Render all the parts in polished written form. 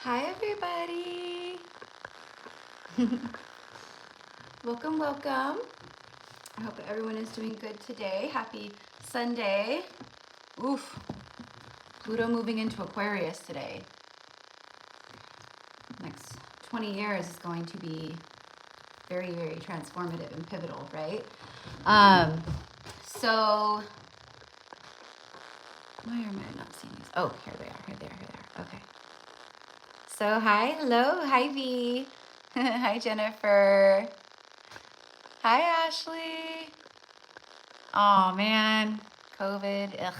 Hi, everybody. Welcome, welcome. I hope that everyone is doing good today. Happy Sunday. Oof. Pluto moving into Aquarius today. Next 20 years is going to be very, very transformative and pivotal, right? So why am I not seeing these? Oh, here they are. Okay. So hi, hello, hi V. Hi Jennifer. Hi Ashley. Oh man, COVID. Ugh.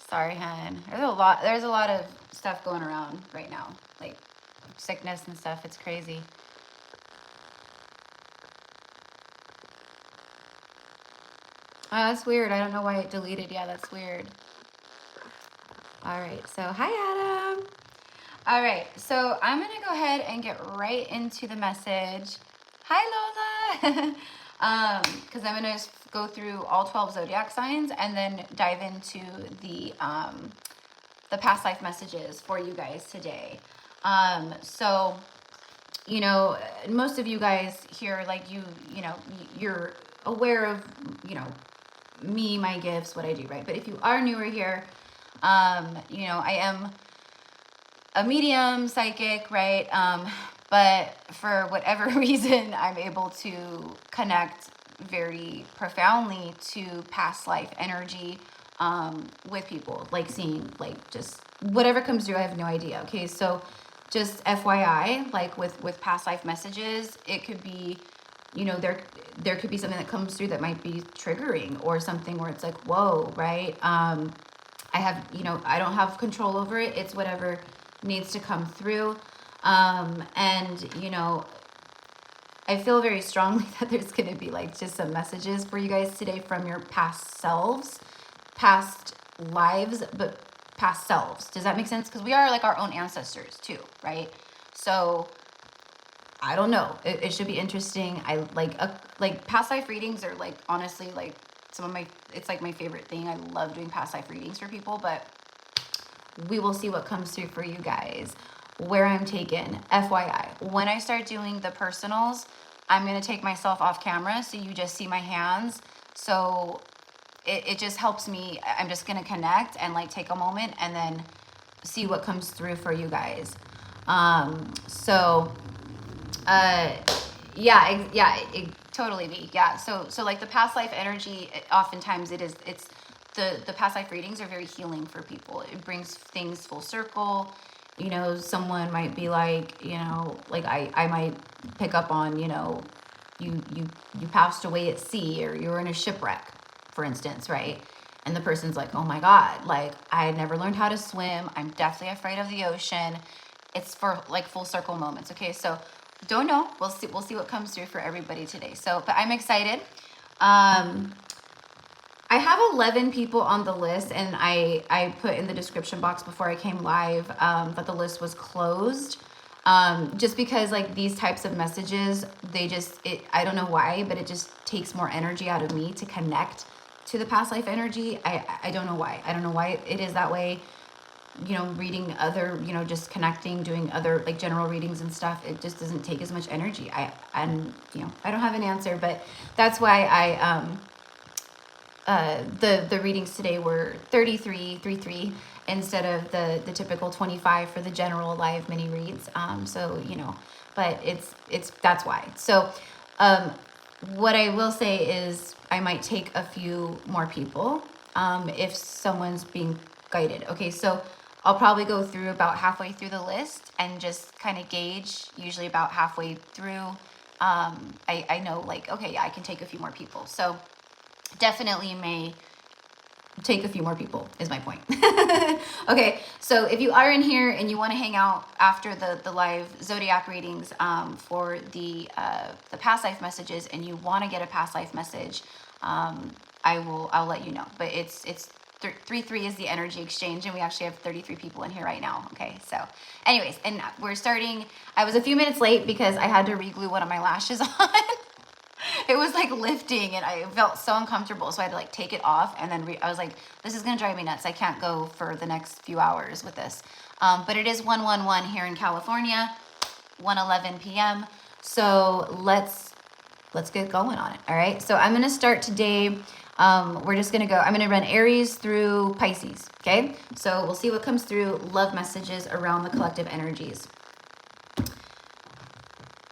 Sorry, hun. There's a lot of stuff going around right now, like sickness and stuff. It's crazy. Oh, that's weird. I don't know why it deleted. Yeah, that's weird. All right. So hi, Adam. All right. So I'm gonna go ahead and get right into the message. Hi, Lola. Because I'm gonna just go through all 12 zodiac signs and then dive into the past life messages for you guys today. So, you know, most of you guys here, like you're aware of, me, my gifts, what I do, right? But if you are newer here, I am a medium, psychic, right? But for whatever reason, I'm able to connect very profoundly to past life energy with people, like seeing, like just whatever comes through. I have no idea. Okay, so just FYI, like with past life messages, it could be, there could be something that comes through that might be triggering, or something where it's like, whoa, right? I have, I don't have control over it. It's whatever needs to come through. And I feel very strongly that there's going to be like just some messages for you guys today from your past selves, past lives, but past selves. Does that make sense? Because we are like our own ancestors too, right? So I don't know. It should be interesting. I like past life readings are like, honestly, like it's like my favorite thing. I love doing past life readings for people, but we will see what comes through for you guys. Where I'm taken, FYI, when I start doing the personals, I'm going to take myself off camera, so you just see my hands. So it just helps me. I'm just going to connect and like take a moment and then see what comes through for you guys. Totally be. Yeah. So like the past life energy, oftentimes it's the past life readings are very healing for people. It brings things full circle. Someone might be like, like I might pick up on, you passed away at sea, or you were in a shipwreck, for instance, right? And the person's like, oh my God, like I never learned how to swim. I'm deathly afraid of the ocean. It's for like full circle moments. Okay. So don't know. We'll see what comes through for everybody today. So, but I'm excited. I have 11 people on the list, and I put in the description box before I came live that the list was closed. Just because like these types of messages, I don't know why, but it just takes more energy out of me to connect to the past life energy. I don't know why. I don't know why it is that way. Reading other, just connecting, doing other like general readings and stuff, it just doesn't take as much energy. I don't have an answer, but that's why the readings today were 33 instead of the typical 25 for the general live mini reads. But that's why. So what I will say is I might take a few more people if someone's being guided. Okay, so I'll probably go through about halfway through the list and just kind of gauge, usually about halfway through. I know like, okay, yeah, I can take a few more people. So definitely may take a few more people is my point. Okay, so if you are in here and you want to hang out after the live zodiac readings for the past life messages, and you want to get a past life message, I'll let you know. But it's 3 is the energy exchange, and we actually have 33 people in here right now. Okay, so anyways, and we're starting. I was a few minutes late because I had to re-glue one of my lashes on. it was like lifting and I felt so uncomfortable. So I had to like take it off and then I was like, this is going to drive me nuts. I can't go for the next few hours with this. But it is 111 here in California, 1:11 p.m. So let's get going on it. All right. So I'm going to start today. We're just going to go, I'm going to run Aries through Pisces. Okay. So we'll see what comes through. Love messages around the collective energies.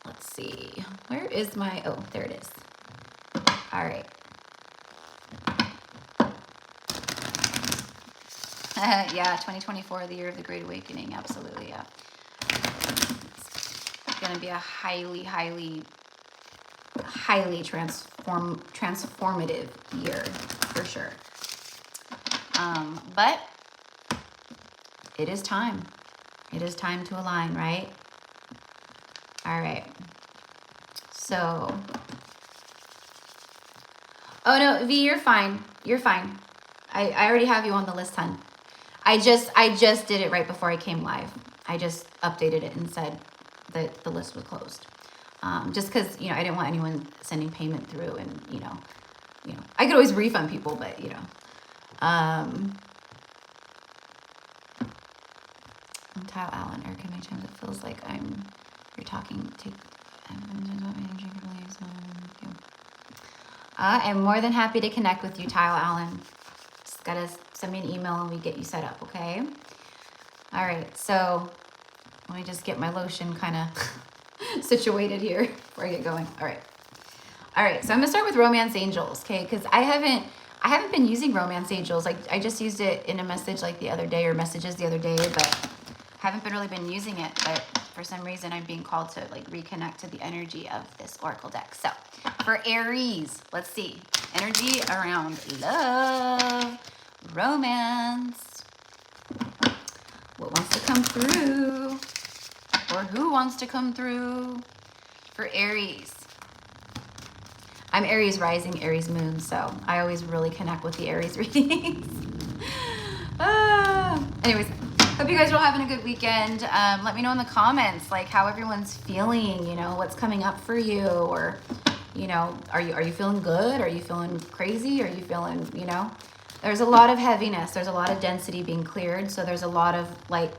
Let's see. Where is my, oh, there it is. All right. Yeah. 2024, the year of the Great Awakening. Absolutely. Yeah. It's going to be a highly transformative year for sure. But it is time. It is time to align, right? All right. So, oh no, V, you're fine. You're fine. I already have you on the list, hun. I just did it right before I came live. I just updated it and said that the list was closed. Just because, I didn't want anyone sending payment through and, I could always refund people, but, Tile Allen, Erica, many times it feels like you're talking to, I'm more than happy to connect with you, Tile Allen. Just gotta send me an email and we get you set up, okay? All right, so let me just get my lotion kind of situated here before I get going. All right, so I'm gonna start with romance angels, okay? Because I haven't been using romance angels. Like I just used it in a message like the other day or messages the other day, but haven't really been using it. But for some reason, I'm being called to like reconnect to the energy of this oracle deck. So for Aries, let's see energy around love, romance. What wants to come through? Or who wants to come through for Aries? I'm Aries rising, Aries moon, so I always really connect with the Aries readings. Anyways, hope you guys are all having a good weekend. Let me know in the comments, like how everyone's feeling, what's coming up for you, or, are you feeling good? Are you feeling crazy? Are you feeling, there's a lot of heaviness. There's a lot of density being cleared. So there's a lot of like,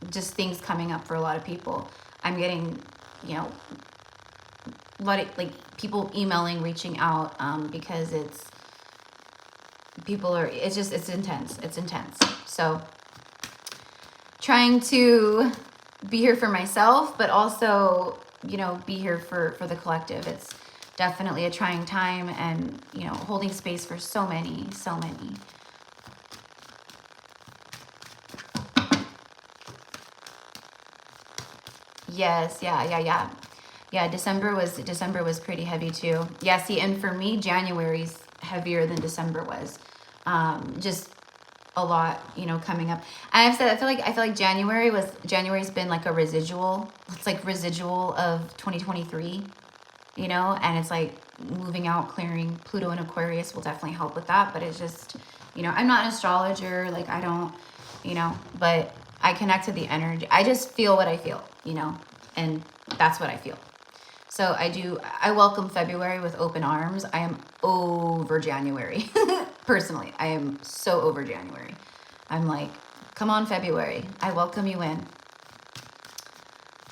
just things coming up for a lot of people. I'm getting, a lot of like people emailing, reaching out, because it's intense. It's intense. So trying to be here for myself, but also, be here for the collective. It's definitely a trying time and, holding space for so many. Yes, yeah. December was pretty heavy too. Yeah, see, and for me, January's heavier than December was. Just a lot, coming up. And I've said I feel like January's been like a residual. It's like residual of 2023, and it's like moving out, clearing. Pluto and Aquarius will definitely help with that. But it's just, I'm not an astrologer. Like I don't, but I connect to the energy. I just feel what I feel, and that's what I feel. So I welcome February with open arms. I am over January. Personally, I am so over January. I'm like, come on, February. I welcome you in.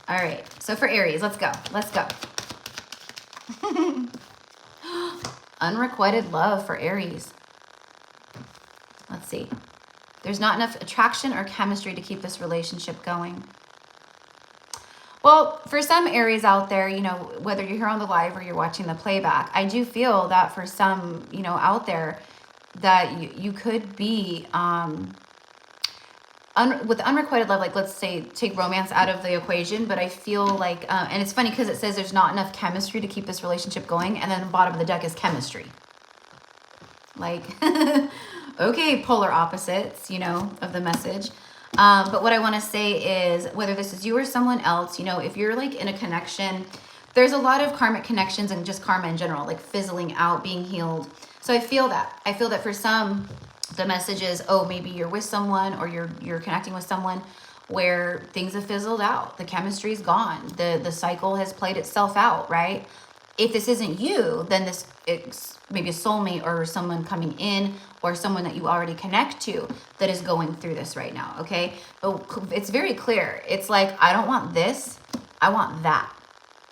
All right. So for Aries, let's go. Unrequited love for Aries. Let's see. There's not enough attraction or chemistry to keep this relationship going. Well, for some Aries out there, whether you're here on the live or you're watching the playback, I do feel that for some, out there, that you could be with unrequited love. Like, let's say, take romance out of the equation, but I feel like, and it's funny because it says there's not enough chemistry to keep this relationship going, and then the bottom of the deck is chemistry. Like, okay, polar opposites, of the message. But what I want to say is, whether this is you or someone else, if you're like in a connection, there's a lot of karmic connections and just karma in general, like fizzling out, being healed. So I feel that for some, the message is, oh, maybe you're with someone or you're connecting with someone where things have fizzled out. The chemistry's gone. The cycle has played itself out, right? if this isn't you, then this it's maybe a soulmate or someone coming in or someone that you already connect to that is going through this right now, okay? But it's very clear. It's like, I don't want this, I want that,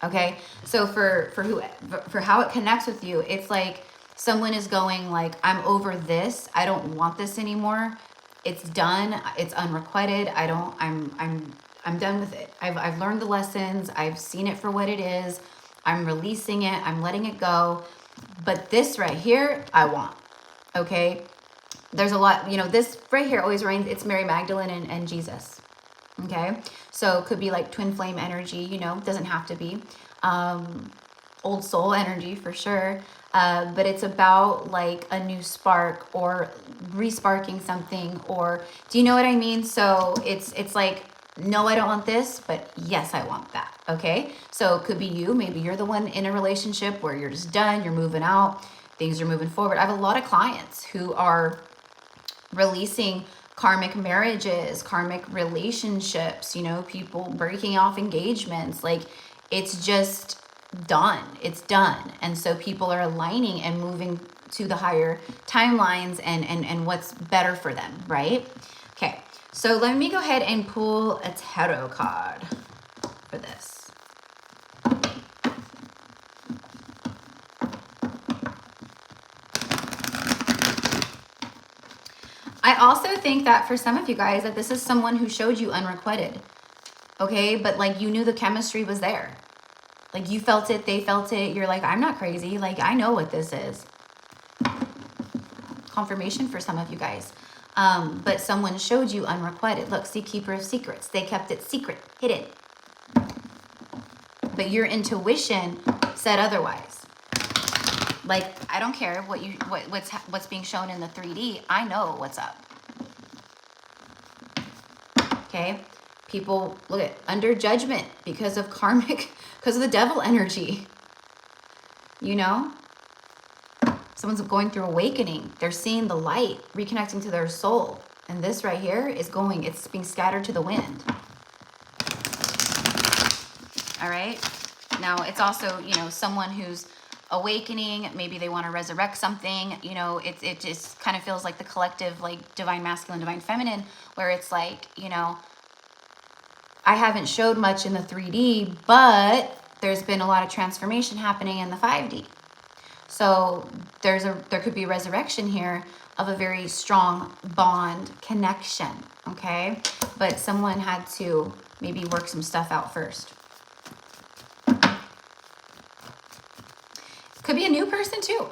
okay? So for how it connects with you, it's like someone is going like, I'm over this, I don't want this anymore. It's done, it's unrequited. I'm done with it. I've learned the lessons, I've seen it for what it is. I'm releasing it, I'm letting it go. But this right here, I want, okay? There's a lot, you know, this right here always reigns, it's Mary Magdalene and Jesus, okay? So it could be like twin flame energy, you know, doesn't have to be. Old soul energy for sure. But it's about like a new spark or re-sparking something, or do you know what I mean? So it's like, no, I don't want this, but yes, I want that, okay? So it could be you, maybe you're the one in a relationship where you're just done, you're moving out, things are moving forward. I have a lot of clients who are releasing karmic marriages, karmic relationships, you know, people breaking off engagements. Like, it's just done, it's done. And so people are aligning and moving to the higher timelines and what's better for them, right? Okay. So let me go ahead and pull a tarot card for this. I also think that for some of you guys that this is someone who showed you unrequited, okay? But like you knew the chemistry was there. Like you felt it, they felt it. You're like, I'm not crazy. Like I know what this is. Confirmation for some of you guys. But someone showed you unrequited. Look, see, keeper of secrets. They kept it secret, hidden. But your intuition said otherwise. Like, I don't care what's being shown in the 3D. I know what's up. Okay? People, look at, under judgment because of karmic, because of the devil energy. You know? Someone's going through awakening. They're seeing the light, reconnecting to their soul. And this right here is going, it's being scattered to the wind. All right. Now it's also, you know, someone who's awakening. Maybe they want to resurrect something. You know, it just kind of feels like the collective, like divine masculine, divine feminine, where it's like, you know, I haven't showed much in the 3D, but there's been a lot of transformation happening in the 5D. So there could be a resurrection here of a very strong bond connection, okay? But someone had to maybe work some stuff out first. Could be a new person too.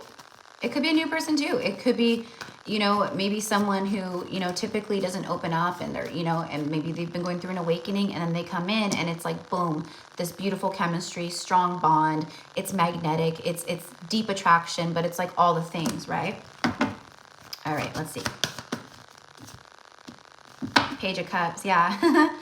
It could be a new person too. It could be, you know, maybe someone who, you know, typically doesn't open up and they're, you know, and maybe they've been going through an awakening and then they come in and it's like, boom, this beautiful chemistry, strong bond. It's magnetic. It's deep attraction, but it's like all the things, right? All right, let's see. Page of Cups, yeah.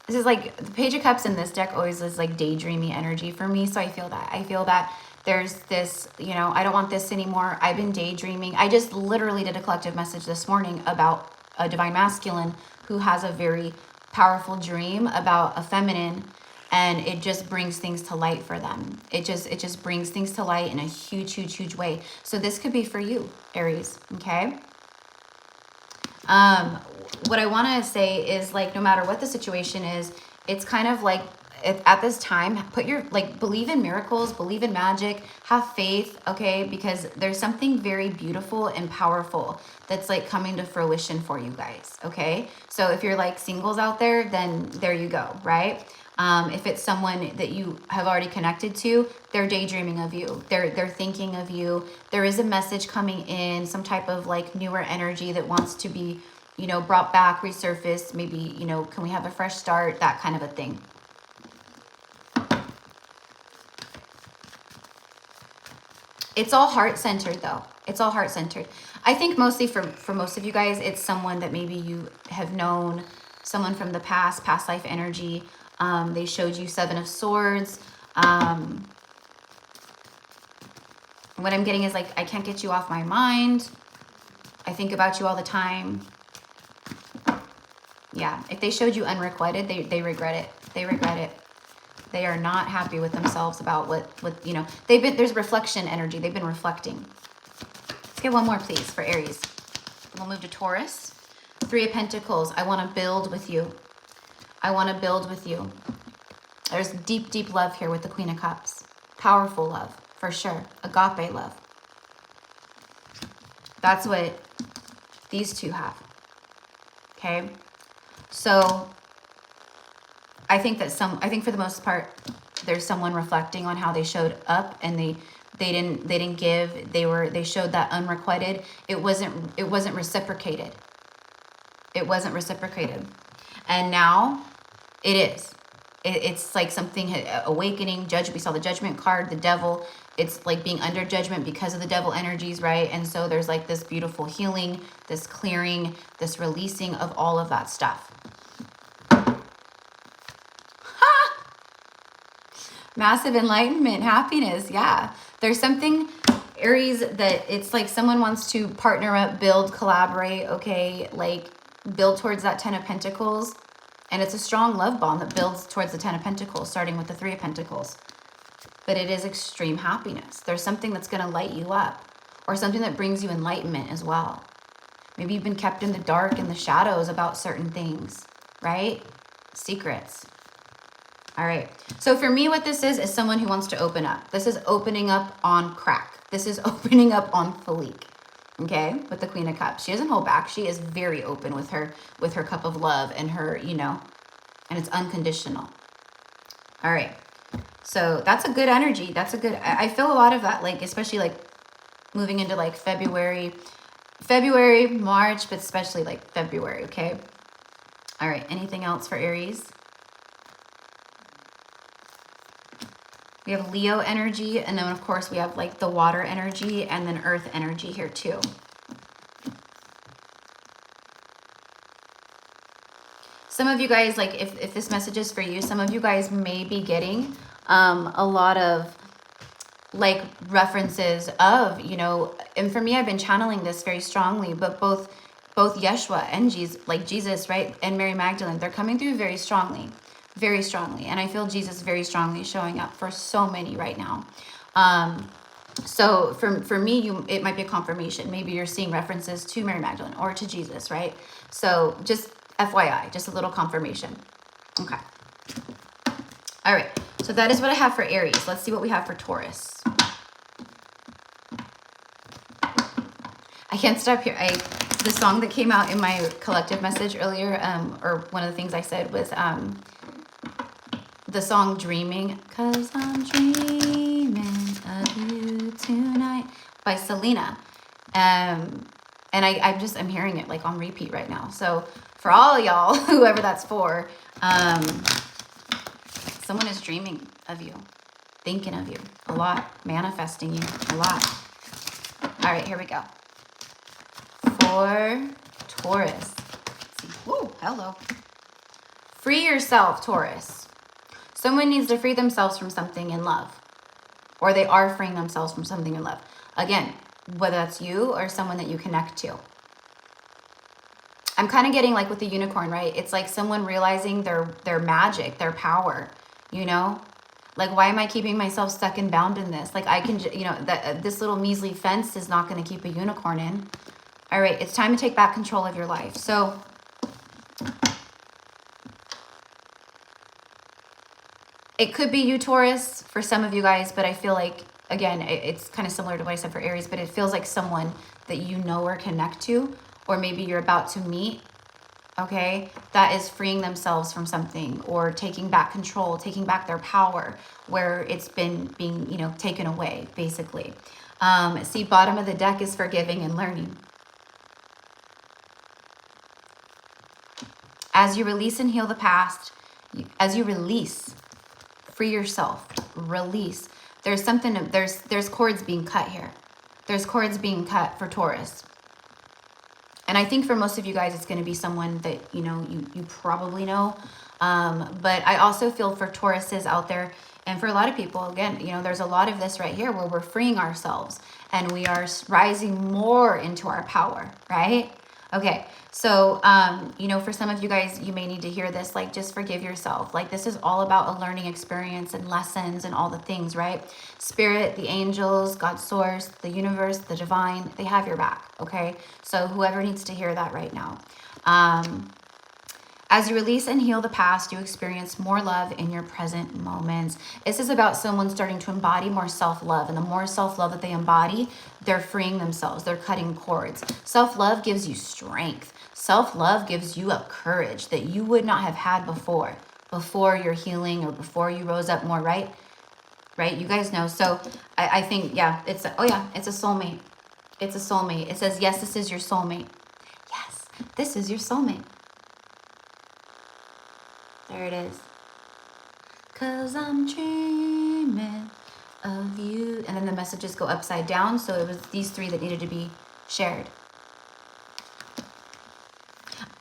This is like, the Page of Cups in this deck always is like daydreamy energy for me. So I feel that. I feel that there's this, you know, I don't want this anymore. I've been daydreaming. I just literally did a collective message this morning about a divine masculine who has a very powerful dream about a feminine, and it just brings things to light for them. It just brings things to light in a huge, huge, huge way. So this could be for you, Aries, okay? What I want to say is, like, no matter what the situation is, it's kind of like at this time, put your, like, believe in miracles, believe in magic, have faith, okay? Because there's something very beautiful and powerful that's like coming to fruition for you guys, okay? So if you're like singles out there, then there you go, right? If it's someone that you have already connected to, they're daydreaming of you. They're thinking of you. There is a message coming in, some type of like newer energy that wants to be, you know, brought back, resurfaced. Maybe, you know, can we have a fresh start? That kind of a thing. It's all heart-centered though. It's all heart-centered. I think mostly for most of you guys, it's someone that maybe you have known, someone from the past life energy. They showed you Seven of Swords. What I'm getting is like, I can't get you off my mind. I think about you all the time. Yeah, if they showed you unrequited, they regret it. They regret it. They are not happy with themselves about what you know, there's reflection energy. They've been reflecting. Let's get one more, please, for Aries. We'll move to Taurus. 3 of Pentacles. I want to build with you. I want to build with you. There's deep, deep love here with the Queen of Cups. Powerful love, for sure. Agape love. That's what these two have. Okay? So I think for the most part, there's someone reflecting on how they showed up, and they didn't give. They showed that unrequited. It wasn't reciprocated. It wasn't reciprocated. And now it is. It's like something awakening, judge. We saw the Judgment card, the Devil. It's like being under judgment because of the Devil energies, right? And so there's like this beautiful healing, this clearing, this releasing of all of that stuff. Massive enlightenment, happiness, yeah. There's something, Aries, that it's like someone wants to partner up, build, collaborate, okay? Like build towards that 10 of Pentacles. And it's a strong love bond that builds towards the 10 of Pentacles, starting with the 3 of Pentacles. But it is extreme happiness. There's something that's going to light you up, or something that brings you enlightenment as well. Maybe you've been kept in the dark, in the shadows about certain things, right? Secrets. All right. So for me, what this is someone who wants to open up. This is opening up on crack. This is opening up on fleek. Okay, with the Queen of Cups. She doesn't hold back. She is very open with her cup of love and her, you know, and it's unconditional. All right. So that's a good energy. That's a good, I feel a lot of that, like, especially like moving into like February, March, but especially like February. Okay. All right. Anything else for Aries? We have Leo energy, and then of course we have like the water energy and then earth energy here too. Some of you guys, like if this message is for you, some of you guys may be getting a lot of like references of, you know, and for me, I've been channeling this very strongly, but both Yeshua and Jesus, right? And Mary Magdalene, they're coming through very strongly. Very strongly. And I feel Jesus very strongly showing up for so many right now. So for me, it might be a confirmation. Maybe you're seeing references to Mary Magdalene or to Jesus, right? So just FYI, just a little confirmation. Okay. All right. So that is what I have for Aries. Let's see what we have for Taurus. I can't stop here. The song that came out in my collective message earlier, or one of the things I said was, the song Dreaming, 'cause I'm dreaming of you tonight, by Selena. And I'm hearing it like on repeat right now. So for all y'all, whoever that's for, someone is dreaming of you, thinking of you a lot, manifesting you a lot. All right, here we go. For Taurus. Let's see. Whoa, hello. Free yourself, Taurus. Someone needs to free themselves from something in love, or they are freeing themselves from something in love. Again, whether that's you or someone that you connect to. I'm kind of getting like with the unicorn, right? It's like someone realizing their magic, their power, you know? Like, why am I keeping myself stuck and bound in this? Like, I can, you know, this little measly fence is not going to keep a unicorn in. All right, it's time to take back control of your life. So it could be you, Taurus, for some of you guys, but I feel like, again, it's kind of similar to what I said for Aries, but it feels like someone that you know or connect to, or maybe you're about to meet, okay, that is freeing themselves from something, or taking back control, taking back their power, where it's been being, you know, taken away, basically. See, bottom of the deck is forgiving and learning. As you release and heal the past, as you release, free yourself, release. There's something, there's cords being cut here. There's cords being cut for Taurus. And I think for most of you guys, it's going to be someone that, you know, you probably know. But I also feel for Tauruses out there, and for a lot of people, again, you know, there's a lot of this right here where we're freeing ourselves and we are rising more into our power, right? Okay, so, you know, for some of you guys, you may need to hear this, like, just forgive yourself. Like, this is all about a learning experience and lessons and all the things, right? Spirit, the angels, God's source, the universe, the divine, they have your back, okay? So whoever needs to hear that right now. As you release and heal the past, you experience more love in your present moments. This is about someone starting to embody more self-love. And the more self-love that they embody, they're freeing themselves. They're cutting cords. Self-love gives you strength. Self-love gives you a courage that you would not have had before your healing or before you rose up more, right? Right? You guys know. So I think, yeah, it's a soulmate. It's a soulmate. It says, yes, this is your soulmate. Yes, this is your soulmate. There it is. 'Cause I'm dreaming of you. And then the messages go upside down. So it was these three that needed to be shared.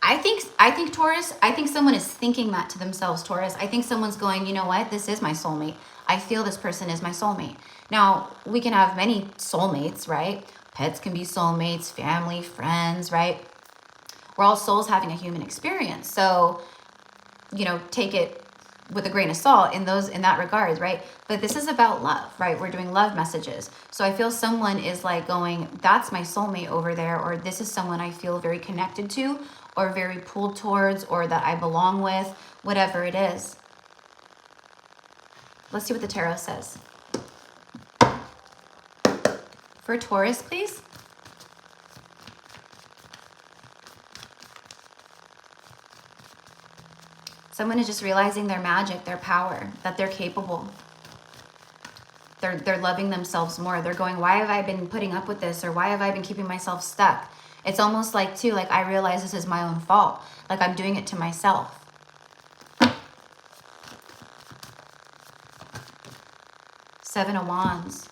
I think Taurus, I think someone is thinking that to themselves, Taurus. I think someone's going, you know what? This is my soulmate. I feel this person is my soulmate. Now, we can have many soulmates, right? Pets can be soulmates, family, friends, right? We're all souls having a human experience. So, you know, take it with a grain of salt in that regards, right? But this is about love, right? We're doing love messages. So I feel someone is like going, that's my soulmate over there, or this is someone I feel very connected to, or very pulled towards, or that I belong with, whatever it is. Let's see what the tarot says. For Taurus, please. Someone is just realizing their magic, their power, that they're capable. They're loving themselves more. They're going, why have I been putting up with this? Or why have I been keeping myself stuck? It's almost like, too, like I realize this is my own fault. Like I'm doing it to myself. Seven of Wands.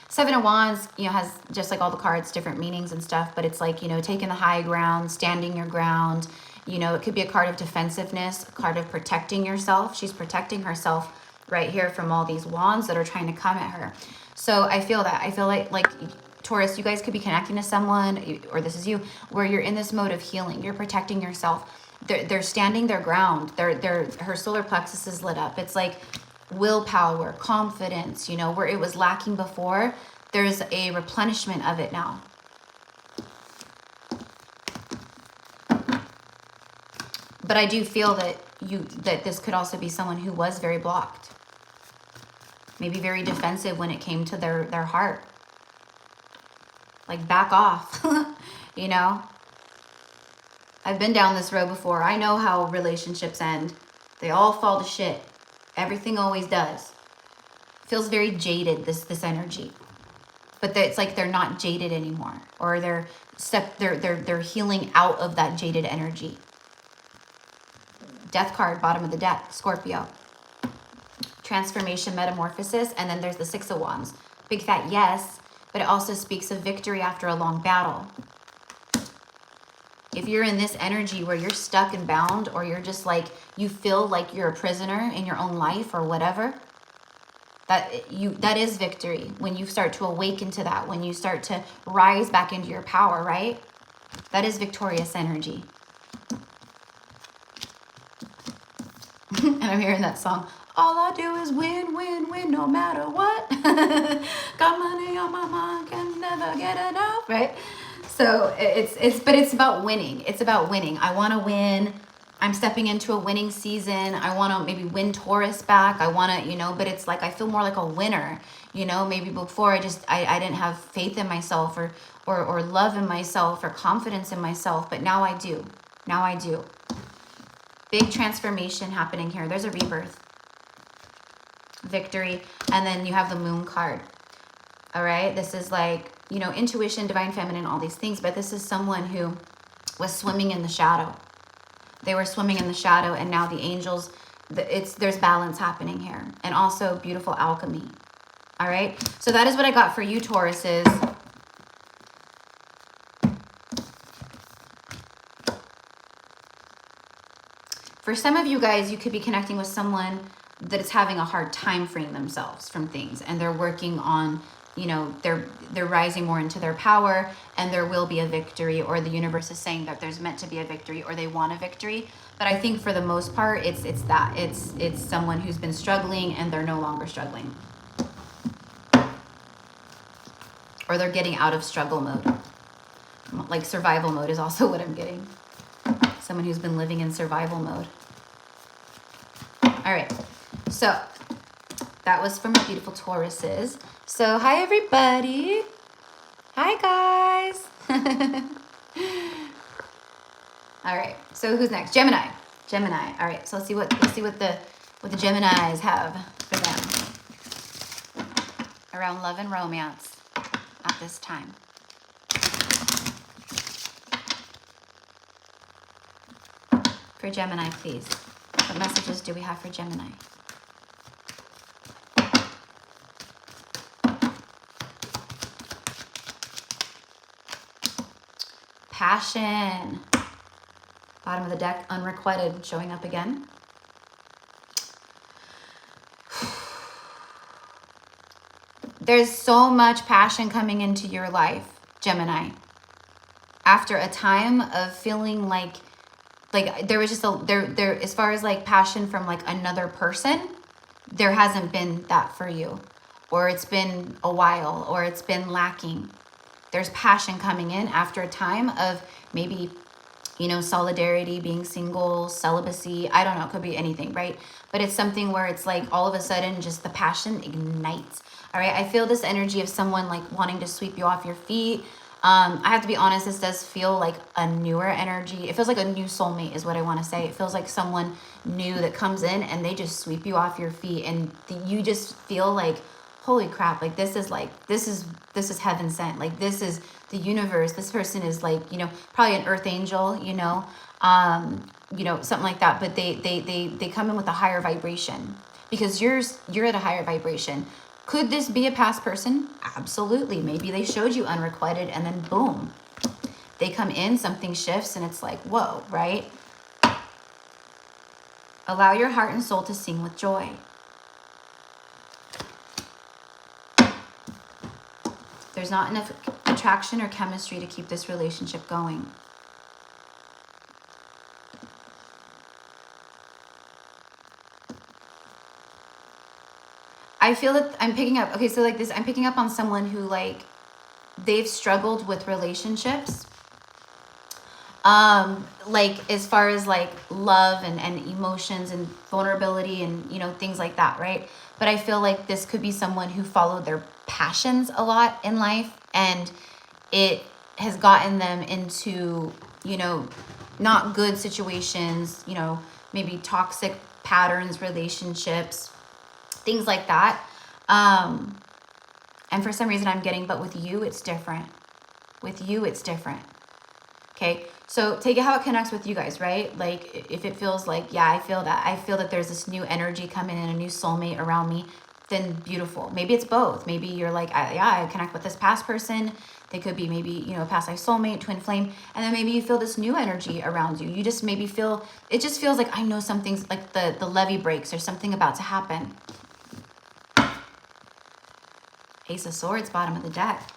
Seven of Wands, you know, has just like all the cards, different meanings and stuff. But it's like, you know, taking the high ground, standing your ground. You know, it could be a card of defensiveness, a card of protecting yourself. She's protecting herself right here from all these wands that are trying to come at her. So I feel that. I feel like Taurus, you guys could be connecting to someone, or this is you, where you're in this mode of healing. You're protecting yourself. They're standing their ground. Her solar plexus is lit up. It's like willpower, confidence, you know, where it was lacking before. There's a replenishment of it now. But I do feel that this could also be someone who was very blocked. Maybe very defensive when it came to their heart. Like, back off, you know? I've been down this road before. I know how relationships end. They all fall to shit. Everything always does. Feels very jaded, this energy. But it's like they're not jaded anymore. Or they're healing out of that jaded energy. Death card, bottom of the deck, Scorpio. Transformation, metamorphosis, and then there's the Six of Wands. Big fat yes, but it also speaks of victory after a long battle. If you're in this energy where you're stuck and bound, or you're just like, you feel like you're a prisoner in your own life or whatever, that is victory. When you start to awaken to that, when you start to rise back into your power, right? That is victorious energy. And I'm hearing that song. All I do is win, win, win, no matter what. Got money on my mind, can never get enough, right? So but it's about winning. It's about winning. I want to win. I'm stepping into a winning season. I want to maybe win Taurus back. I want to, you know, but it's like I feel more like a winner. You know, maybe before I didn't have faith in myself or love in myself or confidence in myself, but now I do. Now I do. Big transformation happening here. There's a rebirth. Victory. And then you have the Moon card. All right. This is like, you know, intuition, divine feminine, all these things. But this is someone who was swimming in the shadow. They were swimming in the shadow. And now the angels, there's balance happening here. And also beautiful alchemy. All right. So that is what I got for you, Tauruses. For some of you guys, you could be connecting with someone that is having a hard time freeing themselves from things. And they're working on, you know, they're rising more into their power, and there will be a victory, or the universe is saying that there's meant to be a victory, or they want a victory. But I think for the most part, it's someone who's been struggling and they're no longer struggling, or they're getting out of struggle mode. Like survival mode is also what I'm getting. Someone who's been living in survival mode. All right, so that was for my beautiful Tauruses. So hi everybody. Hi guys. All right, so who's next? Gemini. Gemini. All right, so let's see what the Geminis have for them around love and romance at this time. For Gemini, please. What messages do we have for Gemini? Passion. Bottom of the deck, unrequited, showing up again. There's so much passion coming into your life, Gemini. After a time of feeling like there was just there as far as like passion from like another person, there hasn't been that for you, or it's been a while, or it's been lacking. There's passion coming in after a time of maybe, you know, solidarity, being single, celibacy. I don't know, it could be anything, right? But it's something where it's like all of a sudden just the passion ignites. All right, I feel this energy of someone like wanting to sweep you off your feet. I have to be honest, this does feel like a newer energy. It feels like a new soulmate is what I want to say. It feels like someone new that comes in and they just sweep you off your feet, and you just feel like, holy crap, like this is heaven sent. Like this is the universe. This person is like, you know, probably an earth angel, you know, something like that. But they come in with a higher vibration because you're at a higher vibration. Could this be a past person? Absolutely. Maybe they showed you unrequited and then boom, they come in, something shifts, and it's like, whoa, right? Allow your heart and soul to sing with joy. There's not enough attraction or chemistry to keep this relationship going. I feel that I'm picking up, okay, so like this, I'm picking up on someone who like, they've struggled with relationships. Like as far as like love and emotions and vulnerability and, you know, things like that, right? But I feel like this could be someone who followed their passions a lot in life, and it has gotten them into, you know, not good situations, you know, maybe toxic patterns, relationships, things like that. And for some reason I'm getting, but with you, it's different. With you, it's different. Okay. So take it how it connects with you guys, right? Like if it feels like, yeah, I feel that there's this new energy coming in, a new soulmate around me, then beautiful. Maybe it's both. Maybe you're like, I connect with this past person. They could be maybe, you know, a past life soulmate, twin flame. And then maybe you feel this new energy around you. You just maybe feel, it just feels like, I know something's like the levee breaks, or something about to happen. Ace of Swords, bottom of the deck.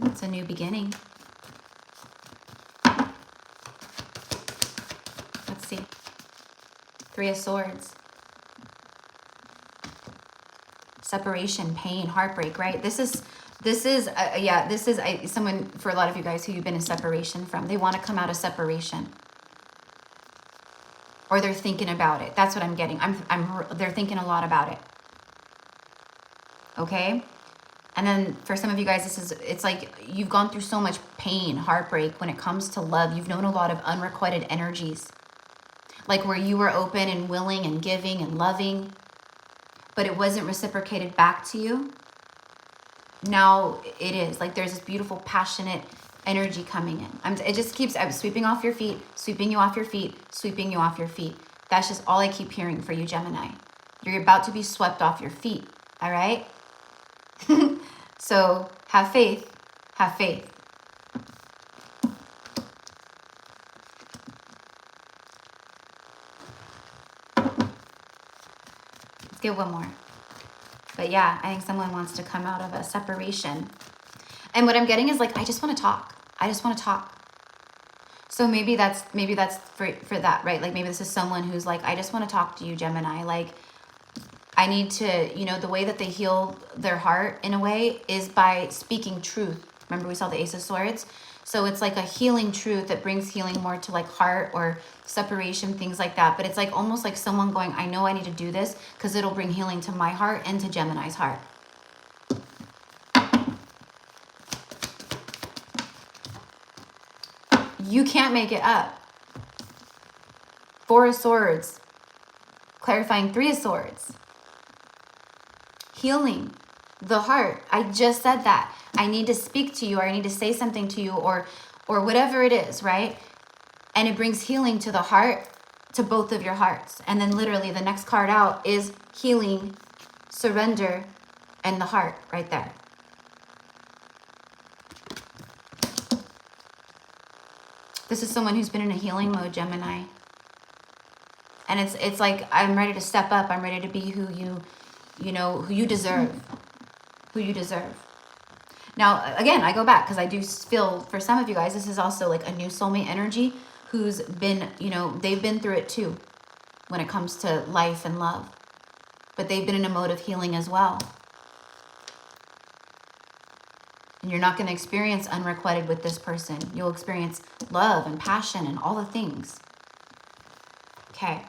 It's a new beginning. Let's see. Three of Swords. Separation, pain, heartbreak, right? This is someone, for a lot of you guys who you've been in separation from. They want to come out of separation. Or they're thinking about it. That's what I'm getting. They're thinking a lot about it. Okay? And then for some of you guys, it's like you've gone through so much pain, heartbreak when it comes to love. You've known a lot of unrequited energies. Like where you were open and willing and giving and loving, but it wasn't reciprocated back to you. Now it is. Like there's this beautiful, passionate energy coming in. It just keeps sweeping off your feet, sweeping you off your feet, sweeping you off your feet. That's just all I keep hearing for you, Gemini. You're about to be swept off your feet. All right? So have faith. Have faith. feel one more. But yeah, I think someone wants to come out of a separation. And what I'm getting is like, I just want to talk. I just want to talk. So maybe that's for that, right? Like maybe this is someone who's like, I just want to talk to you, Gemini. Like I need to, you know, the way that they heal their heart in a way is by speaking truth. Remember we saw the Ace of Swords? So it's like a healing truth that brings healing more to like heart or separation, things like that. But it's like almost like someone going, I know I need to do this because it'll bring healing to my heart and to Gemini's heart. You can't make it up. 4 of Swords. Clarifying 3 of Swords. Healing the heart. I just said that. I need to speak to you, or I need to say something to you, or whatever it is, right? And it brings healing to the heart, to both of your hearts. And then literally the next card out is healing, surrender, and the heart right there. This is someone who's been in a healing mode, Gemini. And it's like, I'm ready to step up. I'm ready to be who you deserve. Who you deserve. Now, again, I go back because I do feel for some of you guys, this is also like a new soulmate energy who's been, you know, they've been through it too when it comes to life and love. But they've been in a mode of healing as well. And you're not going to experience unrequited with this person. You'll experience love and passion and all the things. Okay.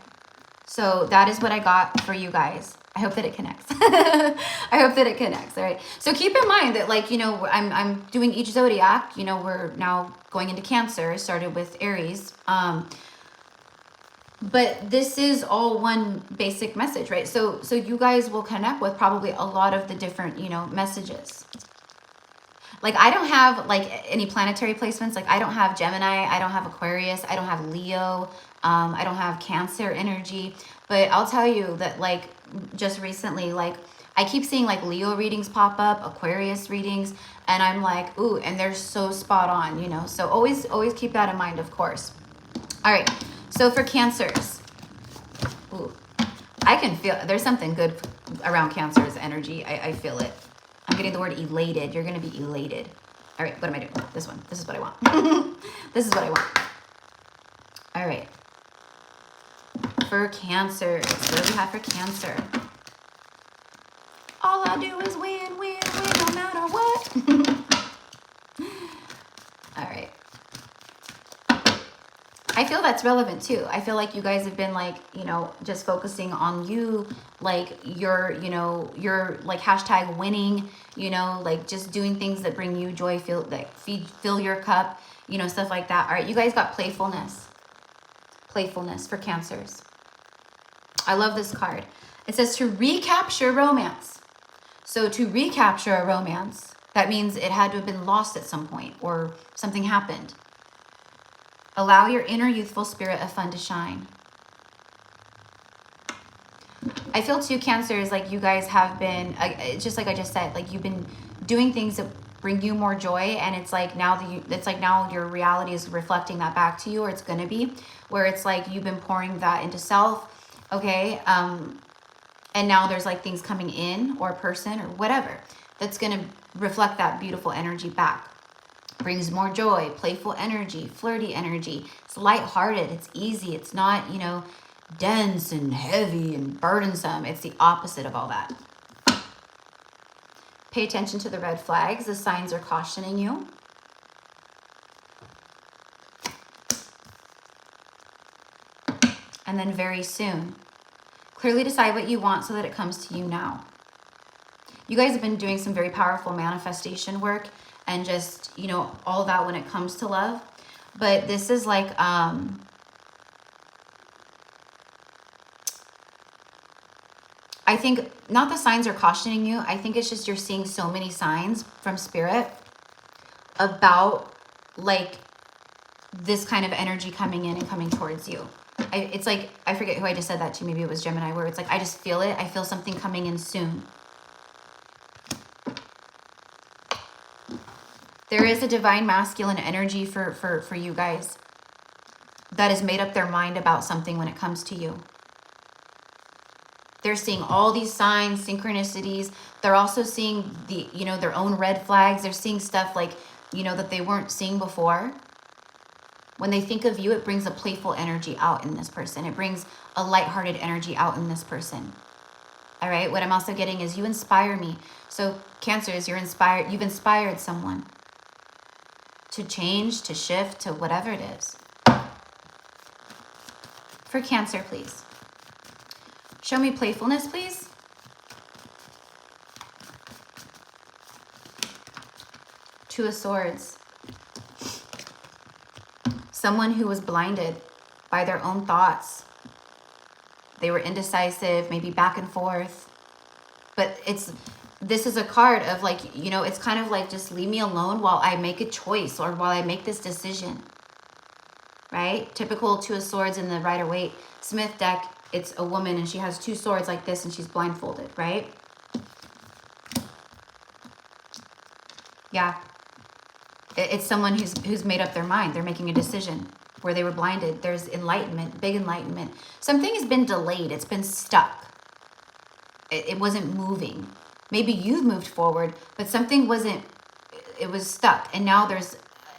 So that is what I got for you guys. I hope that it connects. I hope that it connects. All right. So keep in mind that, like, you know, I'm doing each zodiac. You know, we're now going into Cancer. Started with Aries. But this is all one basic message, right? So you guys will connect with probably a lot of the different, you know, messages. Like, I don't have, like, any planetary placements. Like, I don't have Gemini. I don't have Aquarius. I don't have Leo. I don't have Cancer energy. But I'll tell you that, like, just recently, like, I keep seeing, like, Leo readings pop up, Aquarius readings, and I'm like, ooh, and they're so spot on, you know? So always keep that in mind, of course. All right. So for Cancers, ooh, I can feel, there's something good around Cancer's energy. I feel it. I'm getting the word elated. You're going to be elated. All right, what am I doing? This one. This is what I want. This is what I want. All right. For Cancer, what do we have for Cancer? All I do is win, win, win, no matter what. All right. I feel that's relevant too. I feel like you guys have been, like, you know, just focusing on you, like you're, you know, you're like hashtag winning, you know, like just doing things that bring you joy, fill your cup, you know, stuff like that. All right, you guys got playfulness. Playfulness for Cancers. I love this card. It says to recapture romance. So to recapture a romance, that means it had to have been lost at some point or something happened. Allow your inner youthful spirit of fun to shine. I feel too, Cancers, like you guys have been, just like I just said, like you've been doing things that bring you more joy, and it's like now now your reality is reflecting that back to you, or it's gonna be, where it's like you've been pouring that into self, okay? And now there's like things coming in, or a person or whatever that's gonna reflect that beautiful energy back. Brings more joy, playful energy, flirty energy. It's lighthearted, it's easy, it's not, you know, dense and heavy and burdensome. It's the opposite of all that. Pay attention to the red flags. The signs are cautioning you. And then very soon, clearly decide what you want so that it comes to you now. You guys have been doing some very powerful manifestation work and just, you know, all that when it comes to love. But this is like, I think not the signs are cautioning you. I think it's just you're seeing so many signs from spirit about like this kind of energy coming in and coming towards you. It's like, I forget who I just said that to. Maybe it was Gemini, where it's like, I just feel it. I feel something coming in soon. There is a divine masculine energy for you guys that has made up their mind about something when it comes to you. They're seeing all these signs, synchronicities. They're also seeing the, you know, their own red flags. They're seeing stuff like, you know, that they weren't seeing before. When they think of you, it brings a playful energy out in this person. It brings a lighthearted energy out in this person. All right. What I'm also getting is you inspire me. So Cancers, you've inspired someone to change, to shift, to whatever it is. For Cancer, please. Show me playfulness, please. Two of Swords. Someone who was blinded by their own thoughts. They were indecisive, maybe back and forth. But this is a card of like, you know, it's kind of like, just leave me alone while I make a choice or while I make this decision. Right? Typical Two of Swords in the Rider-Waite Smith deck. It's a woman and she has two swords like this and she's blindfolded, right? Yeah. It's someone who's made up their mind. They're making a decision where they were blinded. There's enlightenment, big enlightenment. Something has been delayed. It's been stuck. It wasn't moving. Maybe you've moved forward, but something wasn't, it was stuck. And now there's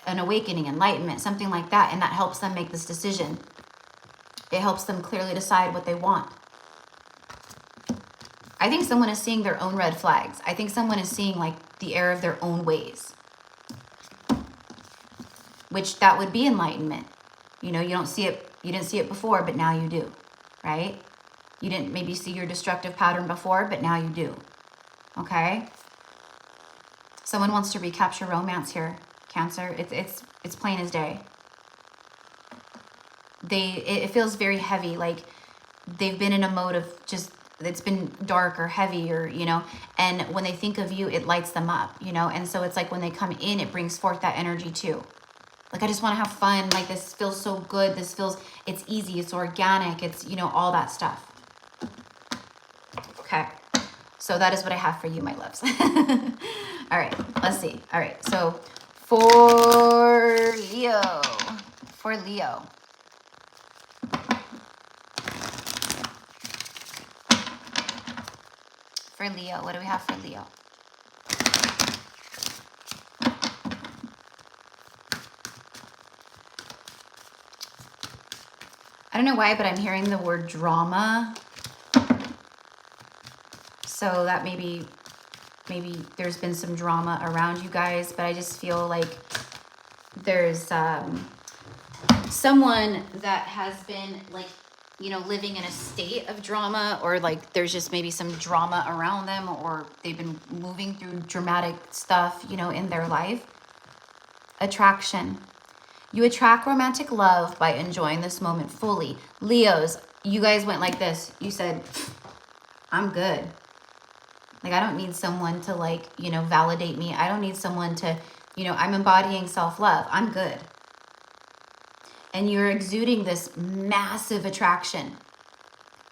an awakening, enlightenment, something like that. And that helps them make this decision. It helps them clearly decide what they want. I think someone is seeing their own red flags. I think someone is seeing like the error of their own ways. Which that would be enlightenment. You know, you don't see it, you didn't see it before, but now you do, right? You didn't maybe see your destructive pattern before, but now you do. Okay? Someone wants to recapture romance here, Cancer. It's plain as day. It feels very heavy, like they've been in a mode of just, it's been dark or heavy or, you know, and when they think of you, it lights them up, you know, and so it's like when they come in, it brings forth that energy too. Like, I just want to have fun. Like, this feels so good. This feels, it's easy. It's organic. It's, you know, all that stuff. Okay. So that is what I have for you, my loves. All right. Let's see. All right. So for Leo. For Leo. For Leo. What do we have for Leo? I don't know why, but I'm hearing the word drama. So that maybe there's been some drama around you guys, but I just feel like there's someone that has been like, you know, living in a state of drama, or like there's just maybe some drama around them, or they've been moving through dramatic stuff, you know, in their life. Attraction. You attract romantic love by enjoying this moment fully. Leos, you guys went like this. You said, I'm good. Like, I don't need someone to, like, you know, validate me. I don't need someone to, you know, I'm embodying self-love. I'm good. And you're exuding this massive attraction,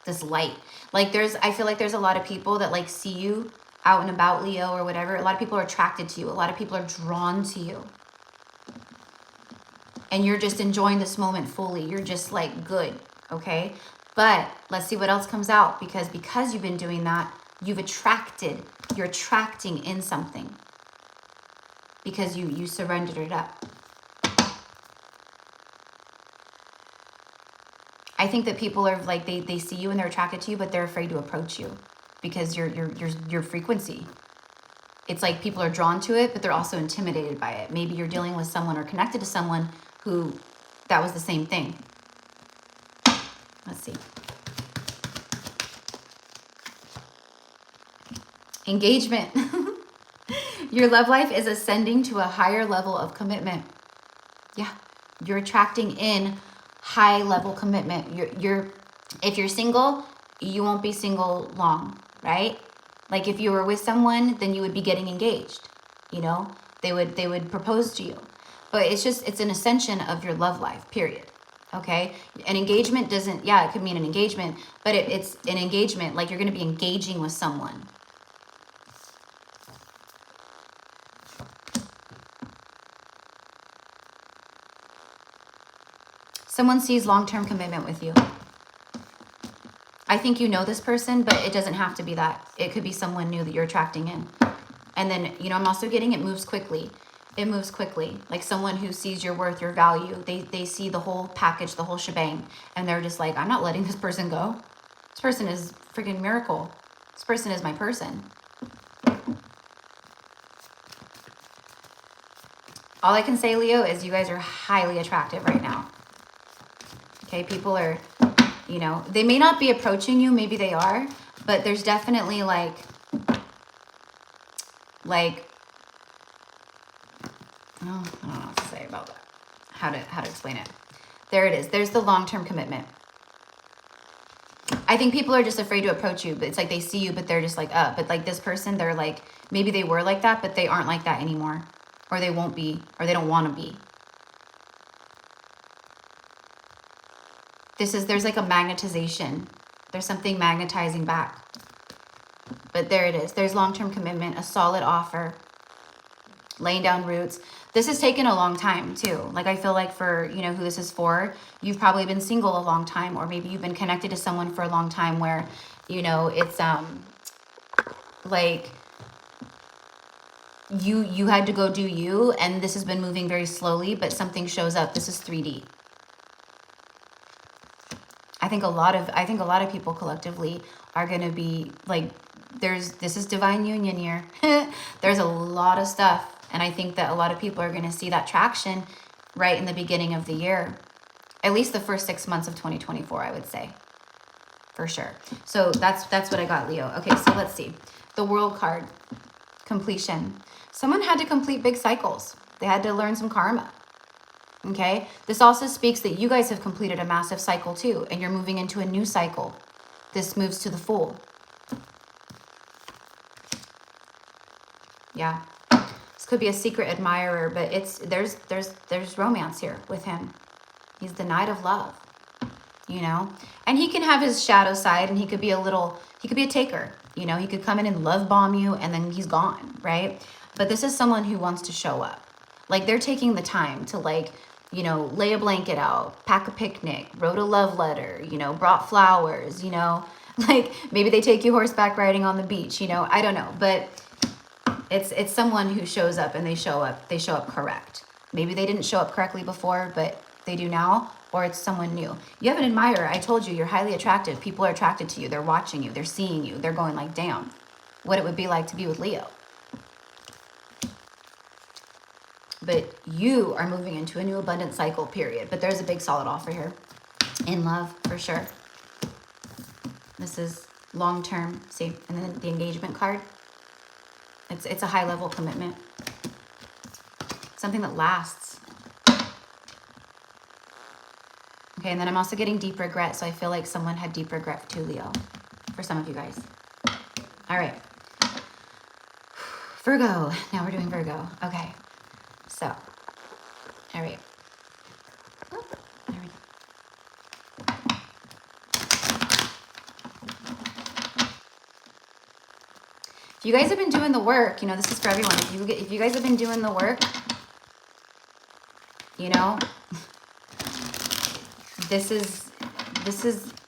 this light. Like, I feel like there's a lot of people that, like, see you out and about, Leo, or whatever. A lot of people are attracted to you. A lot of people are drawn to you. And you're just enjoying this moment fully. You're just like, good, okay? But let's see what else comes out, because you've been doing that, you're attracting in something, because you surrendered it up. I think that people are like, they see you and they're attracted to you, but they're afraid to approach you because your frequency. It's like people are drawn to it, but they're also intimidated by it. Maybe you're dealing with someone or connected to someone who that was the same thing. Let's see. Engagement. Your love life is ascending to a higher level of commitment. Yeah, you're attracting in high level commitment. If you're single, you won't be single long, right? Like if you were with someone, then you would be getting engaged. You know, they would propose to you. But it's an ascension of your love life, period. Okay? An engagement doesn't, yeah, it could mean an engagement, but it's an engagement, like you're going to be engaging with someone. Someone sees long-term commitment with you. I think you know this person, but it doesn't have to be that. It could be someone new that you're attracting in. And then, you know, I'm also getting it moves quickly. It moves quickly. Like someone who sees your worth, your value. They see the whole package, the whole shebang. And they're just like, I'm not letting this person go. This person is freaking miracle. This person is my person. All I can say, Leo, is you guys are highly attractive right now. Okay, people are, you know, they may not be approaching you. Maybe they are. But there's definitely like, oh, I don't know what to say about that. How to explain it. There it is. There's the long-term commitment. I think people are just afraid to approach you, but it's like they see you, but they're just like, but like this person, they're like, maybe they were like that, but they aren't like that anymore. Or they won't be, or they don't want to be. There's like a magnetization. There's something magnetizing back. But there it is. There's long-term commitment, a solid offer, laying down roots. This has taken a long time too. Like I feel like for, you know, who this is for, you've probably been single a long time, or maybe you've been connected to someone for a long time where, you know, it's like you had to go do you, and this has been moving very slowly, but something shows up. This is 3D. I think a lot of people collectively are going to be like, this is divine union here. There's a lot of stuff. And I think that a lot of people are going to see that traction right in the beginning of the year. At least the first 6 months of 2024, I would say. For sure. So that's what I got, Leo. Okay, so let's see. The World card. Completion. Someone had to complete big cycles. They had to learn some karma. Okay? This also speaks that you guys have completed a massive cycle too, and you're moving into a new cycle. This moves to the Fool. Yeah. This could be a secret admirer, but there's romance here with him. He's the Knight of Love, you know? And he can have his shadow side, and he could be a taker, you know? He could come in and love bomb you, and then he's gone, right? But this is someone who wants to show up. Like, they're taking the time to, like, you know, lay a blanket out, pack a picnic, wrote a love letter, you know, brought flowers, you know? Like, maybe they take you horseback riding on the beach, you know? I don't know, but it's someone who shows up, and they show up correct. Maybe they didn't show up correctly before, but they do now, or it's someone new. You have an admirer. I told you, you're highly attractive. People are attracted to you. They're watching you. They're seeing you. They're going like, damn, what it would be like to be with Leo. But you are moving into a new abundant cycle, period. But there's a big solid offer here. In love, for sure. This is long-term. See, and then the engagement card. It's a high-level commitment. Something that lasts. Okay, and then I'm also getting deep regret. So I feel like someone had deep regret too, Leo. For some of you guys. All right. Virgo. Now we're doing Virgo. Okay. So, all right. Oh, there we go. If you guys have been doing the work, you know, this is for everyone. If you guys have been doing the work, you know, this is,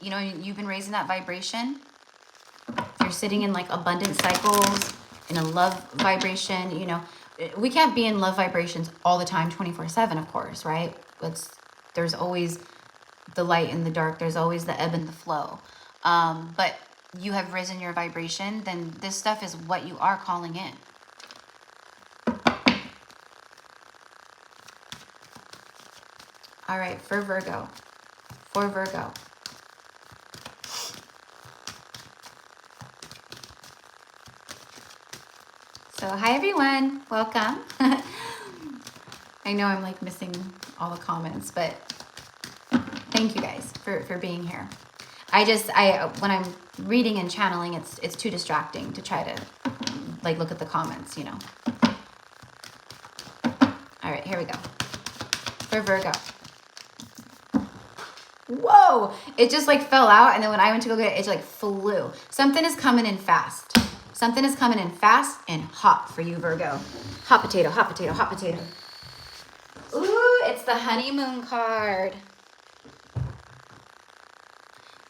you know, you've been raising that vibration. You're sitting in like abundant cycles, in a love vibration, you know. We can't be in love vibrations all the time, 24/7, of course, right? There's always the light and the dark. There's always the ebb and the flow. But you have risen your vibration, then this stuff is what you are calling in. All right, for Virgo. So hi everyone, welcome. I know I'm like missing all the comments, but thank you guys for being here. When I'm reading and channeling, it's too distracting to try to like look at the comments, you know. All right, here we go. For Virgo. Whoa, it just like fell out, and then when I went to go get it, it just like flew. Something is coming in fast. Something is coming in fast and hot for you, Virgo. Hot potato, hot potato, hot potato. Ooh, it's the honeymoon card.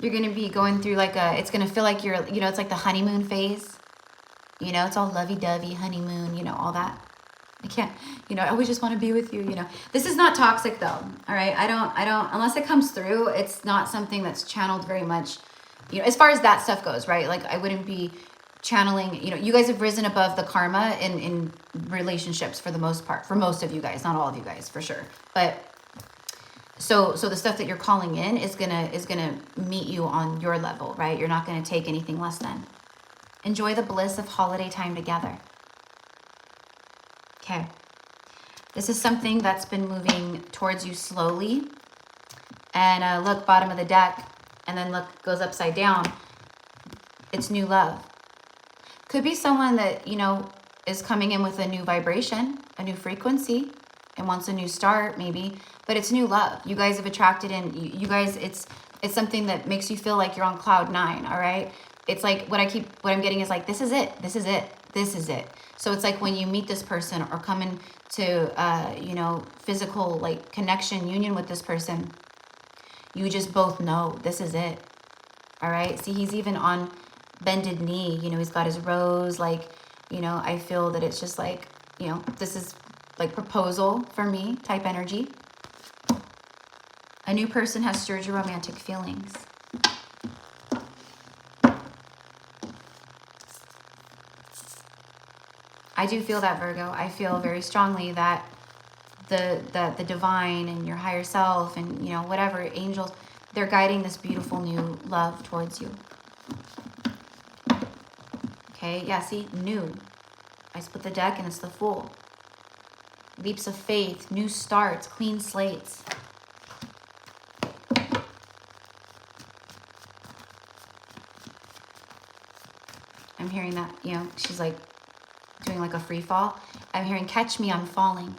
You're going to be going through like it's going to feel like you're, you know, it's like the honeymoon phase. You know, it's all lovey-dovey, honeymoon, you know, all that. I can't, you know, I always just want to be with you, you know. This is not toxic though, all right? I don't, unless it comes through, it's not something that's channeled very much, you know, as far as that stuff goes, right? Like I wouldn't be channeling, you know, you guys have risen above the karma in relationships for the most part, for most of you guys, not all of you guys, for sure. But so the stuff that you're calling in is gonna meet you on your level, right? You're not gonna take anything less than. Enjoy the bliss of holiday time together. Okay. This is something that's been moving towards you slowly. And look, bottom of the deck, and then look, goes upside down. It's new love. Could be someone that, you know, is coming in with a new vibration, a new frequency, and wants a new start, maybe. But it's new love. You guys have attracted in, you guys, it's something that makes you feel like you're on cloud 9, all right? It's like what I'm getting is like, this is it, this is it, this is it. So it's like when you meet this person or come into, you know, physical like connection, union with this person, you just both know this is it. All right. See, he's even on bended knee, you know, he's got his rose, like, you know, I feel that it's just like, you know, this is like proposal for me type energy. A new person has stirred your romantic feelings. I do feel that, Virgo. I feel very strongly that the divine and your higher self and, you know, whatever, angels, they're guiding this beautiful new love towards you. Okay, yeah, see, new. I split the deck and it's the Fool. Leaps of faith, new starts, clean slates. I'm hearing that, you know, she's like doing like a free fall. I'm hearing, catch me, I'm falling.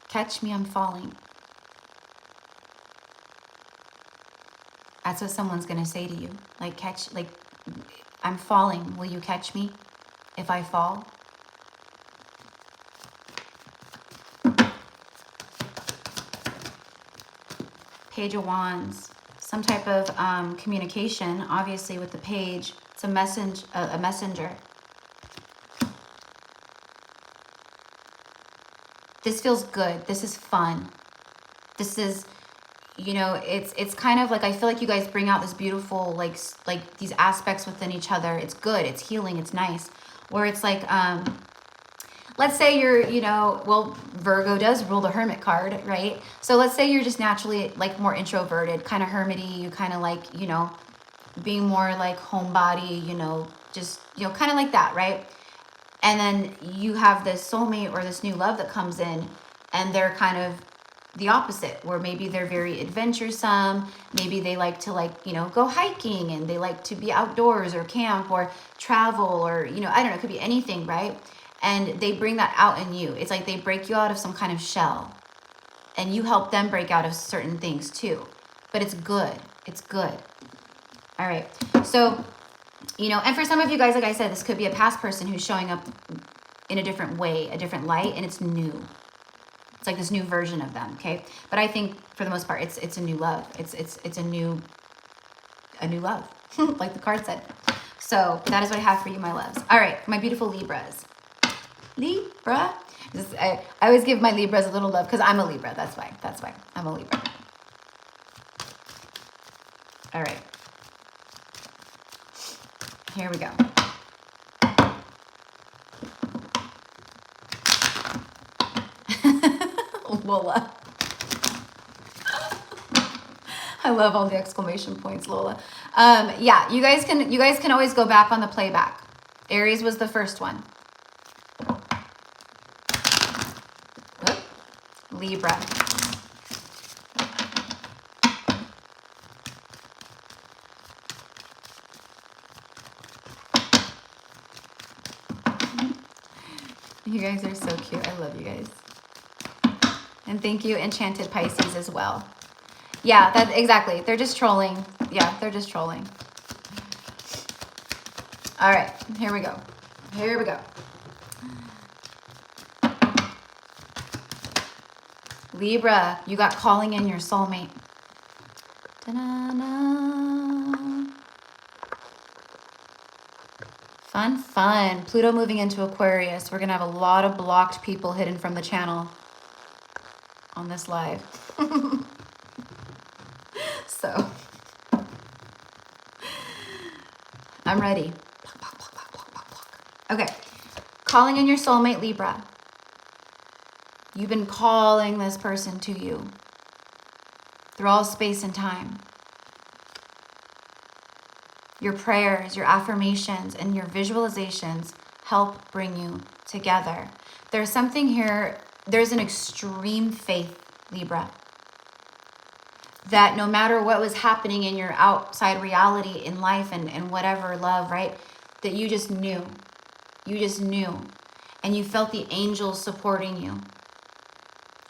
Catch me, I'm falling. That's what someone's going to say to you. Like, catch, like, I'm falling. Will you catch me if I fall? Page of Wands. Some type of communication, obviously, with the page. It's a messenger. This feels good. This is fun. This is, you know, it's kind of like, I feel like you guys bring out this beautiful, like these aspects within each other. It's good. It's healing. It's nice. Where it's like, let's say you're, you know, well, Virgo does rule the Hermit card, right? So let's say you're just naturally like more introverted, kind of hermity. You kind of like, you know, being more like homebody, you know, just, you know, kind of like that, right? And then you have this soulmate or this new love that comes in, and they're kind of the opposite, where maybe they're very adventuresome. Maybe they like to, like, you know, go hiking, and they like to be outdoors or camp or travel, or, you know, I don't know, it could be anything, right? And they bring that out in you. It's like they break you out of some kind of shell, and you help them break out of certain things too. But it's good. It's good. All right. So, you know, and for some of you guys, like I said, this could be a past person who's showing up in a different way, a different light, and it's new. It's like this new version of them, okay? But I think for the most part, it's a new love. It's a new love, like the card said. So that is what I have for you, my loves. All right, my beautiful Libras. Libra. I always give my Libras a little love because I'm a Libra. That's why. I'm a Libra. All right. Here we go. Lola. I love all the exclamation points, Lola. Yeah, you guys can always go back on the playback. Aries was the first one. Whoop. Libra. You guys are so cute. I love you guys. And thank you, Enchanted Pisces, as well. Yeah, that exactly. They're just trolling. Yeah, they're just trolling. All right, here we go. Here we go. Libra, you got calling in your soulmate. Da-na-na. Fun, fun. Pluto moving into Aquarius. We're going to have a lot of blocked people hidden from the channel on this live. So, I'm ready. Okay. Calling in your soulmate, Libra. You've been calling this person to you through all space and time. Your prayers, your affirmations, and your visualizations help bring you together. There's something here, there's an extreme faith, Libra, that no matter what was happening in your outside reality in life and whatever, love, right, that you just knew. You just knew. And you felt the angels supporting you.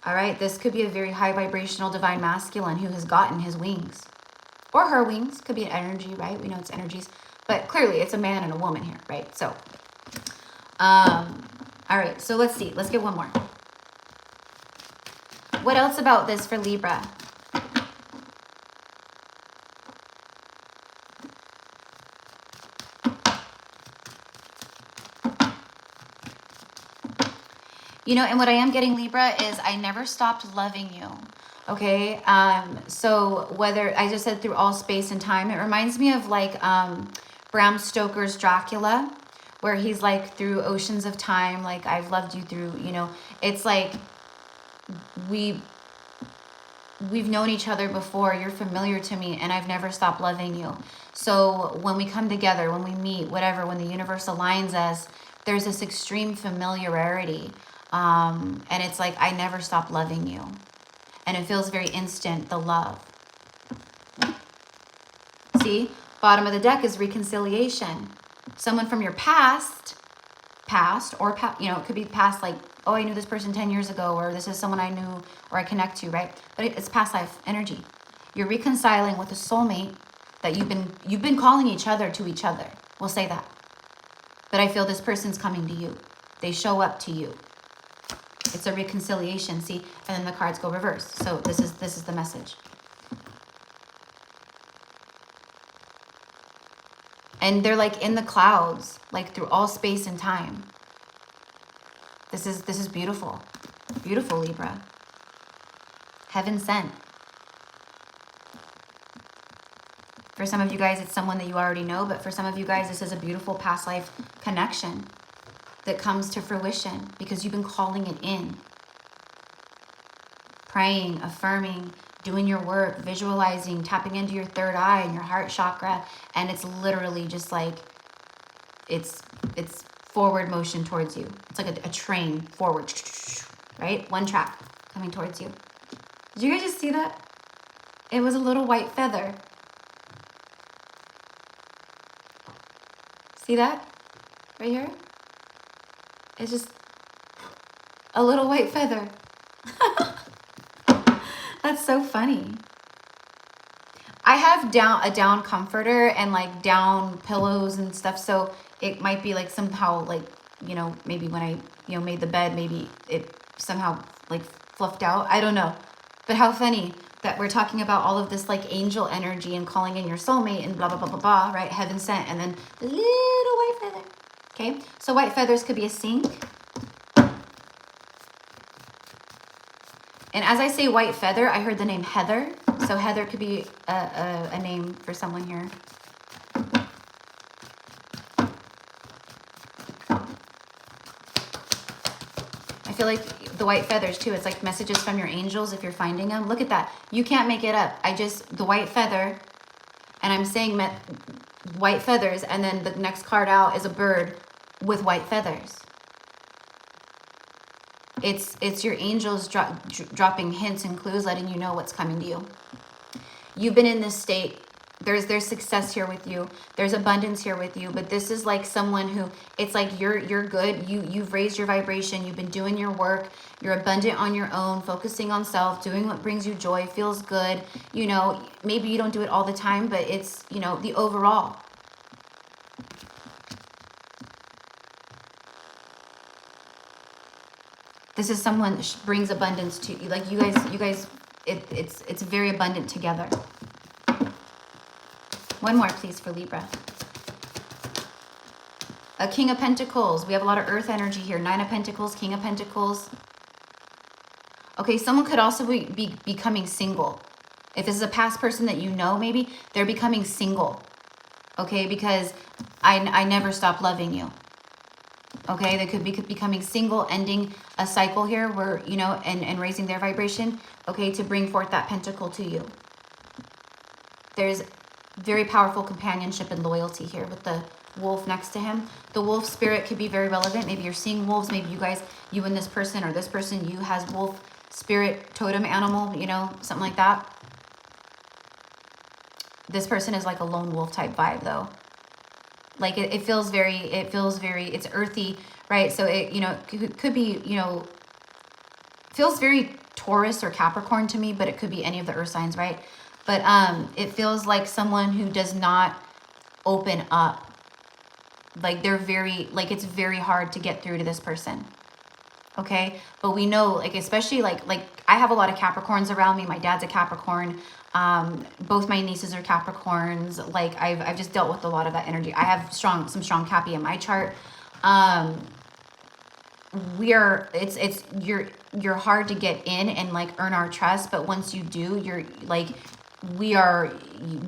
All right, this could be a very high vibrational divine masculine who has gotten his wings. Or her wings, could be an energy, right? We know it's energies, but clearly it's a man and a woman here, right? So, all right, so let's see. Let's get one more. What else about this for Libra? You know, and what I am getting, Libra, is I never stopped loving you. Okay, so whether, I just said through all space and time, it reminds me of like Bram Stoker's Dracula, where he's like through oceans of time, like I've loved you through, you know, it's like we've known each other before, you're familiar to me, and I've never stopped loving you. So when we come together, when we meet, whatever, when the universe aligns us, there's this extreme familiarity, and it's like I never stopped loving you. And it feels very instant, the love. See, bottom of the deck is reconciliation. Someone from your past, or you know, it could be past, like, oh, I knew this person 10 years ago, or this is someone I knew or I connect to, right? But it's past life energy. You're reconciling with a soulmate that you've been calling each other to each other. We'll say that. But I feel this person's coming to you. They show up to you. It's a reconciliation, see? And then the cards go reverse. So this is the message. And they're like in the clouds, like through all space and time. This is beautiful. Beautiful, Libra. Heaven sent. For some of you guys, it's someone that you already know, but for some of you guys, this is a beautiful past life connection that comes to fruition because you've been calling it in. Praying, affirming, doing your work, visualizing, tapping into your third eye and your heart chakra. And it's literally just like, it's forward motion towards you. It's like a train forward, right? One track coming towards you. Did you guys just see that? It was a little white feather. See that? Right here? It's just a little white feather. That's so funny. I have a down comforter and like down pillows and stuff. So it might be like somehow like, you know, maybe when I, you know, made the bed, maybe it somehow like fluffed out. I don't know. But how funny that we're talking about all of this like angel energy and calling in your soulmate and blah, blah, blah, blah, blah, right? Heaven sent. And then the little white feather. Okay. So white feathers could be a sink. And as I say white feather, I heard the name Heather. So Heather could be a name for someone here. I feel like the white feathers too, it's like messages from your angels if you're finding them. Look at that. You can't make it up. The white feather, and I'm saying white feathers, and then the next card out is a bird with white feathers. It's your angels dropping hints and clues, letting you know what's coming to you. You've been in this state. There's success here with you. There's abundance here with you. But this is like someone who, it's like you're good. You've raised your vibration. You've been doing your work. You're abundant on your own, focusing on self, doing what brings you joy, feels good. You know, maybe you don't do it all the time, but it's, you know, the overall. This is someone that brings abundance to you. Like you guys, it's very abundant together. One more, please, for Libra. A King of Pentacles. We have a lot of earth energy here. 9 of Pentacles, King of Pentacles. Okay, someone could also be becoming single. If this is a past person that you know, maybe, they're becoming single. Okay, because I never stopped loving you. Okay, they could be becoming single, ending a cycle here where, you know, and raising their vibration, okay, to bring forth that pentacle to you. There's very powerful companionship and loyalty here with the wolf next to him. The wolf spirit could be very relevant. Maybe you're seeing wolves. Maybe you guys, you and this person, or this person, you has wolf spirit totem animal, you know, something like that. This person is like a lone wolf type vibe though. Like it feels very, it's earthy, right? So it, you know, could be, you know, feels very Taurus or Capricorn to me, but it could be any of the earth signs, right? But it feels like someone who does not open up. Like they're very, like it's very hard to get through to this person. Okay, but we know, like, especially like I have a lot of Capricorns around me. My dad's a Capricorn. Both my nieces are Capricorns. Like I've just dealt with a lot of that energy. I have some strong Cappy in my chart. You're hard to get in and like earn our trust, but once you do, you're like, we are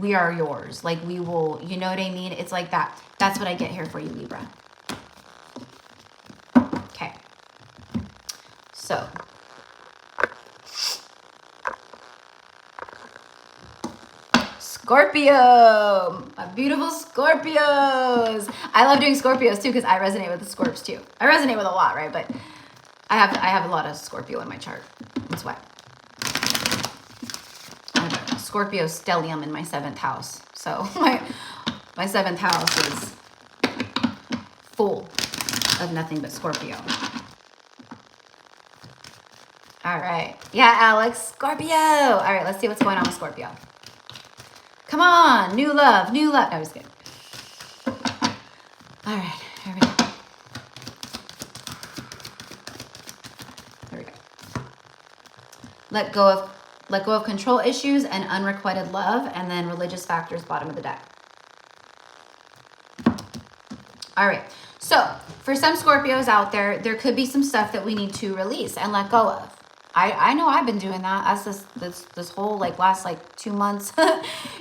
yours. Like we will, you know what I mean? It's like that. That's what I get here for you, Libra. Okay. So, Scorpio, my beautiful Scorpios. I love doing Scorpios too because I resonate with the Scorps too. I resonate with a lot, right? But I have a lot of Scorpio in my chart. That's why. I have a Scorpio stellium in my 7th house. So my 7th house is full of nothing but Scorpio. All right. Yeah, Alex. Scorpio. All right, let's see what's going on with Scorpio. Come on. New love. New love. No, I'm just kidding. All right. Here we go. There we go. Let go of control issues and unrequited love, and then religious factors, bottom of the deck. All right. So for some Scorpios out there, there could be some stuff that we need to release and let go of. I know I've been doing that as this whole like last like 2 months.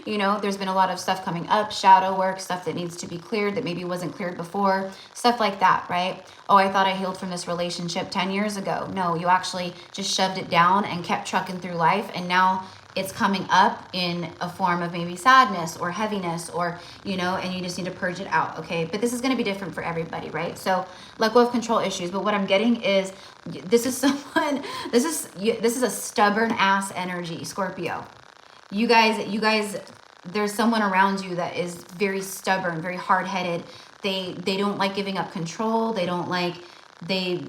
You know, there's been a lot of stuff coming up, shadow work, stuff that needs to be cleared that maybe wasn't cleared before, stuff like that, right? Oh, I thought I healed from this relationship 10 years ago. No, you actually just shoved it down and kept trucking through life, and now it's coming up in a form of maybe sadness or heaviness, or, you know, and you just need to purge it out, okay? But this is going to be different for everybody, right? So let go of control issues. But what I'm getting is this is a stubborn ass energy, Scorpio. You guys, there's someone around you that is very stubborn, very hard-headed. They don't like giving up control. They don't like, they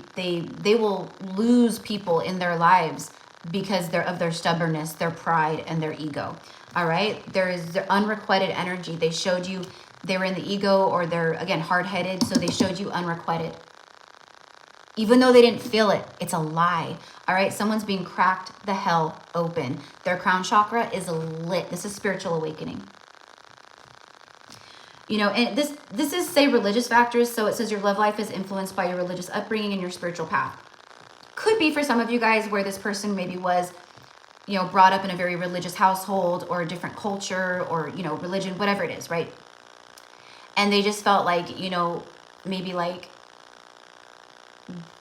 will lose people in their lives because of their stubbornness, their pride, and their ego. All right? There is the unrequited energy. They showed you they were in the ego, or they're, again, hard-headed, so they showed you unrequited. Even though they didn't feel it, it's a lie. All right? Someone's being cracked the hell open. Their crown chakra is lit. This is spiritual awakening. You know, and this is, say, religious factors. So it says your love life is influenced by your religious upbringing and your spiritual path. Could be for some of you guys where this person maybe was, you know, brought up in a very religious household, or a different culture, or, you know, religion, whatever it is, right? And they just felt like, you know, maybe like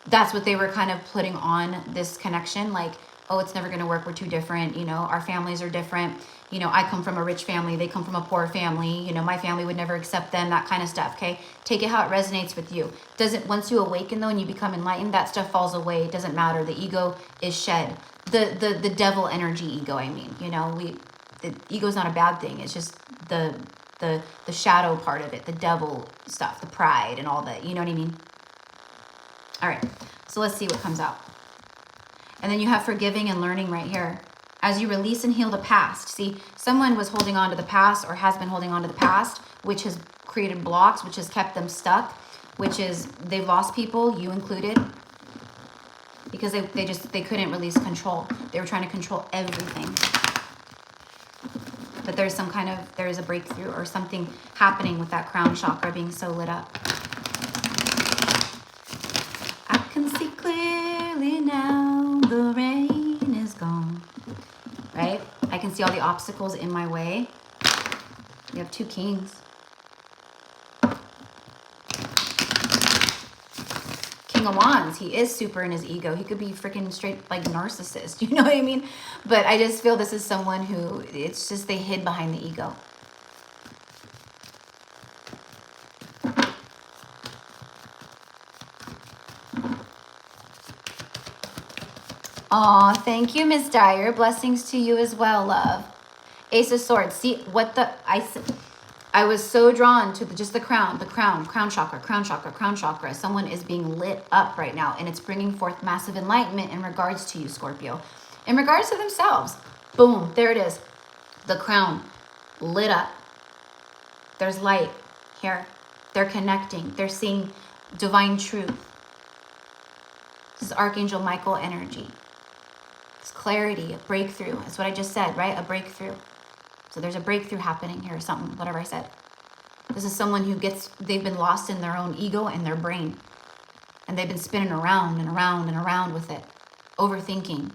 that's what they were kind of putting on this connection. Like, oh, it's never going to work. We're too different. You know, our families are different. You know, I come from a rich family. They come from a poor family. You know, my family would never accept them, that kind of stuff. Okay. Take it how it resonates with you. Once you awaken though, and you become enlightened, that stuff falls away. It doesn't matter. The ego is shed. The devil energy ego, I mean, you know, the ego is not a bad thing. It's just the shadow part of it, the devil stuff, the pride and all that, you know what I mean? All right. So let's see what comes out. And then you have forgiving and learning right here. As you release and heal the past. See, someone was holding on to the past, or has been holding on to the past, which has created blocks, which has kept them stuck, which is they've lost people, you included, because they couldn't release control. They were trying to control everything. But there is a breakthrough or something happening with that crown chakra being so lit up. now the rain is gone. Right? I can see all the obstacles in my way. You have 2 kings. King of Wands, he is super in his ego. He could be freaking straight like narcissist, you know what I mean? But I just feel this is someone who, it's just they hid behind the ego. Aw, thank you, Miss Dyer. Blessings to you as well, love. Ace of Swords. See what I was so drawn to just the crown chakra. Someone is being lit up right now, and it's bringing forth massive enlightenment in regards to you, Scorpio. In regards to themselves. Boom, there it is. The crown lit up. There's light here. They're connecting. They're seeing divine truth. This is Archangel Michael energy. It's clarity, a breakthrough. That's what I just said, right? A breakthrough. So there's a breakthrough happening here or something, whatever I said. This is someone who they've been lost in their own ego and their brain. And they've been spinning around and around and around with it. Overthinking.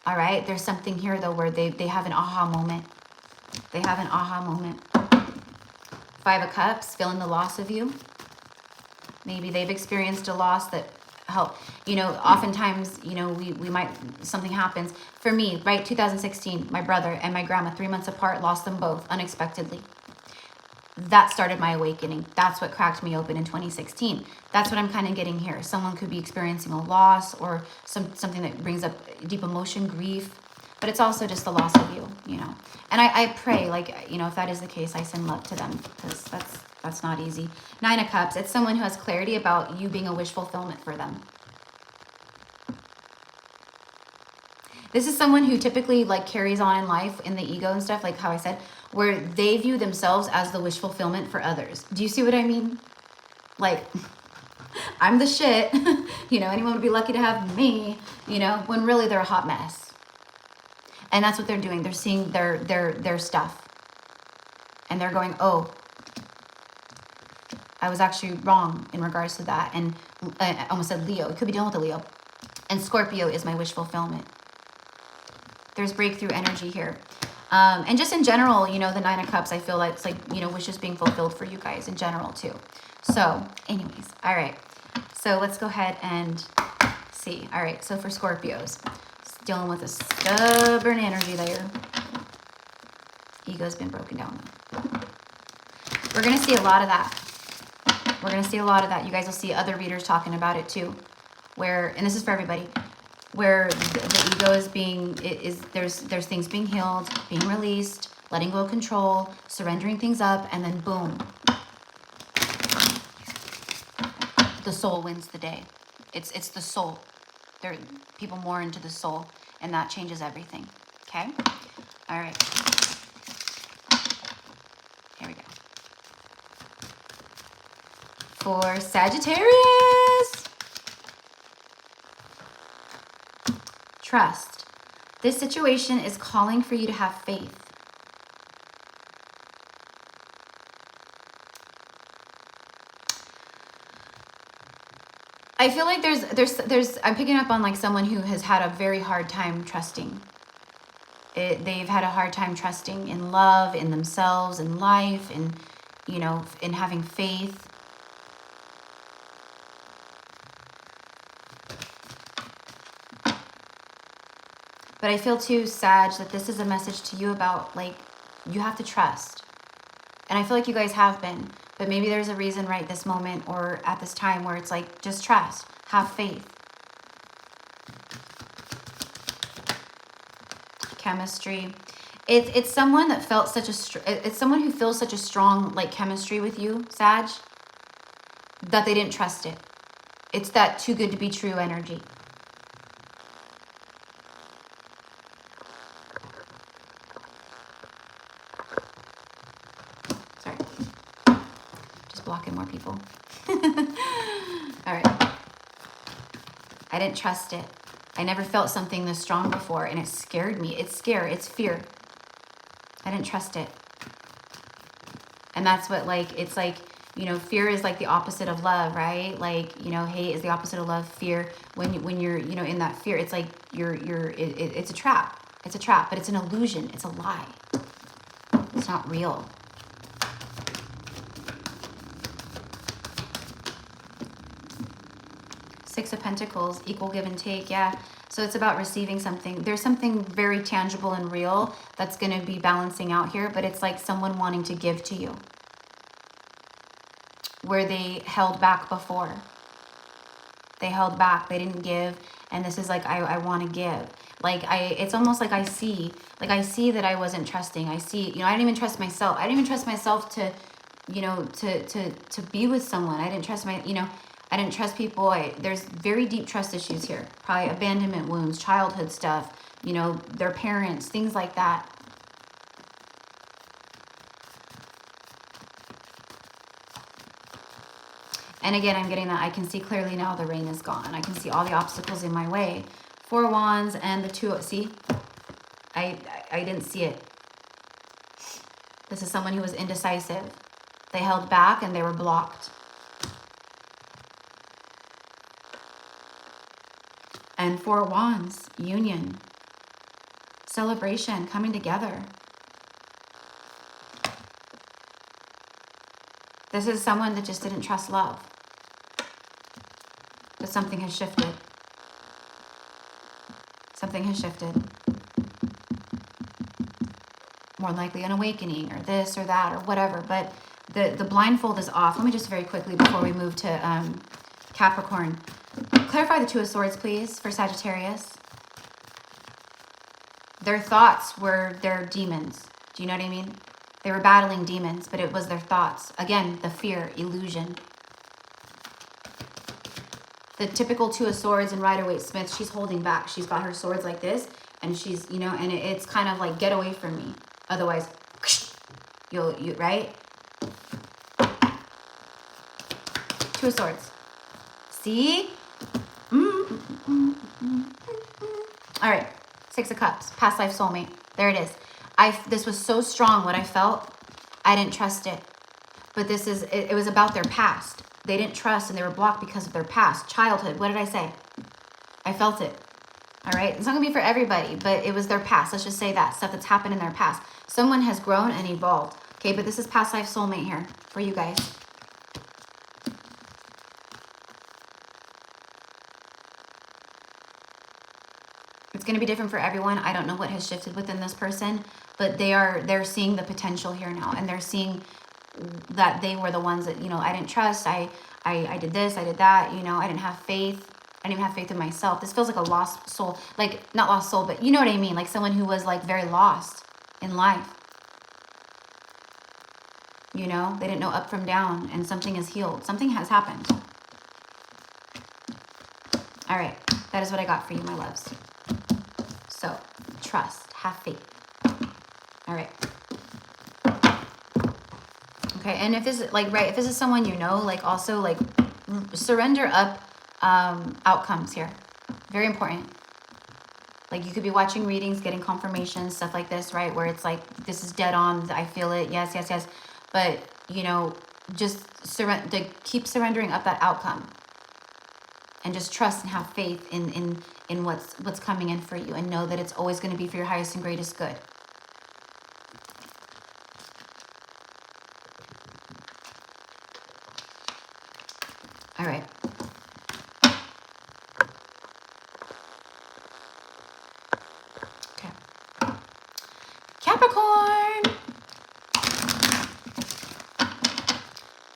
All right? There's something here, though, where they have an aha moment. They have an aha moment. 5 of Cups, feeling the loss of you. Maybe they've experienced a loss that help, you know, oftentimes, you know, we might, something happens. For me, right, 2016, my brother and my grandma, 3 months apart, lost them both unexpectedly. That started my awakening. That's what cracked me open in 2016. That's what I'm kind of getting here. Someone could be experiencing a loss or something that brings up deep emotion, grief, but it's also just the loss of you, you know. And I pray, like, you know, if that is the case, I send love to them, because that's not easy. 9 of Cups, it's someone who has clarity about you being a wish fulfillment for them. This is someone who typically like carries on in life in the ego and stuff, like how I said, where they view themselves as the wish fulfillment for others. Do you see what I mean? Like, I'm the shit, you know, anyone would be lucky to have me, you know, when really they're a hot mess. And that's what they're doing. They're seeing their stuff. And they're going, oh, I was actually wrong in regards to that. And I almost said Leo. It could be dealing with a Leo. And Scorpio is my wish fulfillment. There's breakthrough energy here. And just in general, you know, the 9 of Cups, I feel like it's like, you know, wishes being fulfilled for you guys in general too. So anyways, all right. So let's go ahead and see. All right, so for Scorpios, dealing with a stubborn energy there. Ego's been broken down. We're going to see a lot of that. We're going to see a lot of that. You guys will see other readers talking about it too. Where, and this is for everybody, where the ego is being, there's things being healed, being released, letting go of control, surrendering things up, and then boom. The soul wins the day. It's the soul. People more into the soul, and that changes everything. Okay? All right. Here we go. For Sagittarius. Trust. This situation is calling for you to have faith. I feel like there's I'm picking up on like someone who has had a very hard time trusting. They've had a hard time trusting in love, in themselves, in life, in, you know, in having faith. But I feel too, Sag, that this is a message to you about, like, you have to trust. And I feel like you guys have been. But maybe there's a reason right this moment or at this time where it's like, just trust. Have faith. Chemistry. It's someone that felt such a... It's someone who feels such a strong, like, chemistry with you, Sag, that they didn't trust it. It's that too good to be true energy. Blocking more people. All right. I didn't trust it. I never felt something this strong before, and it scared me. It's scare. It's fear. I didn't trust it. And that's what, like, it's like You know, fear is like the opposite of love, right? Like, you know, hate is the opposite of love. Fear, when you're, you know, in that fear, it's like it's a trap. It's a trap, but it's an illusion. It's a lie. It's not real. Six of Pentacles, equal give and take, yeah. So it's about receiving something. There's something very tangible and real that's going to be balancing out here, but it's like someone wanting to give to you where they held back before. They held back, they didn't give, and this is like, I want to give. Like, it's almost like I see that I wasn't trusting. I see, you know, I didn't even trust myself. I didn't even trust myself to, you know, to be with someone. I didn't trust I didn't trust people. There's very deep trust issues here. Probably abandonment wounds, childhood stuff, you know, their parents, things like that. And again, I'm getting that I can see clearly now the rain is gone. I can see all the obstacles in my way. 4 Wands and the 2, see? I didn't see it. This is someone who was indecisive. They held back and they were blocked. And 4 Wands, union, celebration, coming together. This is someone that just didn't trust love. But something has shifted. Something has shifted. More likely an awakening or this or that or whatever. But the blindfold is off. Let me just very quickly, before we move to Capricorn, clarify the 2 of Swords, please, for Sagittarius. Their thoughts were their demons. Do you know what I mean? They were battling demons, but it was their thoughts. Again, the fear, illusion. The typical 2 of Swords and Rider-Waite-Smith, she's holding back. She's got her swords like this, and she's, you know, and it's kind of like, get away from me. Otherwise, you right? 2 of Swords. See? All right, 6 of Cups, past life soulmate. There it is. This was so strong, what I felt. I didn't trust it. But this is, it was about their past. They didn't trust and they were blocked because of their past. Childhood, what did I say? I felt it. All right, it's not gonna be for everybody, but it was their past. Let's just say that, stuff that's happened in their past. Someone has grown and evolved. Okay, but this is past life soulmate here for you guys. It's going to be different for everyone. I don't know what has shifted within this person, but they're seeing the potential here now, and they're seeing that they were the ones that, you know, I didn't trust. I did this, I did that, you know, I didn't have faith. I didn't even have faith in myself. This feels like a lost soul, like not lost soul, but you know what I mean? Like someone who was like very lost in life. You know, they didn't know up from down, and something is healed. Something has happened. All right, that is what I got for you, my loves. So, trust, have faith. All right. Okay, and if this is like, right, if this is someone you know, like also like surrender up outcomes here. Very important. Like you could be watching readings, getting confirmations, stuff like this, right? Where it's like, this is dead on, I feel it, yes, yes, yes. But, you know, just keep surrendering up that outcome. And just trust and have faith in what's coming in for you, and know that it's always going to be for your highest and greatest good. All right. Okay. Capricorn.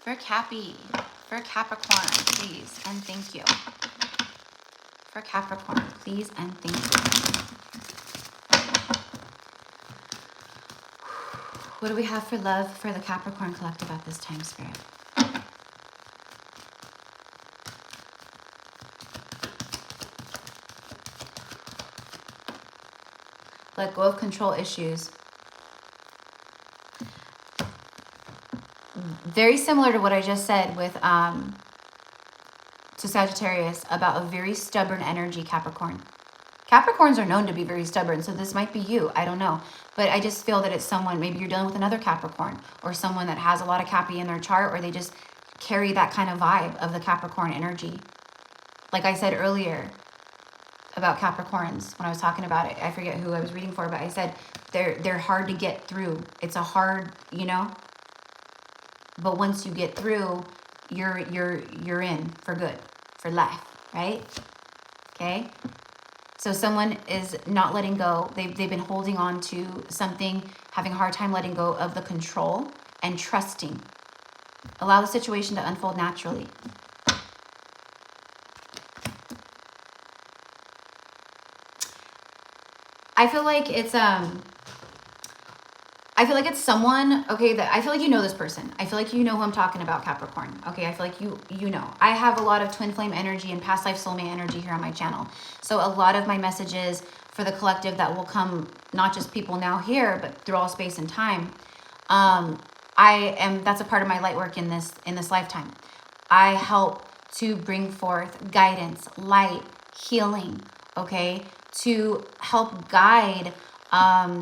For Cappy. For Capricorn, please and thank you. For Capricorn, please and thank you. What do we have for love for the Capricorn collective at this time, Spirit? Let go of control issues. Very similar to what I just said with to Sagittarius about a very stubborn energy, Capricorn. Capricorns are known to be very stubborn, so this might be you. I don't know. But I just feel that it's someone, maybe you're dealing with another Capricorn, or someone that has a lot of Cappy in their chart, or they just, carry that kind of vibe of the Capricorn energy. Like I said earlier about Capricorns when I was talking about it, I forget who I was reading for, but I said they're hard to get through. It's a hard, you know, but once you get through, you're in for good, for life, right? Okay. So someone is not letting go. They've been holding on to something, having a hard time letting go of the control and trusting. Allow the situation to unfold naturally. I feel like it's someone, okay, that I feel like you know this person. I feel like you know who I'm talking about, Capricorn. Okay, I feel like you know. I have a lot of twin flame energy and past life soulmate energy here on my channel. So a lot of my messages for the collective that will come, not just people now here, but through all space and time. That's a part of my light work in this lifetime. I help to bring forth guidance, light, healing, okay, to help guide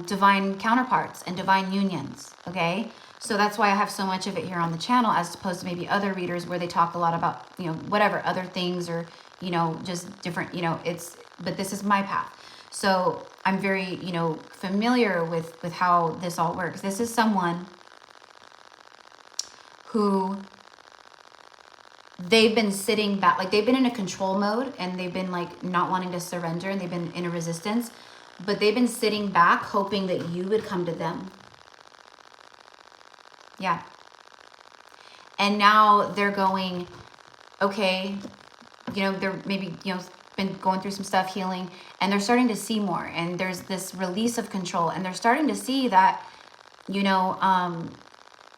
divine counterparts and divine unions, okay? So that's why I have so much of it here on the channel, as opposed to maybe other readers where they talk a lot about, you know, whatever, other things, or, you know, just different, you know, but this is my path. So I'm very, you know, familiar with how this all works. This is someone who they've been sitting back, like they've been in a control mode, and they've been like not wanting to surrender, and they've been in a resistance, but they've been sitting back hoping that you would come to them. Yeah. And now they're going, okay, you know, they're maybe, you know, been going through some stuff, healing, and they're starting to see more, and there's this release of control, and they're starting to see that, you know,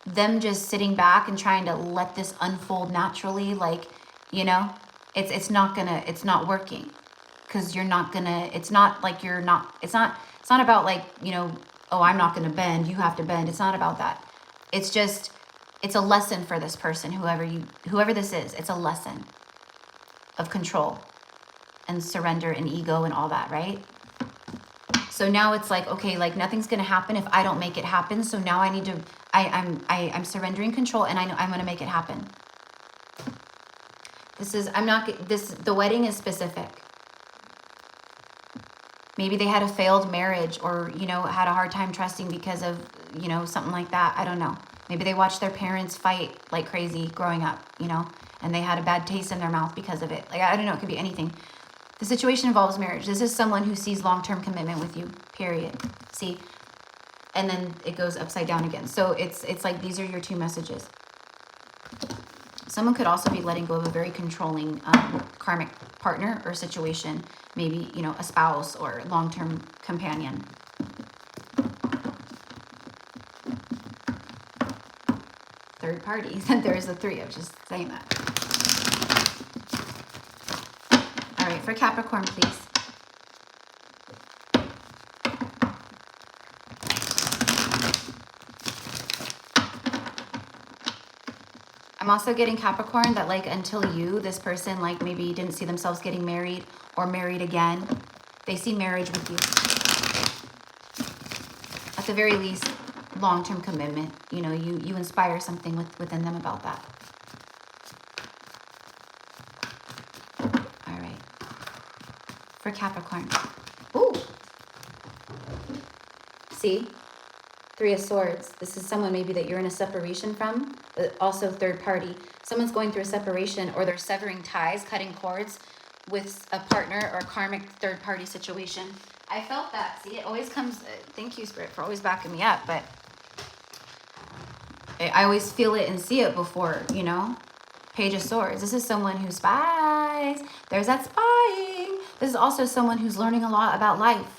them just sitting back and trying to let this unfold naturally, like, you know, it's not working. Because you're not gonna, it's not like you're not, it's not about like, you know, oh, I'm not gonna bend, you have to bend. It's not about that. It's just, it's a lesson for this person, whoever this is. It's a lesson of control and surrender and ego and all that, right? So now it's like, okay, like nothing's gonna happen if I don't make it happen. So now I need to, I'm surrendering control, and I know I'm gonna make it happen. The wedding is specific. Maybe they had a failed marriage, or, you know, had a hard time trusting because of, you know, something like that. I don't know. Maybe they watched their parents fight like crazy growing up, you know, and they had a bad taste in their mouth because of it. Like, I don't know. It could be anything. The situation involves marriage. This is someone who sees long-term commitment with you, period. See? And then it goes upside down again. So it's like, these are your two messages. Someone could also be letting go of a very controlling karmic partner or situation. Maybe, you know, a spouse or long-term companion. Third party. There is a 3. I was just saying that. All right, for Capricorn, please. I'm also getting Capricorn that, like, until this person, like, maybe didn't see themselves getting married or married again. They see marriage with you. At the very least, long-term commitment. You know, you inspire something within them about that. All right. For Capricorn. Ooh. See? 3 of Swords. This is someone maybe that you're in a separation from, but also third party. Someone's going through a separation, or they're severing ties, cutting cords with a partner or a karmic third party situation. I felt that. See, it always comes. Thank you, Spirit, for always backing me up. But I always feel it and see it before, you know. Page of Swords. This is someone who spies. There's that spying. This is also someone who's learning a lot about life.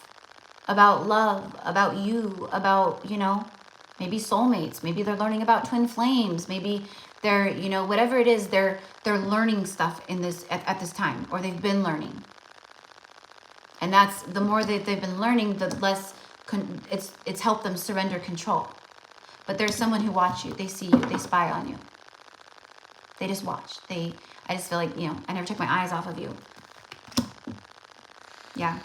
About love, about you, about, you know, maybe soulmates. Maybe they're learning about twin flames. Maybe they're, you know, whatever it is, they're learning stuff in this at this time, or they've been learning. And that's, the more that they've been learning, the less it's helped them surrender control. But there's someone who watch you. They see you. They spy on you. They just watch. I just feel like, you know, I never took my eyes off of you. Yeah,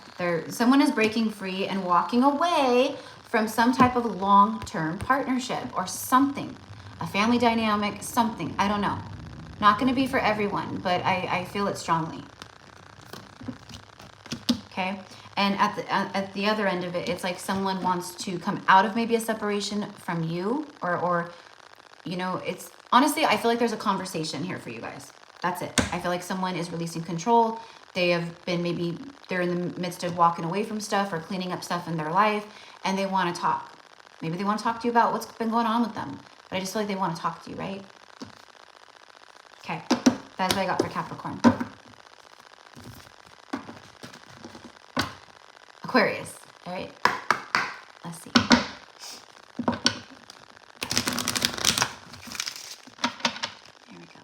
someone is breaking free and walking away from some type of long-term partnership or something. A family dynamic, something. I don't know. Not going to be for everyone, but I feel it strongly. Okay? And at the other end of it, it's like someone wants to come out of maybe a separation from you, or you know, it's honestly, I feel like there's a conversation here for you guys. That's it. I feel like someone is releasing control. They have been, maybe they're in the midst of walking away from stuff or cleaning up stuff in their life, and they want to talk. Maybe they want to talk to you about what's been going on with them, but I just feel like they want to talk to you, right? Okay, that's what I got for Capricorn. Aquarius, all right? Let's see. Here we go.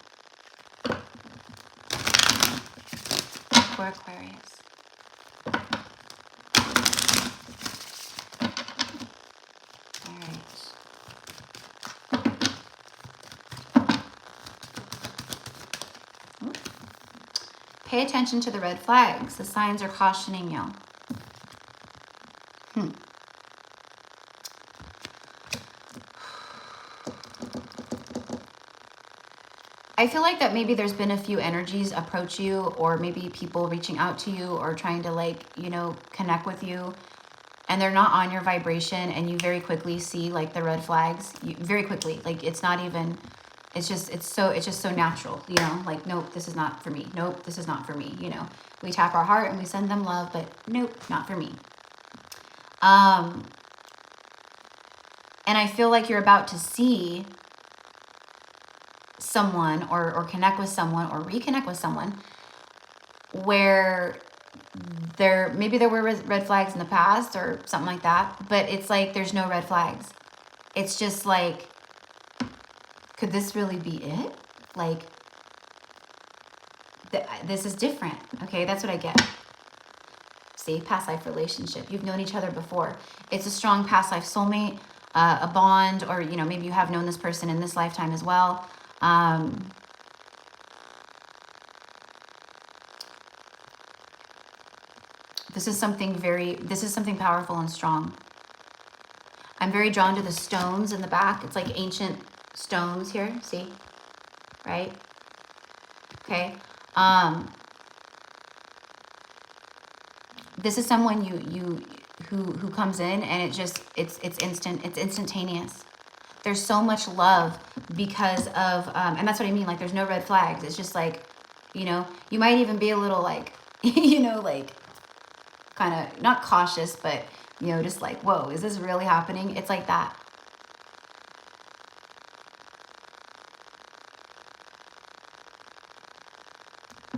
For Aquarius. All right. Ooh. Pay attention to the red flags. The signs are cautioning you. I feel like that maybe there's been a few energies approach you, or maybe people reaching out to you or trying to, like, you know, connect with you, and they're not on your vibration, and you very quickly see like the red flags. You, very quickly, like, it's not even, it's just so natural, you know, like, nope, this is not for me. Nope, this is not for me. You know, we tap our heart and we send them love, but nope, not for me. And I feel like you're about to see someone, or connect with someone, or reconnect with someone where maybe there were red flags in the past or something like that, but it's like there's no red flags. It's just like, could this really be it? Like, this is different. Okay, that's what I get. See, past life relationship. You've known each other before. It's a strong past life soulmate, a bond, or, you know, maybe you have known this person in this lifetime as well. This is something powerful and strong. I'm very drawn to the stones in the back. It's like ancient stones here. See? Right? Okay. This is someone who comes in, and it's instant. It's instantaneous. There's so much love because of, and that's what I mean. Like, there's no red flags. It's just like, you know, you might even be a little like, you know, like, kind of not cautious, but, you know, just like, whoa, is this really happening? It's like that.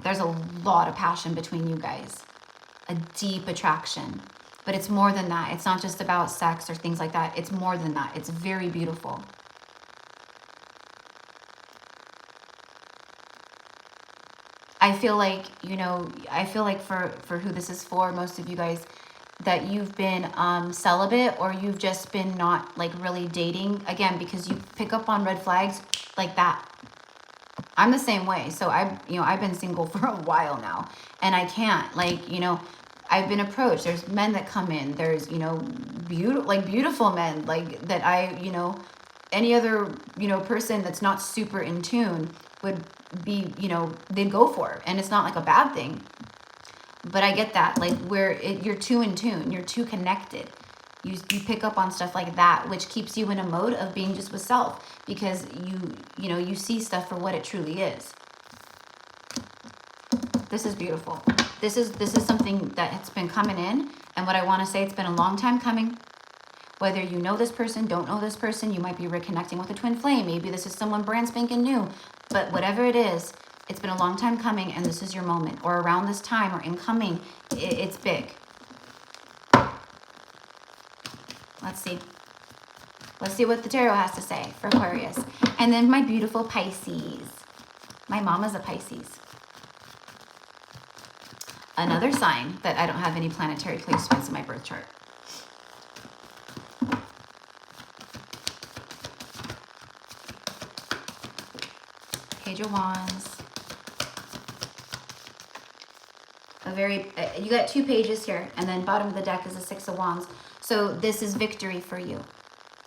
There's a lot of passion between you guys, a deep attraction, but it's more than that. It's not just about sex or things like that. It's more than that. It's very beautiful. I feel like, you know, I feel like for who this is for, most of you guys, that you've been celibate, or you've just been not like really dating, again, because you pick up on red flags like that. I'm the same way. So I've been single for a while now, and I can't, like, you know, I've been approached. There's men that come in. There's, you know, beautiful men, like, that I, you know, any other, you know, person that's not super in tune would be, you know, they'd go for, and it's not like a bad thing. But I get that, like, where you're too in tune, you're too connected. You pick up on stuff like that, which keeps you in a mode of being just with self, because you know, you see stuff for what it truly is. This is beautiful. This is something that's been coming in, and what I want to say, it's been a long time coming. Whether you know this person, don't know this person, you might be reconnecting with a twin flame. Maybe this is someone brand spanking new, but whatever it is, it's been a long time coming, and this is your moment, or around this time, or incoming. It's big. Let's see. Let's see what the tarot has to say for Aquarius. And then my beautiful Pisces. My mama's a Pisces. Another sign that I don't have any planetary placements in my birth chart. Page of Wands. You got 2 pages here, and then bottom of the deck is a 6 of Wands. So this is victory for you.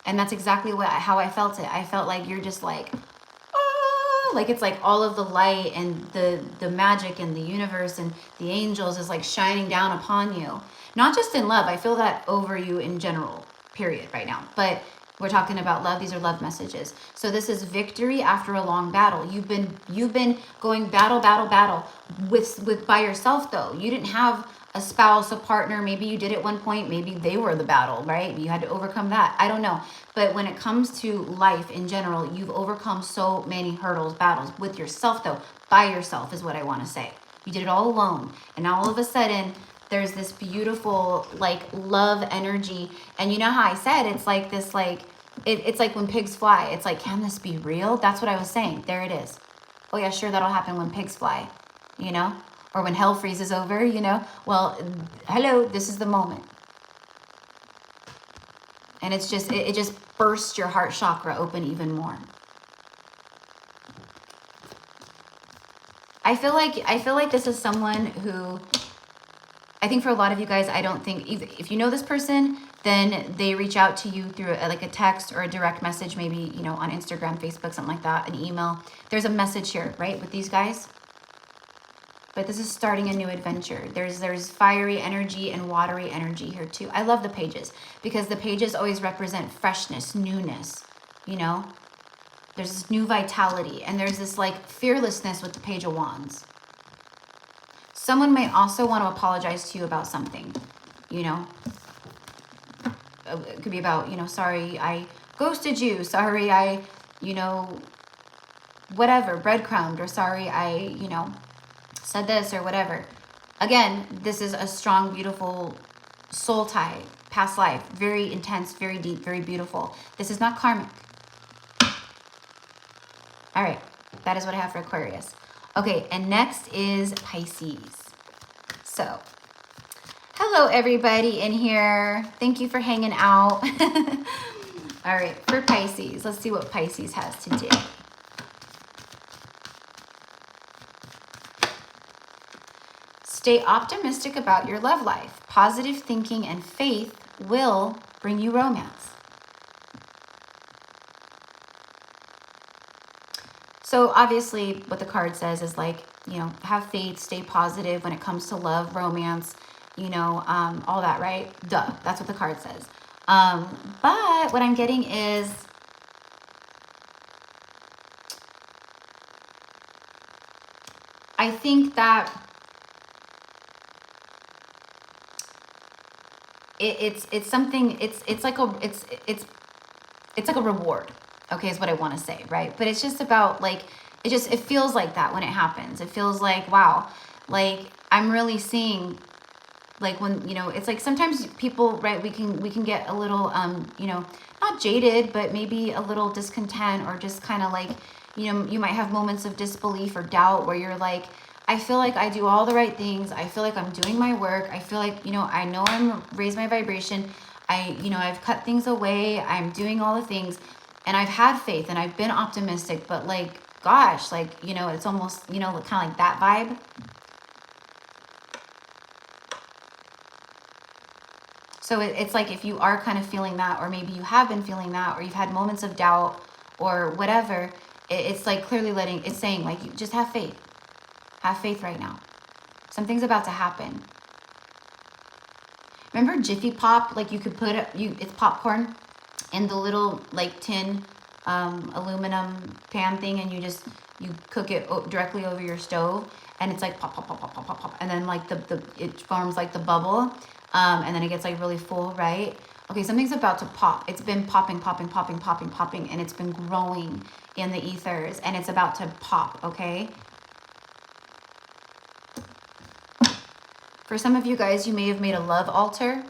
And that's exactly how I felt it. I felt like you're just like, like it's like all of the light and the magic and the universe and the angels is like shining down upon you. Not just in love. I feel that over you in general, period, right now. But we're talking about love. These are love messages. So this is victory after a long battle. You've been going battle with by yourself though. You didn't have a spouse, a partner. Maybe you did at one point. Maybe they were the battle, right? You had to overcome that. I don't know. But when it comes to life in general, you've overcome so many hurdles, battles with yourself though. By yourself is what I want to say. You did it all alone. And now all of a sudden, there's this beautiful like love energy. And you know how I said it's like this, like it's like when pigs fly. It's like, can this be real? That's what I was saying. There it is. Oh yeah, sure, that'll happen when pigs fly, you know, or when hell freezes over, you know. Well, hello, this is the moment. And it's just it just bursts your heart chakra open even more. I feel like this is someone who, I think for a lot of you guys, I don't think, if you know this person, then they reach out to you through like a text or a direct message, maybe, you know, on Instagram, Facebook, something like that, an email. There's a message here, right, with these guys. But this is starting a new adventure. There's fiery energy and watery energy here too. I love the pages because the pages always represent freshness, newness, you know. There's this new vitality and there's this like fearlessness with the Page of Wands. Someone may also want to apologize to you about something, you know. It could be about, you know, sorry, I ghosted you. Sorry, I, you know, whatever, breadcrumbed, or sorry, I, you know, said this or whatever. Again, this is a strong, beautiful soul tie, past life, very intense, very deep, very beautiful. This is not karmic. All right, that is what I have for Aquarius. Okay, and next is Pisces. So, hello everybody in here. Thank you for hanging out. All right, for Pisces, let's see what Pisces has today. Stay optimistic about your love life. Positive thinking and faith will bring you romance. So obviously what the card says is like, you know, have faith, stay positive when it comes to love, romance, you know, all that, right? Duh, that's what the card says. But what I'm getting is I think that it's something, it's like a reward. Okay, is what I want to say, right? But it's just about like, it feels like that when it happens. It feels like, wow, like I'm really seeing, like when, you know, it's like sometimes people, right, we can get a little, you know, not jaded, but maybe a little discontent or just kind of like, you know, you might have moments of disbelief or doubt where you're like, I feel like I do all the right things. I feel like I'm doing my work. I feel like, you know I'm raised my vibration. You know, I've cut things away. I'm doing all the things. And I've had faith and I've been optimistic, but like, gosh, like, you know, it's almost, you know, kind of like that vibe. So it's like if you are kind of feeling that, or maybe you have been feeling that, or you've had moments of doubt or whatever, it's like clearly it's saying like, you just have faith. Have faith right now. Something's about to happen. Remember Jiffy Pop? Like you could put it's popcorn in the little like tin aluminum pan thing, and you cook it directly over your stove, and it's like pop pop pop pop pop pop pop, and then like it forms like the bubble, and then it gets like really full, right? Okay, something's about to pop. It's been popping, and it's been growing in the ethers, and it's about to pop. Okay, for some of you guys, you may have made a love altar.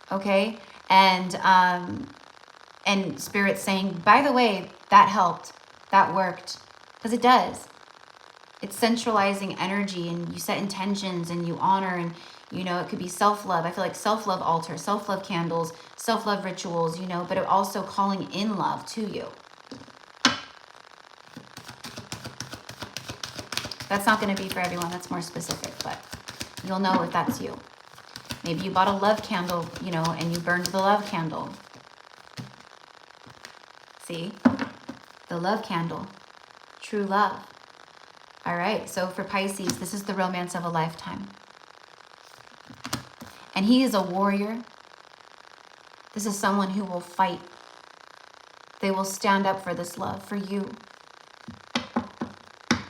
Okay, and Spirit's saying, by the way, that helped, that worked, because it does. It's centralizing energy, and you set intentions, and you honor, and, you know, it could be self-love. I feel like self-love altar, self-love candles, self-love rituals, you know, but it also calling in love to you. That's not going to be for everyone. That's more specific, but you'll know if that's you. Maybe you bought a love candle, you know, and you burned the love candle. See? The love candle. true love. All right, so for Pisces, this is the romance of a lifetime. And he is a warrior. This is someone who will fight. They will stand up for this love, for you.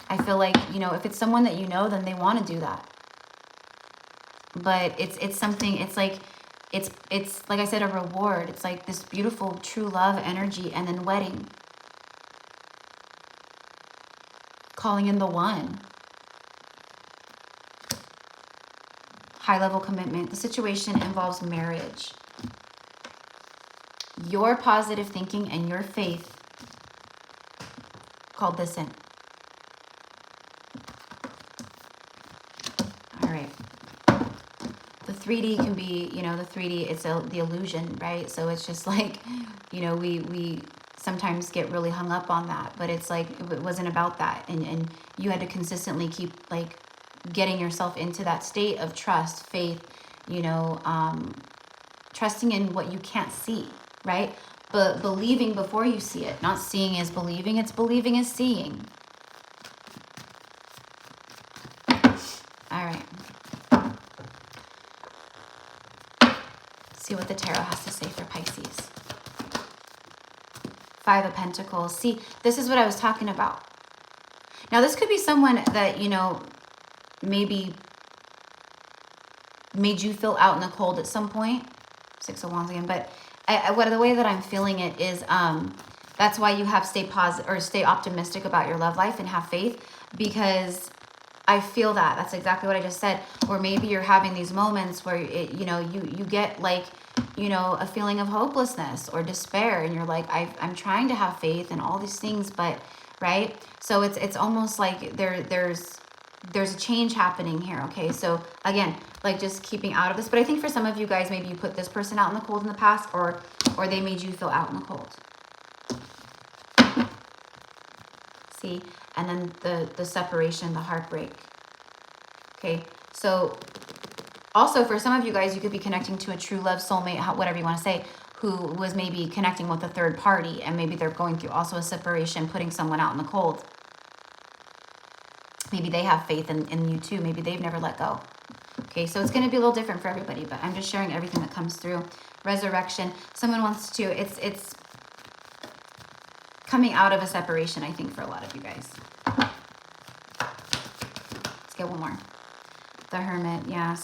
I feel like, you know, if it's someone that you know, then they want to do that. But it's something, it's like I said, a reward. It's like this beautiful true love energy, and then wedding. Calling in the one. High level commitment. The situation involves marriage. Your positive thinking and your faith called this in. All right. The 3D can be, you know, the 3D, it's the illusion, right? So it's just like, you know, we sometimes get really hung up on that, but it's like, it wasn't about that. And you had to consistently keep like getting yourself into that state of trust, faith, you know, trusting in what you can't see, right? But believing before you see it. Not seeing is believing, it's believing is seeing. All right. See what the tarot has to say for Pisces. 5 of Pentacles. See, this is what I was talking about. Now, this could be someone that, you know, maybe made you feel out in the cold at some point. 6 of Wands again. But the way that I'm feeling it is that's why you have stay positive or stay optimistic about your love life and have faith, because I feel that. That's exactly what I just said. Or maybe you're having these moments where, you know, you get like, you know, a feeling of hopelessness or despair. And you're like, I'm trying to have faith and all these things, but, right? So it's almost like there's a change happening here, okay? So again, like just keeping out of this. But I think for some of you guys, maybe you put this person out in the cold in the past, or they made you feel out in the cold. See? And then the separation, the heartbreak. Okay? So also for some of you guys, you could be connecting to a true love, soulmate, whatever you want to say, who was maybe connecting with a third party, and maybe they're going through also a separation, putting someone out in the cold. Maybe they have faith in you too. Maybe they've never let go. Okay, so it's going to be a little different for everybody, but I'm just sharing everything that comes through. Resurrection. Someone wants to, it's coming out of a separation, I think, for a lot of you guys. Let's get one more. The Hermit, yeah.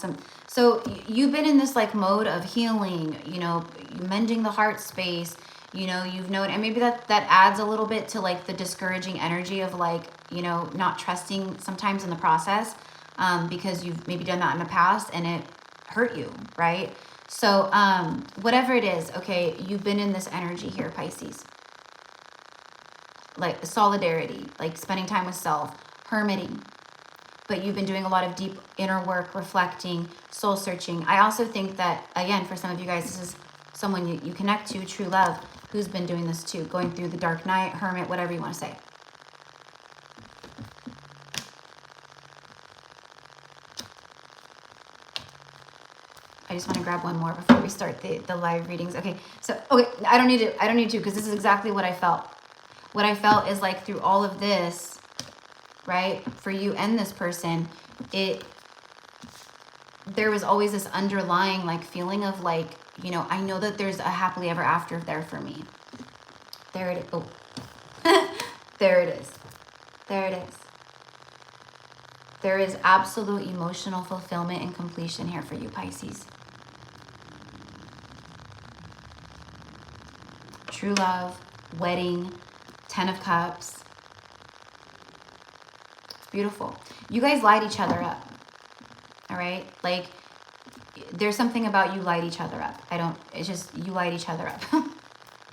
So you've been in this like mode of healing, you know, mending the heart space, you know, you've known, and maybe that adds a little bit to like the discouraging energy of like, you know, not trusting sometimes in the process, because you've maybe done that in the past and it hurt you, right? So whatever it is, okay, you've been in this energy here, Pisces. Like solidarity, like spending time with self, hermiting. But you've been doing a lot of deep inner work, reflecting, soul searching. I also think that, again, for some of you guys, this is someone you connect to, true love, who's been doing this too, going through the dark night, hermit, whatever you want to say. I just want to grab one more before we start the live readings. Okay, so, okay, I don't need to, because this is exactly what I felt. What I felt is like through all of this, right, for you and this person, there was always this underlying like feeling of like, you know, I know that there's a happily ever after there for me. There it is. Oh, there it is. There it is. There is absolute emotional fulfillment and completion here for you, Pisces. True love, wedding, 10 of Cups. It's beautiful. You guys light each other up. All right? Like, there's something about you light each other up. It's just, you light each other up.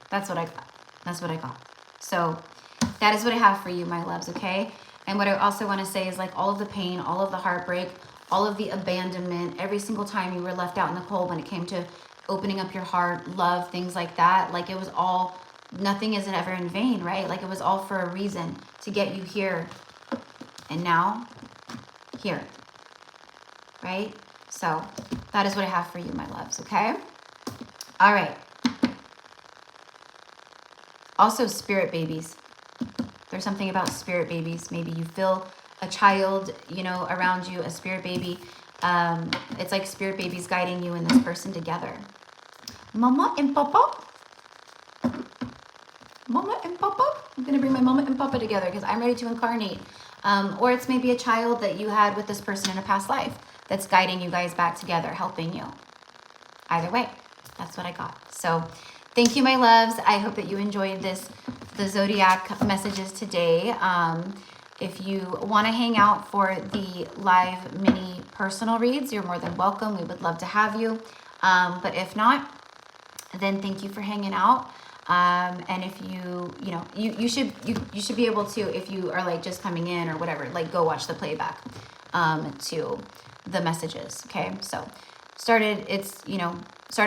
That's what I got. That's what I got. So, that is what I have for you, my loves, okay? And what I also want to say is like all of the pain, all of the heartbreak, all of the abandonment, every single time you were left out in the cold when it came to opening up your heart, love, things like that, like it was all, nothing isn't ever in vain, right? Like it was all for a reason to get you here. And now, here, right? So that is what I have for you, my loves, okay? All right. Also, spirit babies. There's something about spirit babies. Maybe you feel a child, you know, around you, a spirit baby. It's like spirit babies guiding you and this person together. Mama and Papa. Mama and Papa. I'm going to bring my Mama and Papa together because I'm ready to incarnate. Or it's maybe a child that you had with this person in a past life that's guiding you guys back together, helping you. Either way, that's what I got. So thank you, my loves. I hope that you enjoyed the zodiac messages today. If you want to hang out for the live mini personal reads, you're more than welcome. We would love to have you. But if not, then thank you for hanging out. And if you should be able to, if you are like just coming in or whatever, like go watch the playback to the messages. Okay, so started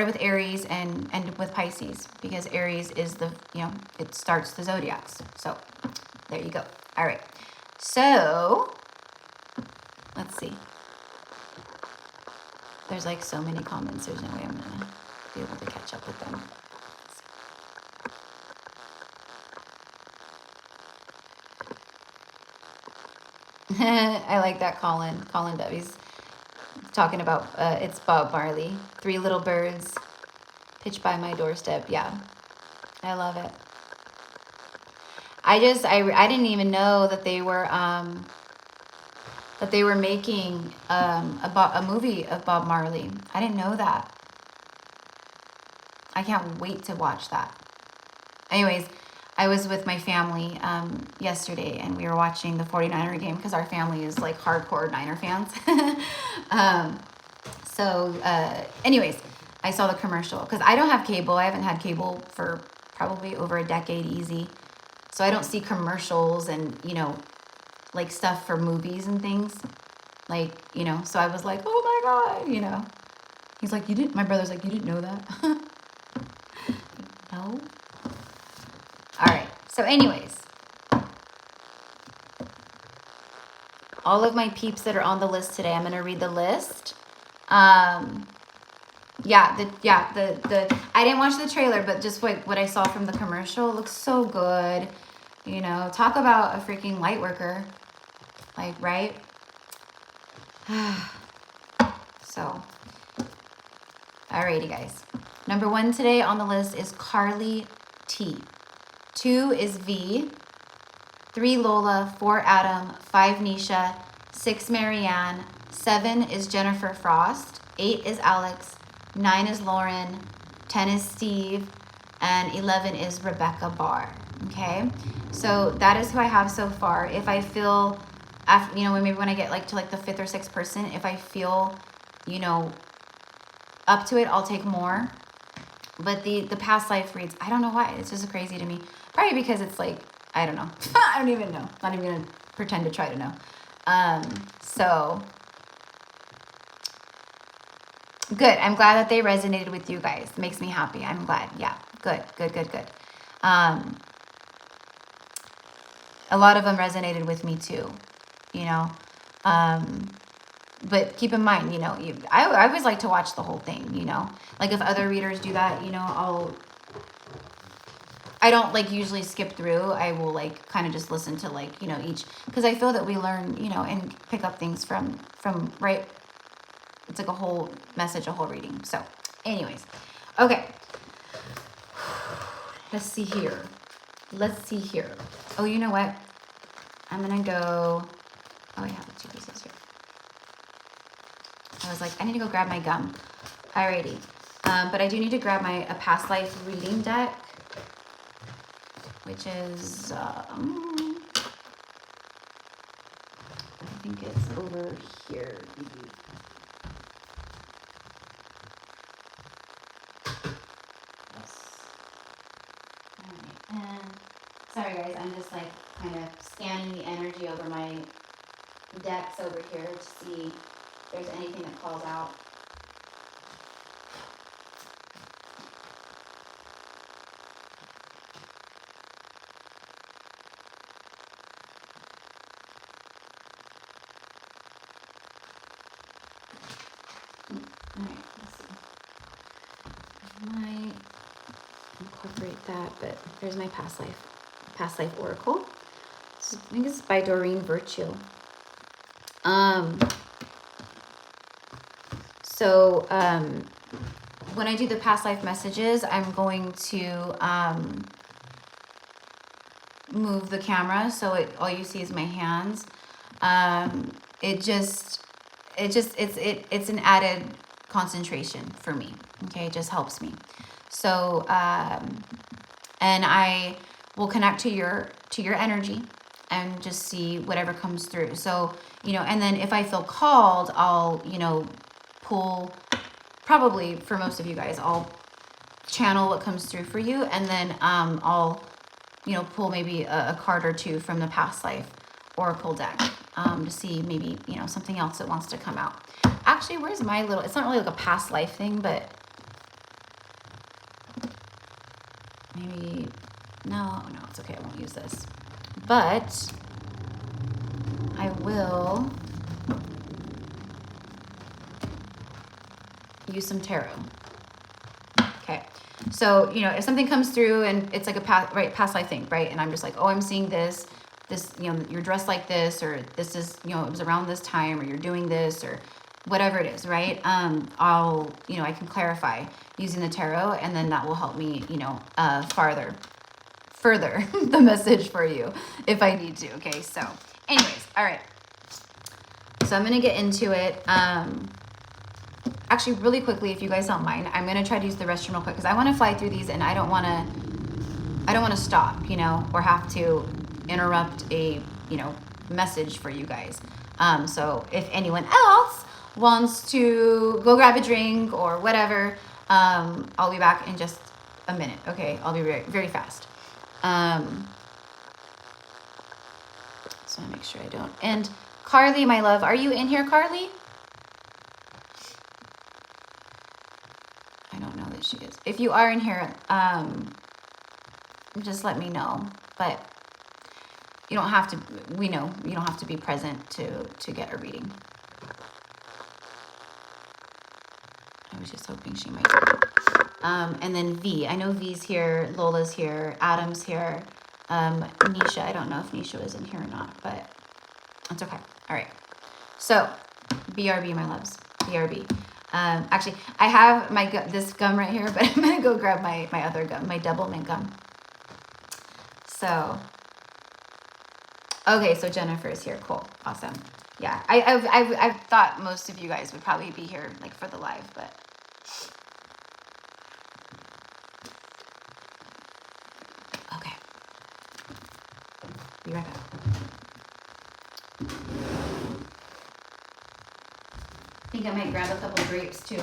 with Aries and ended with Pisces, because Aries is the, it starts the zodiacs. So there you go. All right. So let's see. There's like so many comments. There's no way I'm gonna be able to catch up with them. I like that, Colin. Colin Debbie's talking about, it's Bob Marley. 3 little birds pitch by my doorstep. Yeah, I love it. I didn't even know that they were making a movie of Bob Marley. I didn't know that. I can't wait to watch that. Anyways, I was with my family yesterday, and we were watching the 49er game because our family is like hardcore Niner fans. Anyways, I saw the commercial because I don't have cable. I haven't had cable for probably over a decade easy. So I don't see commercials and, like stuff for movies and things. Like, so I was like, oh my God, He's like, my brother's like, you didn't know that? No. All right. So anyways, all of my peeps that are on the list today, I'm going to read the list. I didn't watch the trailer, but just what I saw from the commercial looks so good. Talk about a freaking light worker. Like, right? So, alrighty, guys. Number 1 today on the list is Carly T. 2 is V. 3 Lola. 4 Adam. 5 Nisha. 6 Maryann. 7 is Jennifer Frost. 8 is Alex. 9 is Lauren. 10 is Steve. And 11 is Rebecca Barr. Okay, so that is who I have so far. If I feel, maybe when I get to the 5th or 6th person, if I feel, up to it, I'll take more. But the past life reads, I don't know why. It's just crazy to me. Probably because it's like, I don't know. I don't even know. Not even going to pretend to try to know. So good. I'm glad that they resonated with you guys. Makes me happy. I'm glad. Yeah. Good. A lot of them resonated with me too, but keep in mind, I always like to watch the whole thing, like if other readers do that, I don't usually skip through. I will kind of just listen to each, because I feel that we learn, and pick up things from right. It's like a whole message, a whole reading. So anyways, okay. Let's see here. Oh, you know what? I'm going to go. Oh, I have 2 pieces here. I was like, I need to go grab my gum. Alrighty. But I do need to grab a past life reading deck, which is, I think it's over here. Sorry guys, I'm just kind of scanning the energy over my decks over here to see if there's anything that calls out. Alright, let's see. I might incorporate that, but there's my past life oracle. I think this is by Doreen Virtue. When I do the past life messages, I'm going to move the camera so all you see is my hands. It's an added concentration for me. Okay, it just helps me. So and I will connect to your energy and just see whatever comes through. So, you know, and then if I feel called, I'll, you know, pull, probably for most of you guys, I'll channel what comes through for you, and then I'll, you know, pull maybe a card or two from the past life oracle deck to see maybe, you know, something else that wants to come out. Actually, where's my little, it's not really like a past life thing, but maybe, no, it's okay, I won't use this. But I will use some tarot. Okay, so, you know, if something comes through and it's like a past life thing, right? And I'm just like, oh, I'm seeing this, you know, you're dressed like this, or this is, you know, it was around this time, or you're doing this, or whatever it is, right? I'll, you know, I can clarify using the tarot, and then that will help me, you know, further the message for you if I need to. Okay, so anyways, all right, so I'm gonna get into it. Actually, really quickly, if you guys don't mind, I'm gonna try to use the restroom real quick because I want to fly through these, and I don't want to stop, you know, or have to interrupt a, you know, message for you guys. So if anyone else wants to go grab a drink or whatever, I'll be back in just a minute. Okay, I'll be very, very fast. So I make sure I don't. And Carly, my love, are you in here, Carly? I don't know that she is. If you are in here, just let me know. But you don't have to. We know you don't have to be present to get a reading. I was just hoping she might be. And then V. I know V's here. Lola's here. Adam's here. Nisha. I don't know if Nisha was in here or not, but it's okay. All right. So, BRB, my loves. BRB. Actually, I have this gum right here, but I'm gonna go grab my other gum, my double mint gum. So, okay. So Jennifer is here. Cool. Awesome. Yeah. I thought most of you guys would probably be here like for the live, but. Okay. Be right back. I think I might grab a couple of grapes too.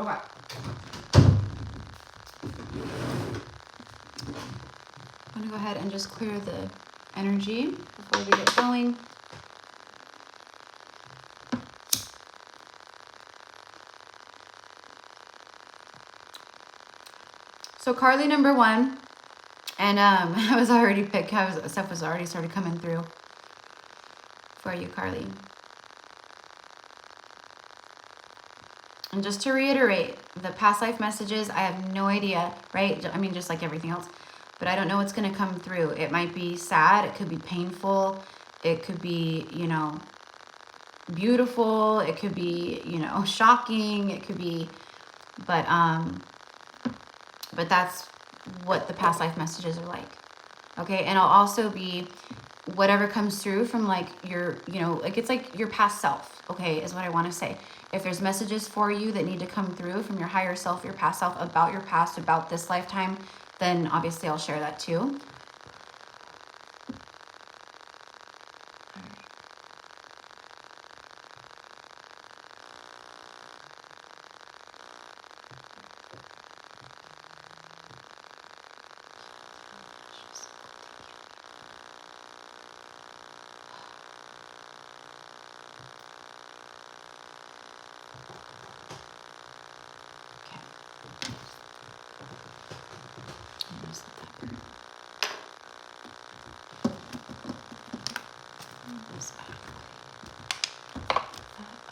Okay. I'm going to go ahead and just clear the energy before we get going. So Carly number 1, and I was already picked. Stuff was already started coming through for you, Carly. And just to reiterate, the past life messages, I have no idea, right? I mean, just like everything else, but I don't know what's going to come through. It might be sad. It could be painful. It could be, you know, beautiful. It could be, you know, shocking. It could be, but that's what the past life messages are like. Okay. And I'll also be whatever comes through from like your, you know, like it's like your past self. Okay. Is what I want to say. If there's messages for you that need to come through from your higher self, your past self, about your past, about this lifetime, then obviously I'll share that too.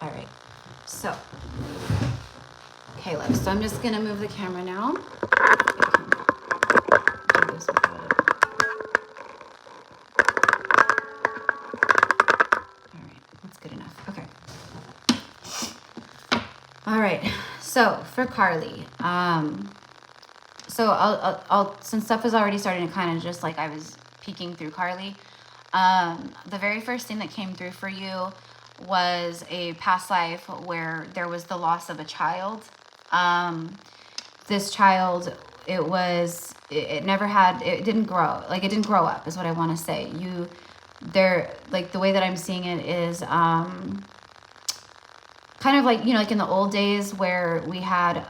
All right, so, okay, love. So I'm just gonna move the camera now. All right, that's good enough. Okay. All right, so for Carly, so I'll since stuff is already starting to kind of just like I was peeking through Carly, the very first thing that came through for you was a past life where there was the loss of a child. This child, it never had, it didn't grow, like it didn't grow up is what I want to say. Like the way that I'm seeing it is, kind of like, you know, like in the old days where we had,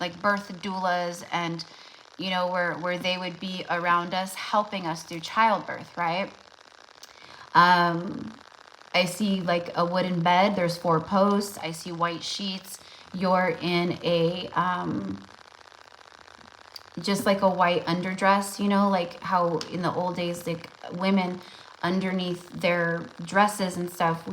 like birth doulas and, you know, where they would be around us, helping us through childbirth, right? I see like a wooden bed. There's 4 posts. I see white sheets. You're in a, just like a white underdress, you know, like how in the old days, like women underneath their dresses and stuff,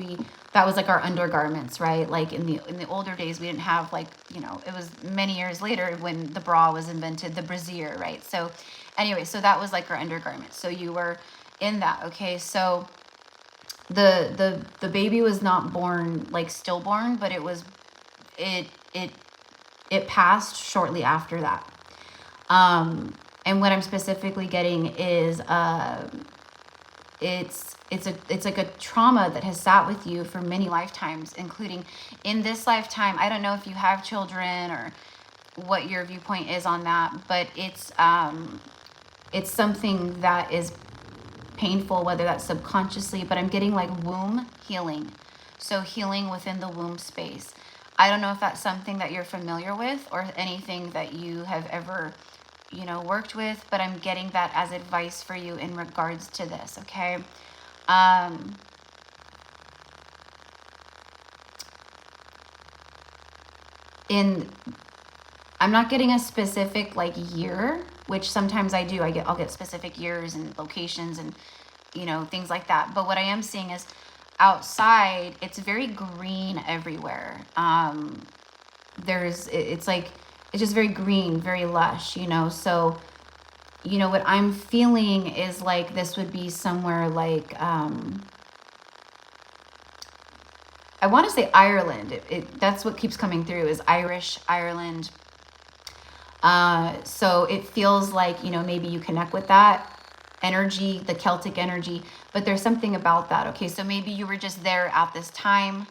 that was like our undergarments, right? Like in the older days, we didn't have like, you know, it was many years later when the bra was invented, the brassiere, right? So anyway, so that was like our undergarments. So you were in that. Okay. So the baby was not born like stillborn, but it passed shortly after that. And what I'm specifically getting is, it's like a trauma that has sat with you for many lifetimes, including in this lifetime. I don't know if you have children or what your viewpoint is on that, but it's something that is painful, whether that's subconsciously, but I'm getting like womb healing. So healing within the womb space. I don't know if that's something that you're familiar with or anything that you have ever, you know, worked with, but I'm getting that as advice for you in regards to this. Okay. I'm not getting a specific like year, which sometimes I do. I'll get specific years and locations and, you know, things like that. But what I am seeing is outside, it's very green everywhere. It's just very green, very lush, you know? So, you know, what I'm feeling is like, this would be somewhere like, I want to say Ireland. That's what keeps coming through is Irish, Ireland. So it feels like, you know, maybe you connect with that energy, the Celtic energy, but there's something about that. Okay. So maybe you were just there at this time,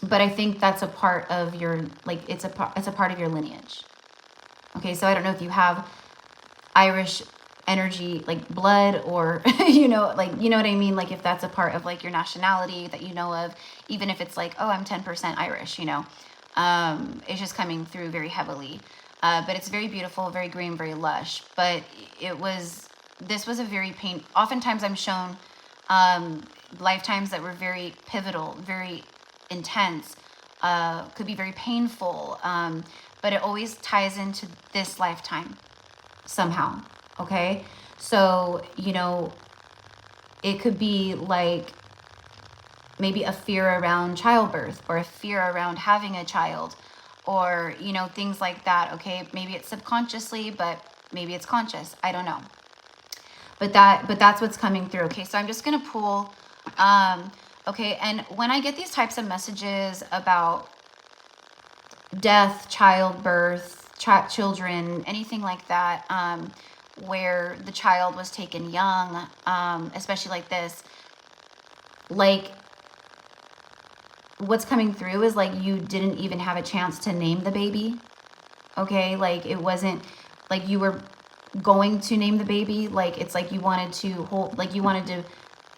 but I think that's a part of your, like, it's a part of your lineage. Okay. So I don't know if you have Irish energy, like blood, or you know, like, you know what I mean, like if that's a part of like your nationality that you know of, even if it's like, oh, I'm 10% Irish, you know, it's just coming through very heavily. But it's very beautiful, very green, very lush. But this was a very oftentimes I'm shown lifetimes that were very pivotal, very intense, could be very painful, but it always ties into this lifetime somehow. Okay, so, you know, it could be like maybe a fear around childbirth, or a fear around having a child, or, you know, things like that. Okay, maybe it's subconsciously, but maybe it's conscious, I don't know. But that's what's coming through. Okay, so I'm just gonna pull. Okay, and when I get these types of messages about death, childbirth, children, anything like that, where the child was taken young, especially like this, like what's coming through is like you didn't even have a chance to name the baby. Okay, like it wasn't like you were going to name the baby, like it's like you wanted to hold, like you wanted to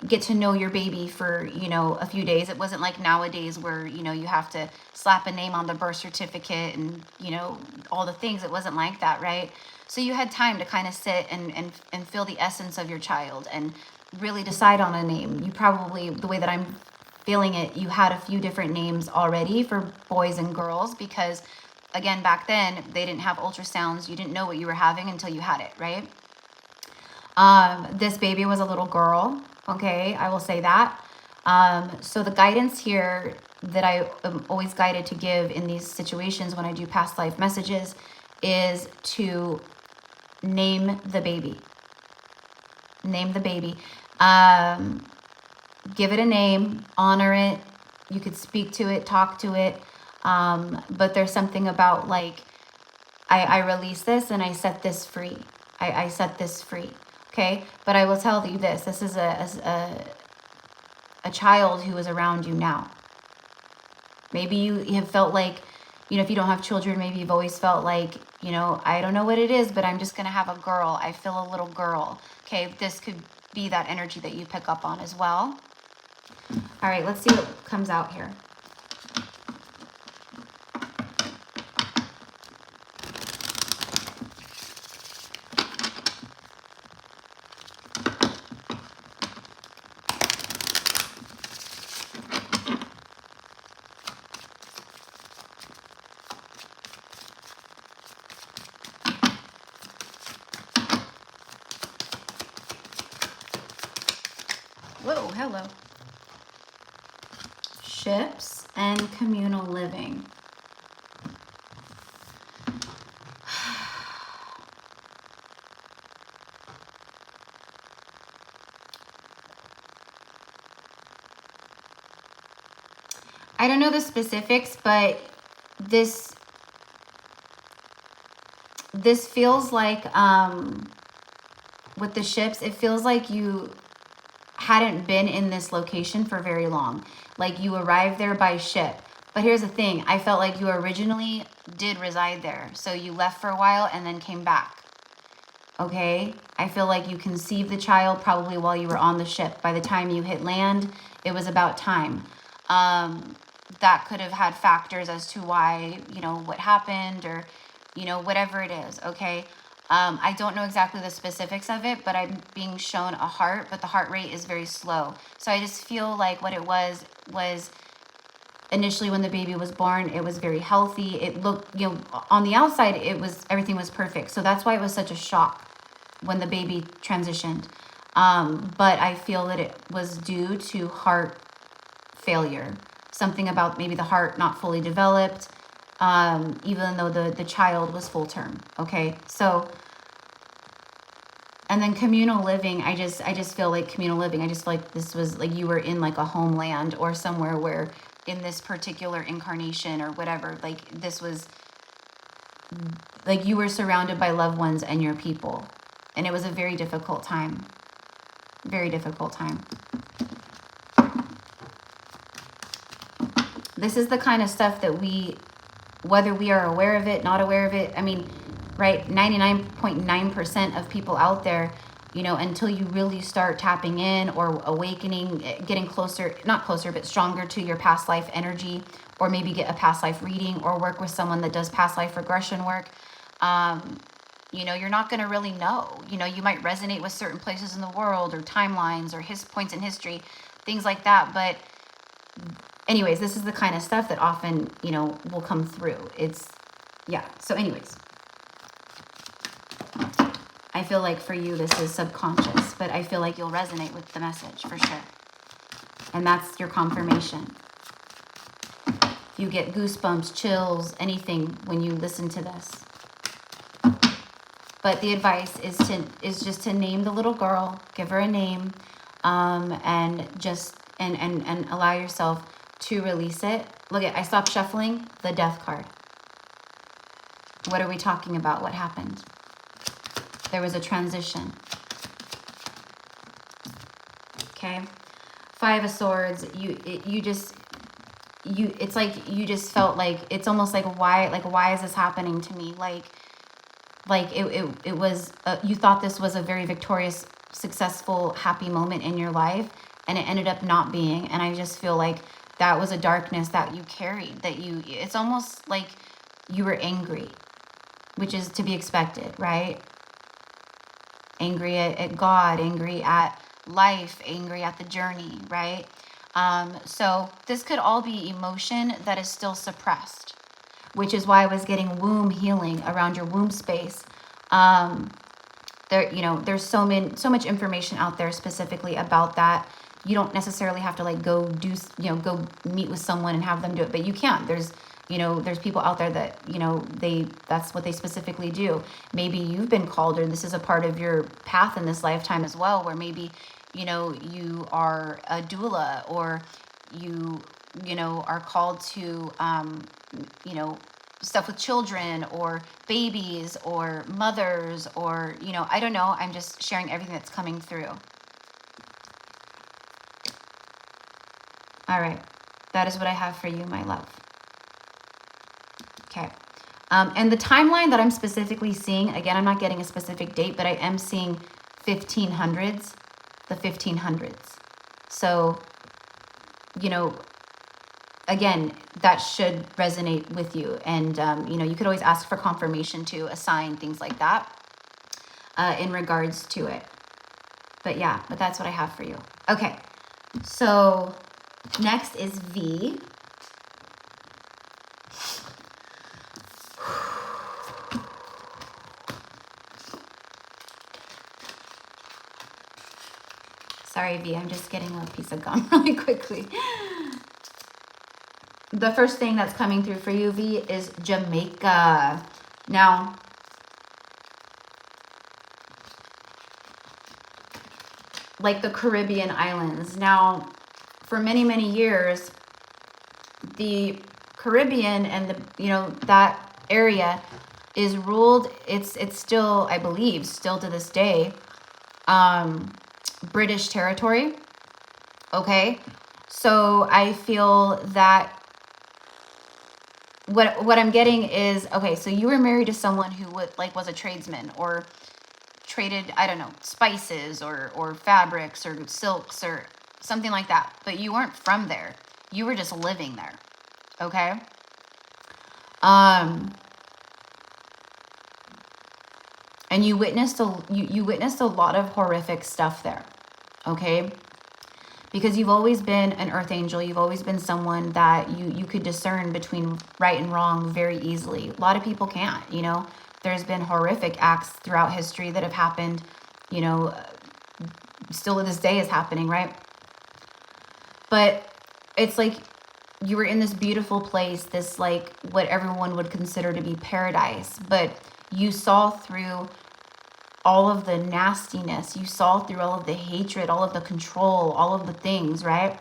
get to know your baby for, you know, a few days. It wasn't like nowadays where, you know, you have to slap a name on the birth certificate and, you know, all the things. It wasn't like that, right? So you had time to kind of sit and feel the essence of your child and really decide on a name. You probably, the way that I'm feeling it, you had a few different names already for boys and girls, because again, back then they didn't have ultrasounds. You didn't know what you were having until you had it, right? This baby was a little girl. Okay, I will say that. So the guidance here that I am always guided to give in these situations when I do past life messages is to name the baby. Name the baby. Give it a name, honor it. You could speak to it, talk to it. But there's something about like, I release this and I set this free. I set this free. Okay, but I will tell you this. This is a child who is around you now. Maybe you have felt like, you know, if you don't have children, maybe you've always felt like, you know, I don't know what it is, but I'm just going to have a girl. I feel a little girl. Okay, this could be that energy that you pick up on as well. All right, let's see what comes out here. Whoa, hello. Ships and communal living. I don't know the specifics, but this feels like, with the ships, it feels like you hadn't been in this location for very long. Like you arrived there by ship. But here's the thing. I felt like you originally did reside there. So you left for a while and then came back. Okay? I feel like you conceived the child probably while you were on the ship. By the time you hit land, it was about time. That could have had factors as to why, you know, what happened, or, you know, whatever it is. Okay? I don't know exactly the specifics of it, but I'm being shown a heart, but the heart rate is very slow. So I just feel like what it was initially when the baby was born, it was very healthy. It looked, you know, on the outside, everything was perfect. So that's why it was such a shock when the baby transitioned. But I feel that it was due to heart failure. Something about maybe the heart not fully developed, even though the child was full term. Okay, so, and then communal living, I just feel like communal living, I just feel like this was like you were in like a homeland or somewhere where in this particular incarnation or whatever, like this was like you were surrounded by loved ones and your people, and it was a very difficult time. Very difficult time. This is the kind of stuff that we, whether we are aware of it, not aware of it, I mean, right? 99.9% of people out there, you know, until you really start tapping in or awakening, getting closer, not closer, but stronger to your past life energy, or maybe get a past life reading or work with someone that does past life regression work. You know, you're not going to really know. You know, you might resonate with certain places in the world or timelines or his points in history, things like that. But anyways, this is the kind of stuff that often, you know, will come through. It's, yeah. So anyways, I feel like for you, this is subconscious, but I feel like you'll resonate with the message for sure. And that's your confirmation. You get goosebumps, chills, anything when you listen to this. But the advice is just to name the little girl, give her a name, and just and allow yourself to release it. Look at, I stopped shuffling the Death card. What are we talking about? What happened? There was a transition. Okay. 5 of Swords. It's like you just felt like, it's almost like why is this happening to me? Like it was, you thought this was a very victorious, successful, happy moment in your life, and it ended up not being. And I just feel like that was a darkness that you carried, it's almost like you were angry, which is to be expected, right? Angry at God, angry at life, angry at the journey, right? So this could all be emotion that is still suppressed, which is why I was getting womb healing around your womb space. There, you know, there's so much information out there specifically about that. You don't necessarily have to like go do, you know, go meet with someone and have them do it, but you can. There's, you know, there's people out there that, you know, that's what they specifically do. Maybe you've been called, or this is a part of your path in this lifetime as well, where maybe, you know, you are a doula, or you know, are called to, you know, stuff with children or babies or mothers, or, you know, I don't know. I'm just sharing everything that's coming through. All right. That is what I have for you, my love. Okay. And the timeline that I'm specifically seeing, again, I'm not getting a specific date, but I am seeing 1500s, the 1500s. So, you know, again, that should resonate with you. And, you know, you could always ask for confirmation to assign things like that in regards to it. But yeah, but that's what I have for you. Okay. So next is V. Sorry, V, I'm just getting a piece of gum really quickly. The first thing that's coming through for you, V, is Jamaica. Now, like the Caribbean islands. Now, for many, many years, the Caribbean and the, you know, that area is ruled, it's still, I believe, still to this day, British territory. Okay. So I feel that what I'm getting is, okay, so you were married to someone who was a tradesman, or traded, I don't know, spices or fabrics or silks or something like that. But you weren't from there. You were just living there. Okay. And you witnessed you witnessed a lot of horrific stuff there. Okay. Because you've always been an earth angel. You've always been someone that you could discern between right and wrong very easily. A lot of people can't, you know. There's been horrific acts throughout history that have happened, you know, still to this day is happening, right? But it's like you were in this beautiful place, this like what everyone would consider to be paradise, but you saw through all of the nastiness, you saw through all of the hatred, all of the control, all of the things, right?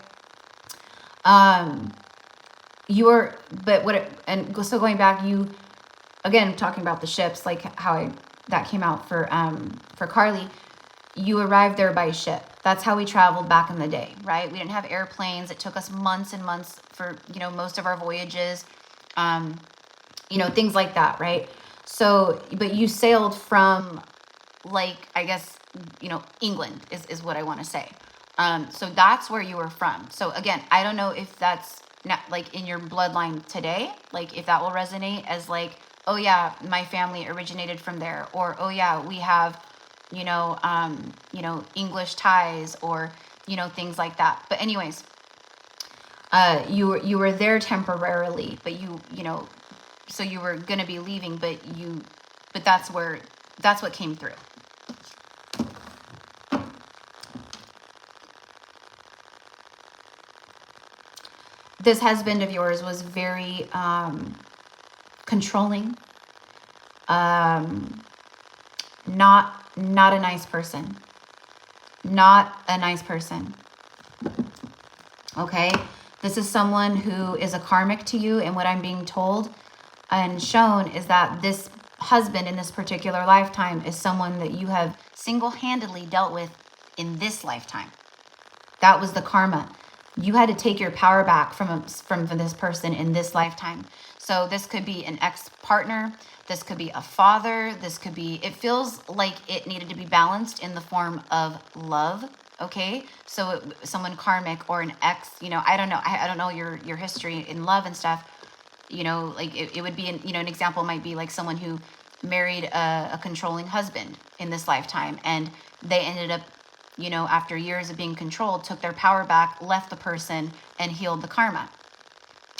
So going back, you, again, talking about the ships, like how that came out for Carly, you arrived there by ship. That's how we traveled back in the day, right? We didn't have airplanes. It took us months and months for, you know, most of our voyages, you know, things like that, right? So, but you sailed from, like, I guess, you know, England is what I want to say. So that's where you were from. So again, I don't know if that's not like in your bloodline today, like if that will resonate as like, oh yeah, my family originated from there, or oh yeah, we have, you know, English ties, or, you know, things like that. But anyways, you were there temporarily, but you know, so you were going to be leaving, but that's what came through. This husband of yours was very controlling, not a nice person, okay? This is someone who is a karmic to you, and what I'm being told and shown is that this husband in this particular lifetime is someone that you have single-handedly dealt with in this lifetime. That was the karma. You had to take your power back from this person in this lifetime. So this could be an ex-partner. This could be a father. This could be, it feels like it needed to be balanced in the form of love. Okay. So someone karmic or an ex, you know, I don't know. I don't know your history in love and stuff. You know, like it would be, an example might be like someone who married a controlling husband in this lifetime, and they ended up, you know, after years of being controlled, took their power back, left the person, and healed the karma,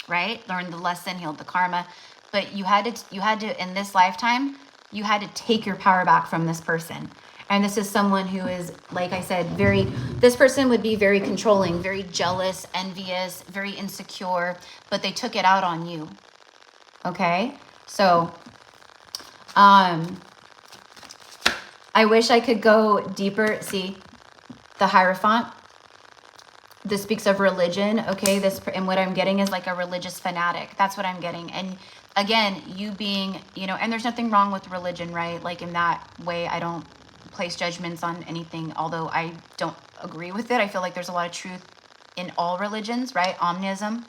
right? Learned the lesson, healed the karma. But you had to, in this lifetime, you had to take your power back from this person. And this is someone who is, like I said, this person would be very controlling, very jealous, envious, very insecure, but they took it out on you. Okay? So, I wish I could go deeper. See, the Hierophant, this speaks of religion, okay? And what I'm getting is like a religious fanatic. That's what I'm getting. And again, you being, you know, and there's nothing wrong with religion, right? Like in that way, I don't place judgments on anything, although I don't agree with it. I feel like there's a lot of truth in all religions, right? Omnism.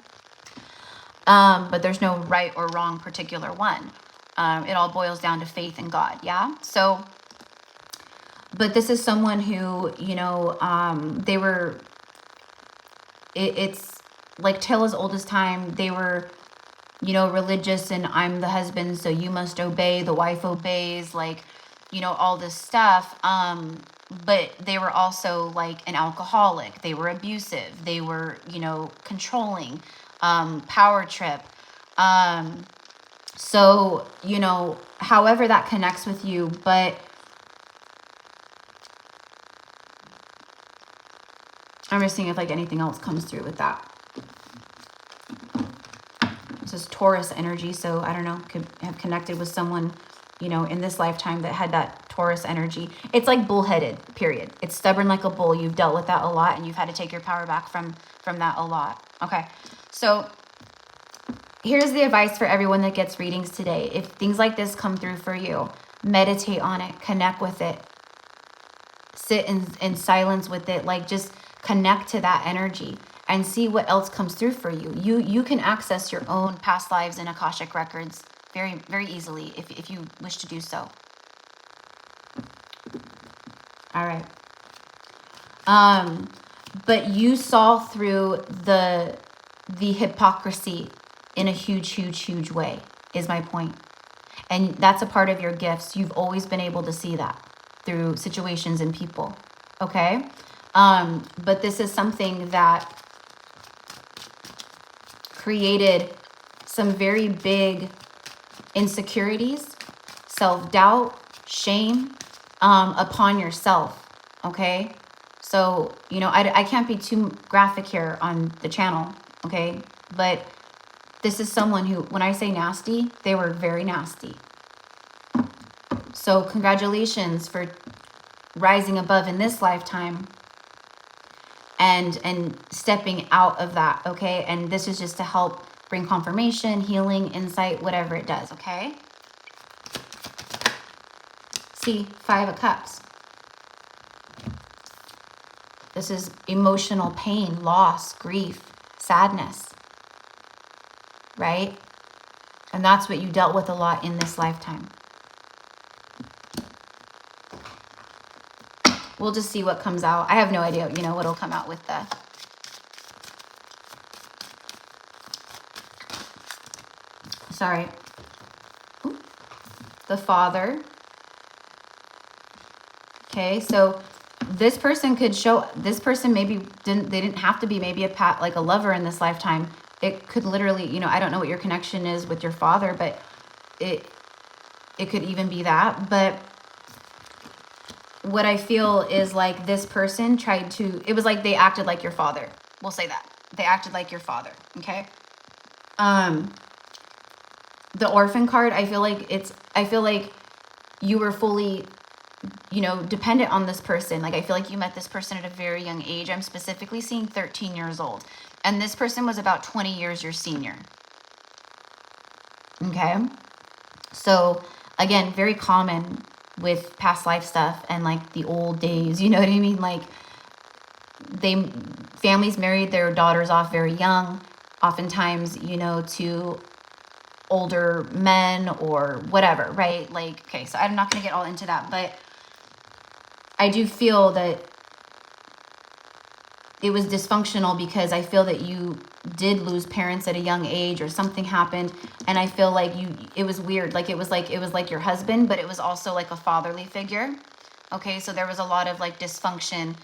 But there's no right or wrong particular one. It all boils down to faith in God, yeah? So, but this is someone who, you know, it's like tale as old as time. They were, you know, religious, and I'm the husband, so you must obey. The wife obeys, like, you know, all this stuff. But they were also like an alcoholic. They were abusive. They were, you know, controlling, power trip. So, you know, however that connects with you, but I'm just seeing if like anything else comes through with that. This is Taurus energy, so I don't know, could have connected with someone, you know, in this lifetime that had that Taurus energy. It's like bullheaded, period. It's stubborn like a bull. You've dealt with that a lot, and you've had to take your power back from that a lot. Okay, so here's the advice for everyone that gets readings today. If things like this come through for you, meditate on it, connect with it, sit in silence with it, like just connect to that energy and see what else comes through for you. You can access your own past lives and Akashic records very, very easily if you wish to do so. All right. But you saw through the hypocrisy in a huge, huge, huge way, is my point. And that's a part of your gifts. You've always been able to see that through situations and people. Okay? But this is something that created some very big insecurities, self-doubt, shame, upon yourself. Okay? So, you know, I can't be too graphic here on the channel. Okay? But this is someone who, when I say nasty, they were very nasty. So congratulations for rising above in this lifetime and stepping out of that, okay? And this is just to help bring confirmation, healing, insight, whatever it does, okay? See, 5 of Cups. This is emotional pain, loss, grief, sadness, right? And that's what you dealt with a lot in this lifetime. we'll just see what comes out. I have no idea, you know, what'll come out with the... Sorry. Ooh. The Father. Okay, so this person could show, this person maybe they didn't have to be maybe like a lover in this lifetime. It could literally, you know, I don't know what your connection is with your father, but it could even be that. But what I feel is like this person tried to, it was like they acted like your father. We'll say that. They acted like your father, okay? The orphan card, I feel like you were fully, you know, dependent on this person. Like, I feel like you met this person at a very young age. I'm specifically seeing 13 years old. And this person was about 20 years your senior. Okay? So, again, very common with past life stuff and, like, the old days. You know what I mean? Like, families married their daughters off very young. Oftentimes, you know, to older men or whatever, right? Like, okay, so I'm not going to get all into that, but I do feel that it was dysfunctional because I feel that you did lose parents at a young age or something happened. And I feel like it was weird. Like, it was like your husband, but it was also like a fatherly figure. Okay. So there was a lot of like dysfunction,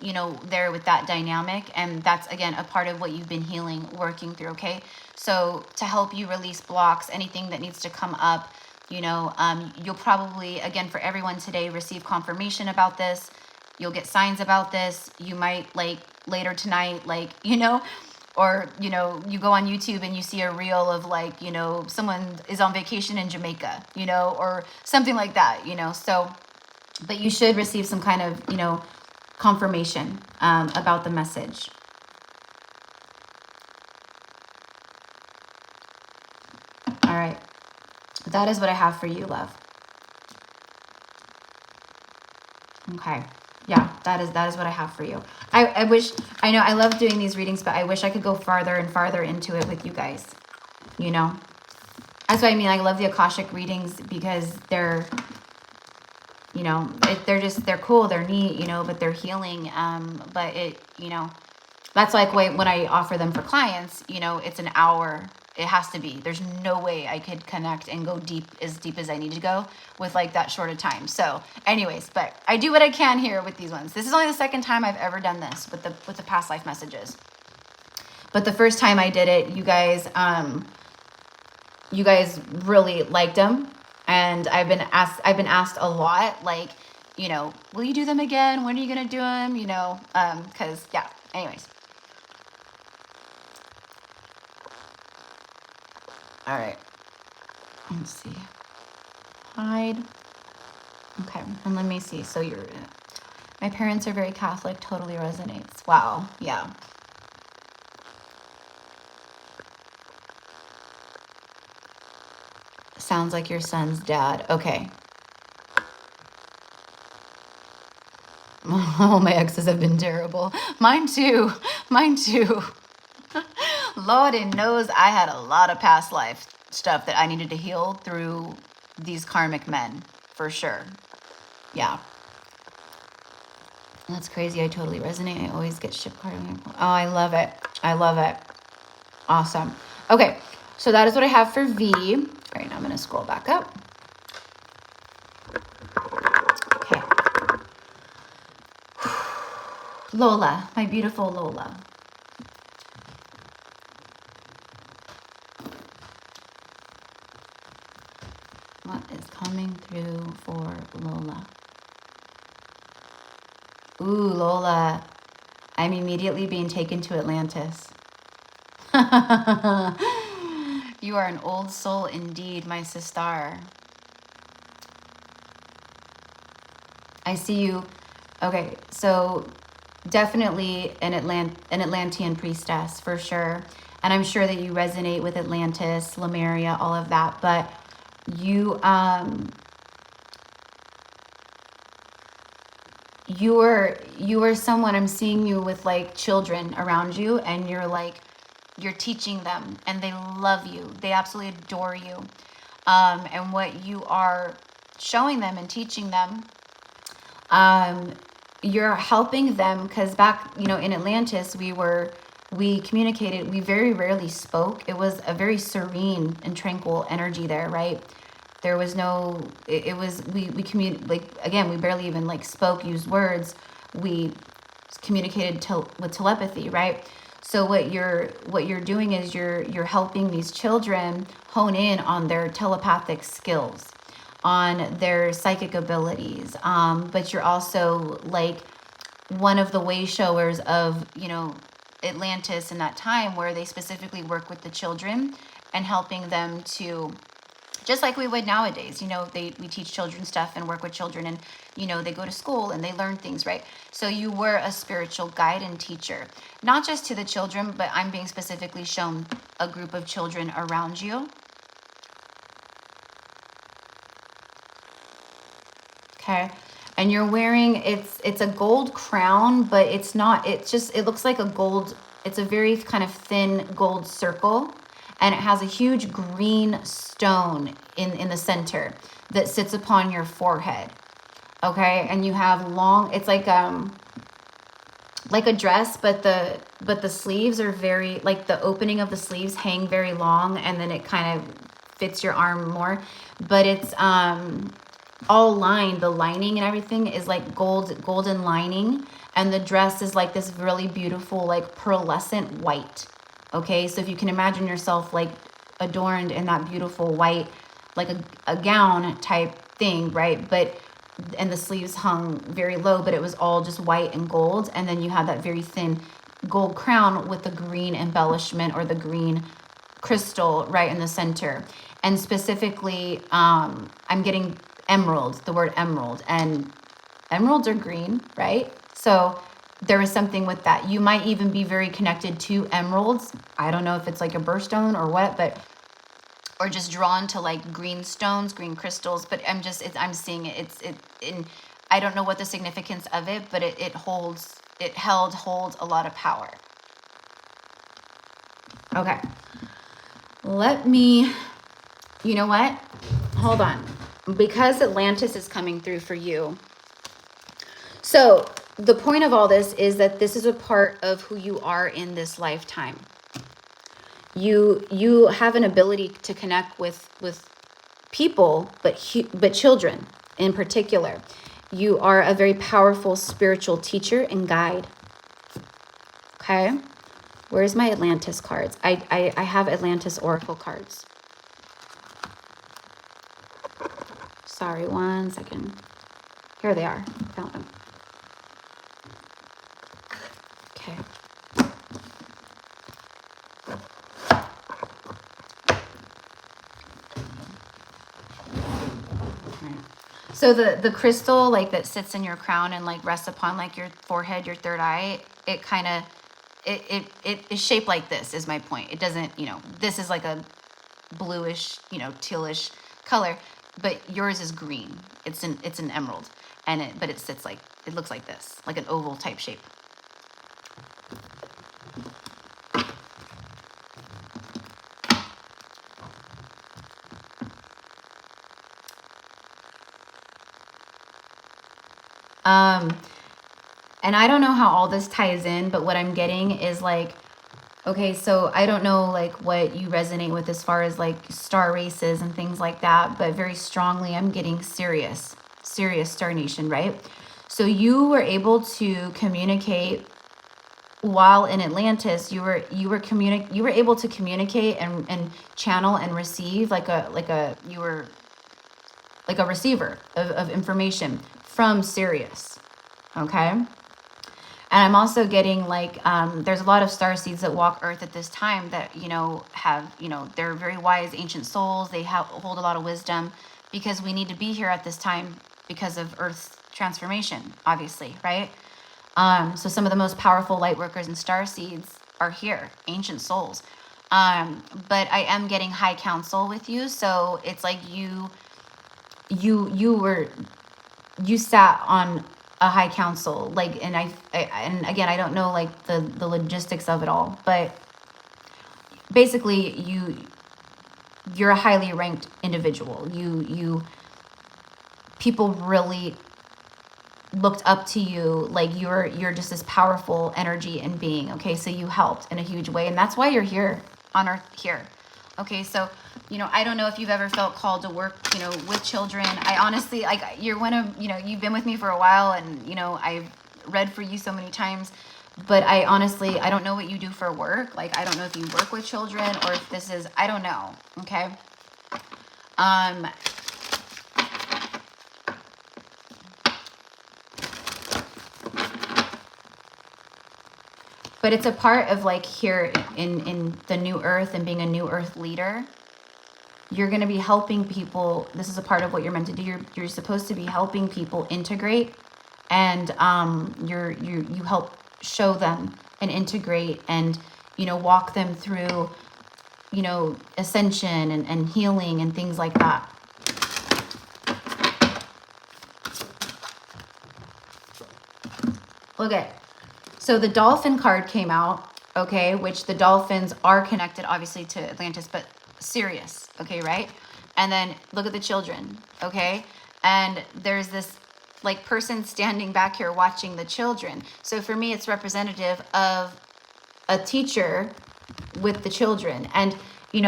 you know, there with that dynamic. And that's, again, a part of what you've been healing, working through. Okay. So to help you release blocks, anything that needs to come up, you know, you'll probably, again, for everyone today, receive confirmation about this. You'll get signs about this. You might, like, later tonight, like, you know, or, you know, you go on YouTube and you see a reel of, like, you know, someone is on vacation in Jamaica, you know, or something like that, you know. So, but you should receive some kind of, you know, confirmation about the message. All right. That is what I have for you, love. Okay. Yeah, that is what I have for you. I wish, I know I love doing these readings, but I wish I could go farther and farther into it with you guys, you know. That's what I mean. I love the Akashic readings because they're, you know, they're cool, they're neat, you know, but they're healing. But it, you know, that's like when I offer them for clients, you know, it's an hour. It has to be. There's no way I could connect and go deep as I need to go with like that short of time. So anyways, but I do what I can here with these ones. This is only the second time I've ever done this with the past life messages. But the first time I did it, you guys really liked them. And I've been asked a lot, like, you know, will you do them again? When are you going to do them? You know, cause yeah, anyways. All right, let's see. Hide. Okay, and let me see. So my parents are very Catholic, totally resonates. Wow, yeah. Sounds like your son's dad. Okay. Oh, my exes have been terrible. Mine too. Lordy knows I had a lot of past life stuff that I needed to heal through these karmic men, for sure. Yeah. That's crazy. I totally resonate. I always get ship card. Oh, I love it. I love it. Awesome. Okay, so that is what I have for V. All right, now I'm going to scroll back up. Okay. Lola, my beautiful Lola. What is coming through for Lola? Ooh, Lola. I'm immediately being taken to Atlantis. You are an old soul indeed, my sister. I see you. Okay, so definitely an Atlantean priestess for sure. And I'm sure that you resonate with Atlantis, Lemuria, all of that. But you are someone, I'm seeing you with like children around you, and you're teaching them, and they love you. They absolutely adore you. And what you are showing them and teaching them You're helping them because back, you know, in Atlantis, we communicated, we very rarely spoke. It was a very serene and tranquil energy there, right? There was no, it was, we communicate, like, again, we barely even like spoke, used words. We communicated with telepathy, right? So what you're doing is you're helping these children hone in on their telepathic skills, on their psychic abilities. But you're also like one of the way showers of, you know, Atlantis in that time, where they specifically work with the children and helping them to, just like we would nowadays, you know, we teach children stuff and work with children, and, you know, they go to school and they learn things, right? So you were a spiritual guide and teacher, not just to the children, but I'm being specifically shown a group of children around you. Okay. And you're wearing, it's a gold crown, but it's not, it's just, it looks like a gold, it's a very kind of thin gold circle, and it has a huge green stone in the center that sits upon your forehead. Okay. And you have long, it's like a dress, but the sleeves are very, like the opening of the sleeves hang very long, and then it kind of fits your arm more, but it's, all lined, the lining and everything is like golden lining, and the dress is like this really beautiful, like pearlescent white. Okay, so if you can imagine yourself like adorned in that beautiful white, like a gown type thing, right? But, and the sleeves hung very low, but it was all just white and gold, and then you had that very thin gold crown with the green embellishment, or the green crystal right in the center. And specifically, I'm getting emerald, the word emerald, and emeralds are green, right? So there is something with that. You might even be very connected to emeralds. I don't know if it's like a birthstone or what, but, or just drawn to like green stones, green crystals, but I'm seeing it. I don't know what the significance of it, but it holds a lot of power. Okay. You know what? Hold on. Because Atlantis is coming through for you. So the point of all this is that this is a part of who you are in this lifetime. You have an ability to connect with people, but children in particular. You are a very powerful spiritual teacher and guide. Okay? Where's my Atlantis cards? I have Atlantis Oracle cards. Sorry, 1 second. Here they are. Found them. Okay. So the crystal, like, that sits in your crown and like rests upon like your forehead, your third eye, it kind of, it is shaped like this, is my point. It doesn't, you know, this is like a bluish, you know, tealish color, but yours is green. It's an emerald, but it sits like, it looks like this, like an oval type shape. And I don't know how all this ties in, but what I'm getting is like, okay, so I don't know like what you resonate with as far as like star races and things like that, but very strongly I'm getting Sirius Star Nation, right? So you were able to communicate while in Atlantis. You were able to communicate and channel and receive you were like a receiver of information from Sirius. Okay. And I'm also getting like, there's a lot of star seeds that walk Earth at this time that, you know, have, you know, they're very wise, ancient souls. They hold a lot of wisdom, because we need to be here at this time because of Earth's transformation, obviously, right? So some of the most powerful light workers and star seeds are here, ancient souls. But I am getting high counsel with you. So it's like you sat on a high council, like, and and again, I don't know like the logistics of it all, but basically you're a highly ranked individual. People really looked up to you, like you're just this powerful energy and being. Okay, so you helped in a huge way, and that's why you're here on earth here. Okay, so I don't know if you've ever felt called to work with children. I honestly, like, you're one of, you've been with me for a while, and I've read for you so many times, but I honestly, I don't know what you do for work. Like, I don't know if you work with children or if this is, I don't know. Okay. But it's a part of, like, here in the new earth and being a new earth leader, you're going to be helping people. This is a part of what you're meant to do. You're supposed to be helping people integrate, and you help show them and integrate and walk them through ascension and healing and things like that. Okay, so the dolphin card came out, okay, which the dolphins are connected obviously to Atlantis, but Sirius, okay, right? And then look at the children, okay? And there's this like person standing back here watching the children. So for me, it's representative of a teacher with the children. And in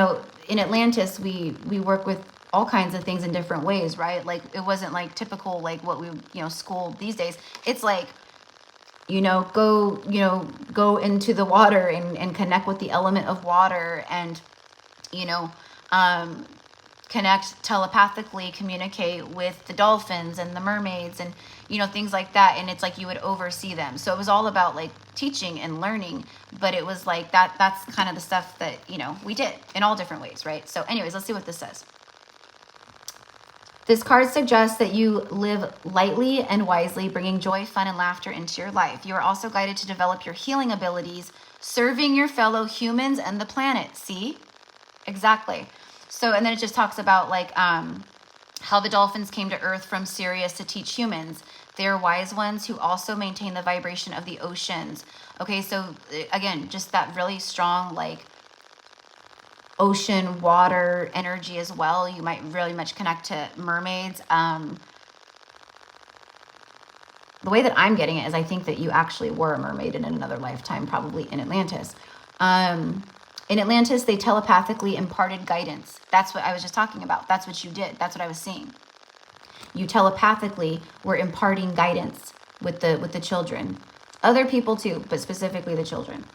Atlantis, we work with all kinds of things in different ways, right? Like, it wasn't like typical like what we school these days. It's like go into the water and connect with the element of water, and connect telepathically, communicate with the dolphins and the mermaids and things like that. And it's like you would oversee them. So it was all about like teaching and learning, but it was like that's kind of the stuff that we did in all different ways, right? So anyways, let's see what this says. This card suggests that you live lightly and wisely, bringing joy, fun, and laughter into your life. You are also guided to develop your healing abilities, serving your fellow humans and the planet. See? Exactly. So, and then it just talks about like how the dolphins came to Earth from Sirius to teach humans. They are wise ones who also maintain the vibration of the oceans. Okay, so again, just that really strong like ocean water energy as well. You might really much connect to mermaids. The way that I'm getting it is I think that you actually were a mermaid in another lifetime, probably in Atlantis. In Atlantis, they telepathically imparted guidance. That's what I was just talking about. That's what you did. That's what I was seeing. You telepathically were imparting guidance with the children. Other people too, but specifically the children.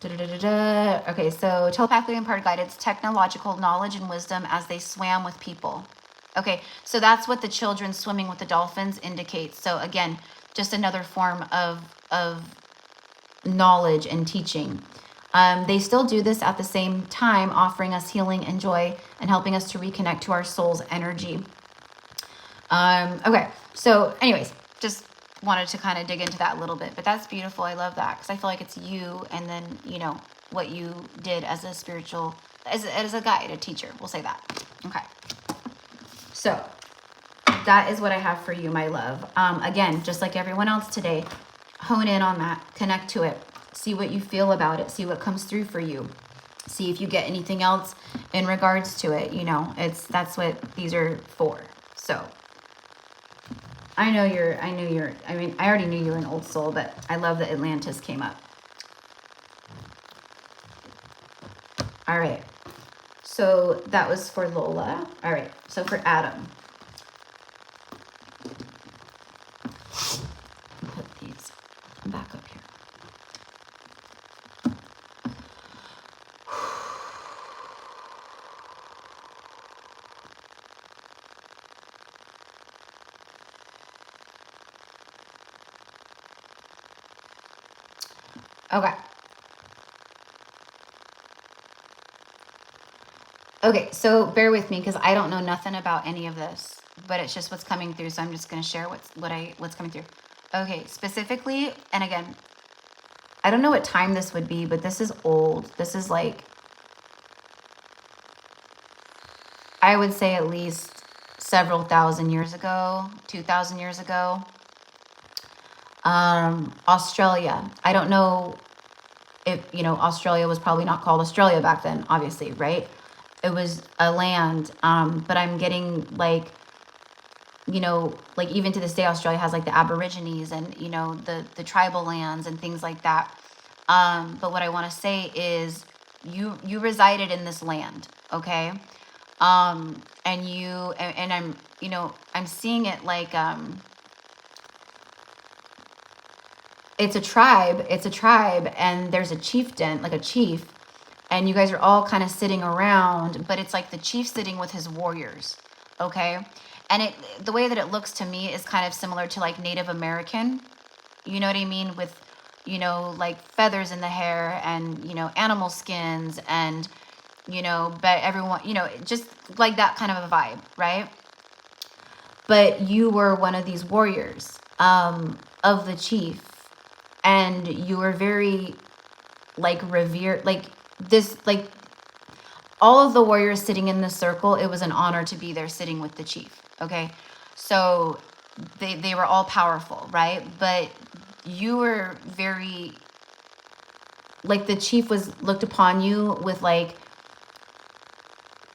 Okay, so telepathically imparted guidance, technological knowledge and wisdom as they swam with people. Okay, so that's what the children swimming with the dolphins indicates. So again, just another form of knowledge and teaching. They still do this at the same time, offering us healing and joy and helping us to reconnect to our soul's energy. Okay, so anyways, just wanted to kind of dig into that a little bit, but that's beautiful. I love that because I feel like it's you, and then what you did as a spiritual, as a guide, a teacher. We'll say that. Okay, so that is what I have for you, my love. Again, just like everyone else today, hone in on that, connect to it, see what you feel about it, see what comes through for you, see if you get anything else in regards to it. That's what these are for. So I already knew you were an old soul, but I love that Atlantis came up. All right. So that was for Lola. All right. So for Adam. Put these back up here. Okay. Okay, so bear with me because I don't know nothing about any of this, but it's just what's coming through. So I'm just going to share what's coming through. Okay, specifically, and again, I don't know what time this would be, but this is old. This is like, I would say at least several thousand years ago, 2,000 years ago. Australia. I don't know if, Australia was probably not called Australia back then, obviously, right? It was a land, but I'm getting like you know, like even to this day, Australia has like the Aborigines and, you know, the tribal lands and things like that. But what I want to say is you resided in this land, okay? And you, and I'm, you know, I'm seeing it like, it's a tribe and there's a chieftain, like a chief, and you guys are all kind of sitting around, but it's like the chief sitting with his warriors, okay? And the way that it looks to me is kind of similar to like Native American, you know what I mean? With, you know, like feathers in the hair and, you know, animal skins and, you know, but everyone, you know, just like that kind of a vibe, right? But you were one of these warriors of the chief, and you were very like revered, like this, like all of the warriors sitting in the circle, it was an honor to be there sitting with the chief, okay? So they were all powerful, right? But you were very, like the chief was looked upon you with like,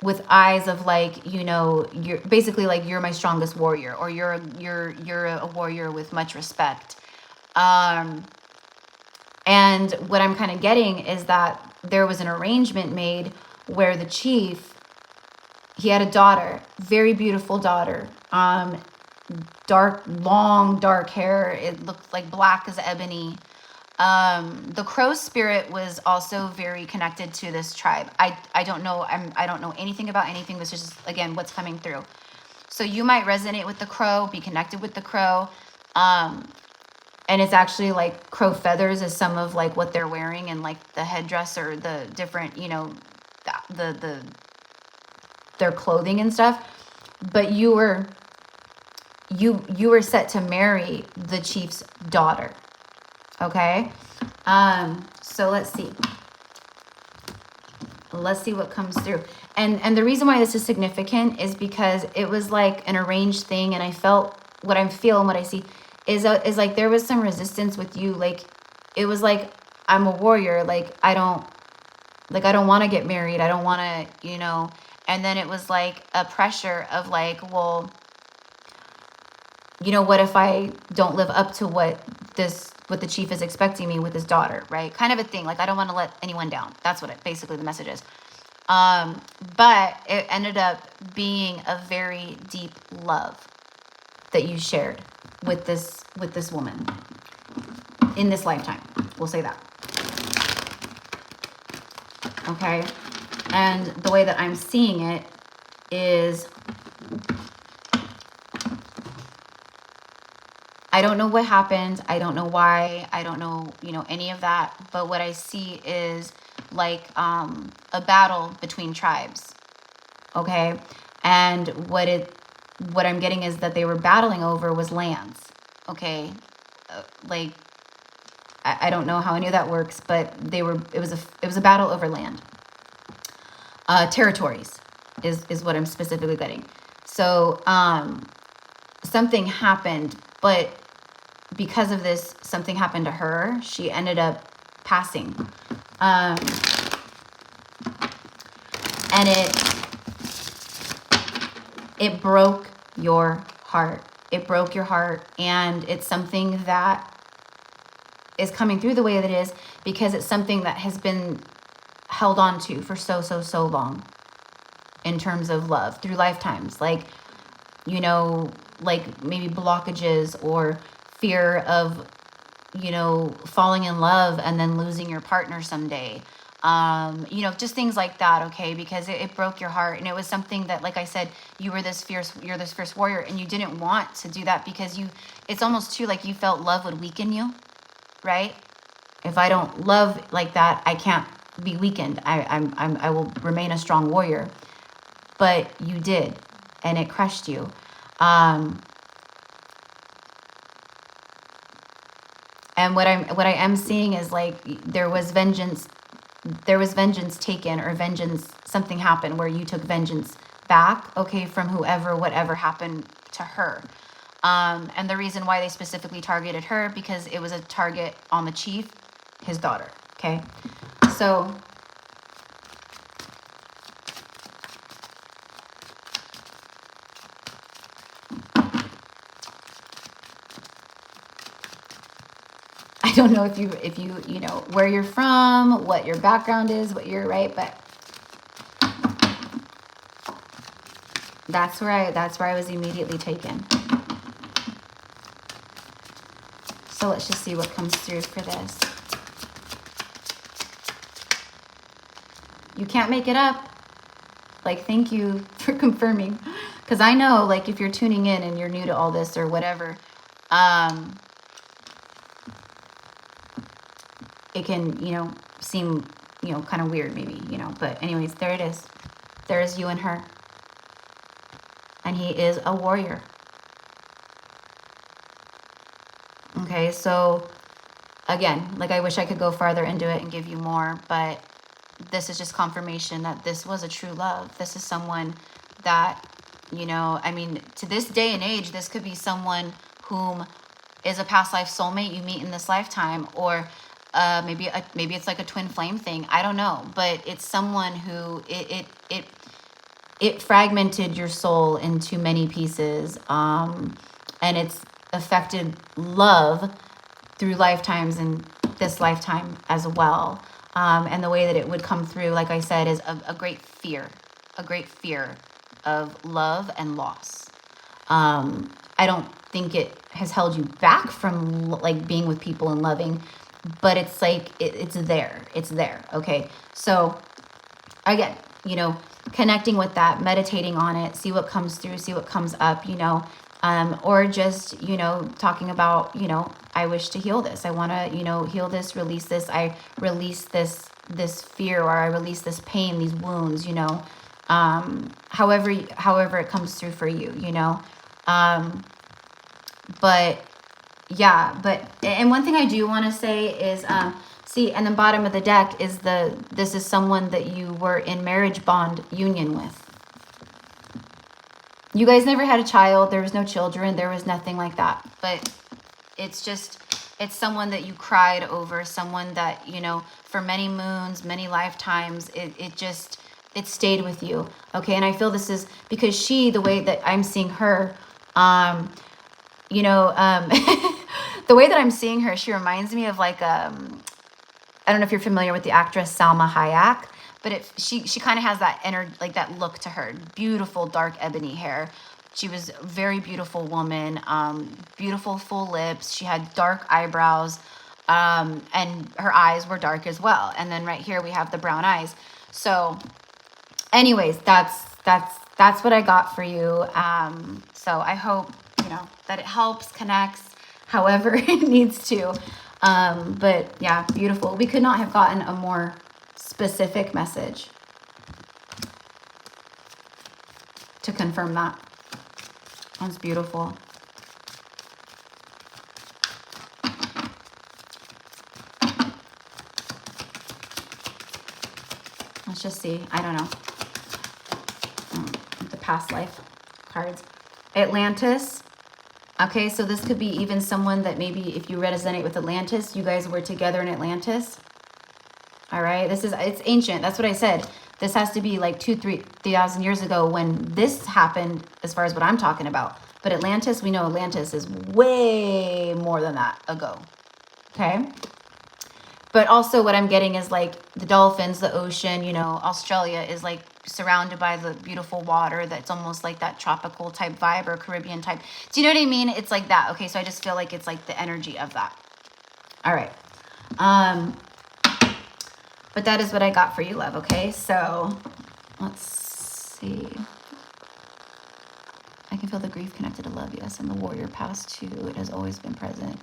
with eyes of like, you know, you're basically like, you're my strongest warrior, or you're a warrior with much respect. And what I'm kind of getting is that there was an arrangement made where the chief, he had a daughter, very beautiful daughter, dark, long, dark hair. It looked like black as ebony. The crow spirit was also very connected to this tribe. I don't know. I don't know anything about anything. This is just, again, what's coming through. So you might resonate with the crow, be connected with the crow. And it's actually like crow feathers is some of like what they're wearing, and like the headdress or the different, you know, their clothing and stuff. But you were set to marry the chief's daughter. Okay. So let's see what comes through. And the reason why this is significant is because it was like an arranged thing, and I felt what I'm feeling, what I see is like there was some resistance with you. Like it was like, I'm a warrior, like I don't want to get married, I don't want to, you know. And then it was like a pressure of like, well, you know, what if I don't live up to what the chief is expecting me with his daughter, right? Kind of a thing. Like, I don't want to let anyone down. That's what basically the message is. But it ended up being a very deep love that you shared with this woman in this lifetime. We'll say that. Okay. And the way that I'm seeing it is, I don't know what happened. I don't know why. I don't know, you know, any of that. But what I see is like a battle between tribes. Okay. And what I'm getting is that they were battling over was lands. Okay. Like, I don't know how any of that works, but it was a battle over land. Territories is what I'm specifically getting. So something happened, but because of this, something happened to her. She ended up passing. And it broke your heart. It broke your heart. And it's something that is coming through the way that it is, because it's something that has been held on to for so long in terms of love through lifetimes. Like, you know, like maybe blockages or fear of, you know, falling in love and then losing your partner someday. You know, just things like that. Okay. Because it broke your heart. And it was something that, like I said, you're this fierce warrior, and you didn't want to do that because it's almost too like you felt love would weaken you, right? If I don't love like that, I can't be weakened. I will remain a strong warrior. But you did, and it crushed you. And what I am seeing is like there was vengeance taken, or something happened where you took vengeance back, okay, from whatever happened to her. And the reason why they specifically targeted her, because it was a target on the chief, his daughter, okay? So don't know if you know, where you're from, what your background is, what you're, right? But that's where I was immediately taken. So let's just see what comes through for this. You can't make it up. Like, thank you for confirming. Because I know, like, if you're tuning in and you're new to all this or whatever, it can, you know, seem, you know, kind of weird maybe, you know. But anyways, there it is. There's you and her. And he is a warrior. Okay, so again, like, I wish I could go farther into it and give you more, but this is just confirmation that this was a true love. This is someone that, you know, I mean, to this day and age, this could be someone whom is a past life soulmate you meet in this lifetime, or maybe it's like a twin flame thing. I don't know, but it's someone who it fragmented your soul into many pieces, and it's affected love through lifetimes and this lifetime as well. And the way that it would come through, like I said, is a great fear of love and loss. I don't think it has held you back from, like, being with people and loving, but it's like, it's there. Okay. So again, you know, connecting with that, meditating on it, see what comes through, see what comes up, you know, or just, you know, talking about, you know, I wish to heal this. I want to, you know, heal this, release this. I release this fear, or I release this pain, these wounds, you know, however it comes through for you, you know. But yeah, and one thing I do want to say is, see, and the bottom of the deck is this is someone that you were in marriage bond union with. You guys never had a child. There was no children. There was nothing like that. But it's someone that you cried over, someone that, you know, for many moons, many lifetimes, it stayed with you. Okay. And I feel this is because the way that I'm seeing her, you know, the way that I'm seeing her, she reminds me of, like, I don't know if you're familiar with the actress Salma Hayek, but she kind of has that like that look to her. Beautiful dark ebony hair. She was a very beautiful woman, beautiful full lips. She had dark eyebrows, and her eyes were dark as well. And then right here we have the brown eyes. So anyways, that's what I got for you. So I hope, you know, that it helps, connects, however it needs to. But yeah, beautiful. We could not have gotten a more specific message to confirm that. That's beautiful. Let's just see. I don't know. The past life cards. Atlantis. Okay, so this could be even someone that maybe if you resonate with Atlantis, you guys were together in Atlantis. All right, it's ancient. That's what I said. This has to be like 3,000 years ago when this happened, as far as what I'm talking about. But Atlantis, we know Atlantis is way more than that ago. Okay. But also what I'm getting is, like, the dolphins, the ocean, you know, Australia is, like, surrounded by the beautiful water that's almost like that tropical type vibe or Caribbean type. Do you know what I mean? It's like that. Okay, so I just feel like it's like the energy of that. All right. But that is what I got for you, love, okay? So let's see. I can feel the grief connected to love, yes, and the warrior past too. It has always been present.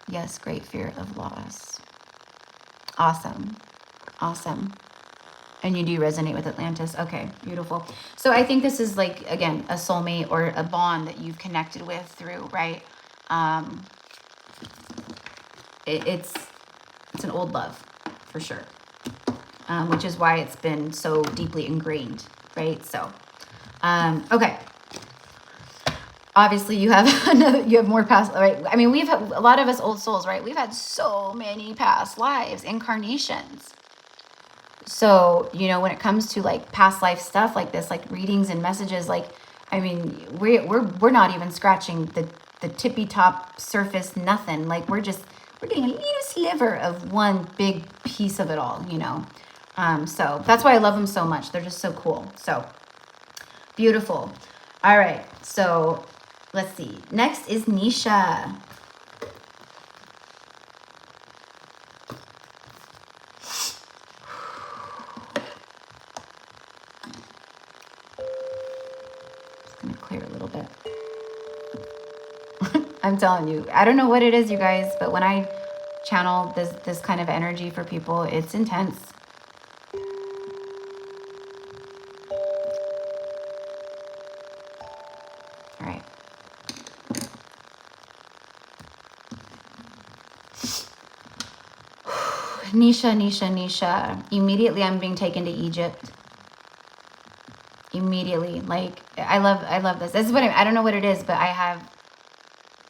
Yes, great fear of loss. Awesome. Awesome. And you do resonate with Atlantis. Okay, beautiful. So I think this is, like, again, a soulmate or a bond that you've connected with through, right? It's an old love, for sure. Which is why it's been so deeply ingrained, right? So, okay. Obviously you have more past, right? I mean, we've had, a lot of us old souls, right? We've had so many past lives, incarnations. So, you know, when it comes to, like, past life stuff like this, like readings and messages, like, I mean, we're not even scratching the tippy top surface, nothing. Like, we're we're getting a little sliver of one big piece of it all, you know. So that's why I love them so much. They're just so cool. So beautiful. All right. So let's see. Next is Nisha. Just gonna clear a little bit. I'm telling you, I don't know what it is, you guys, but when I channel this kind of energy for people, it's intense. All right. Nisha. Immediately I'm being taken to Egypt. Immediately. Like, I love this. This is what I don't know what it is, but I have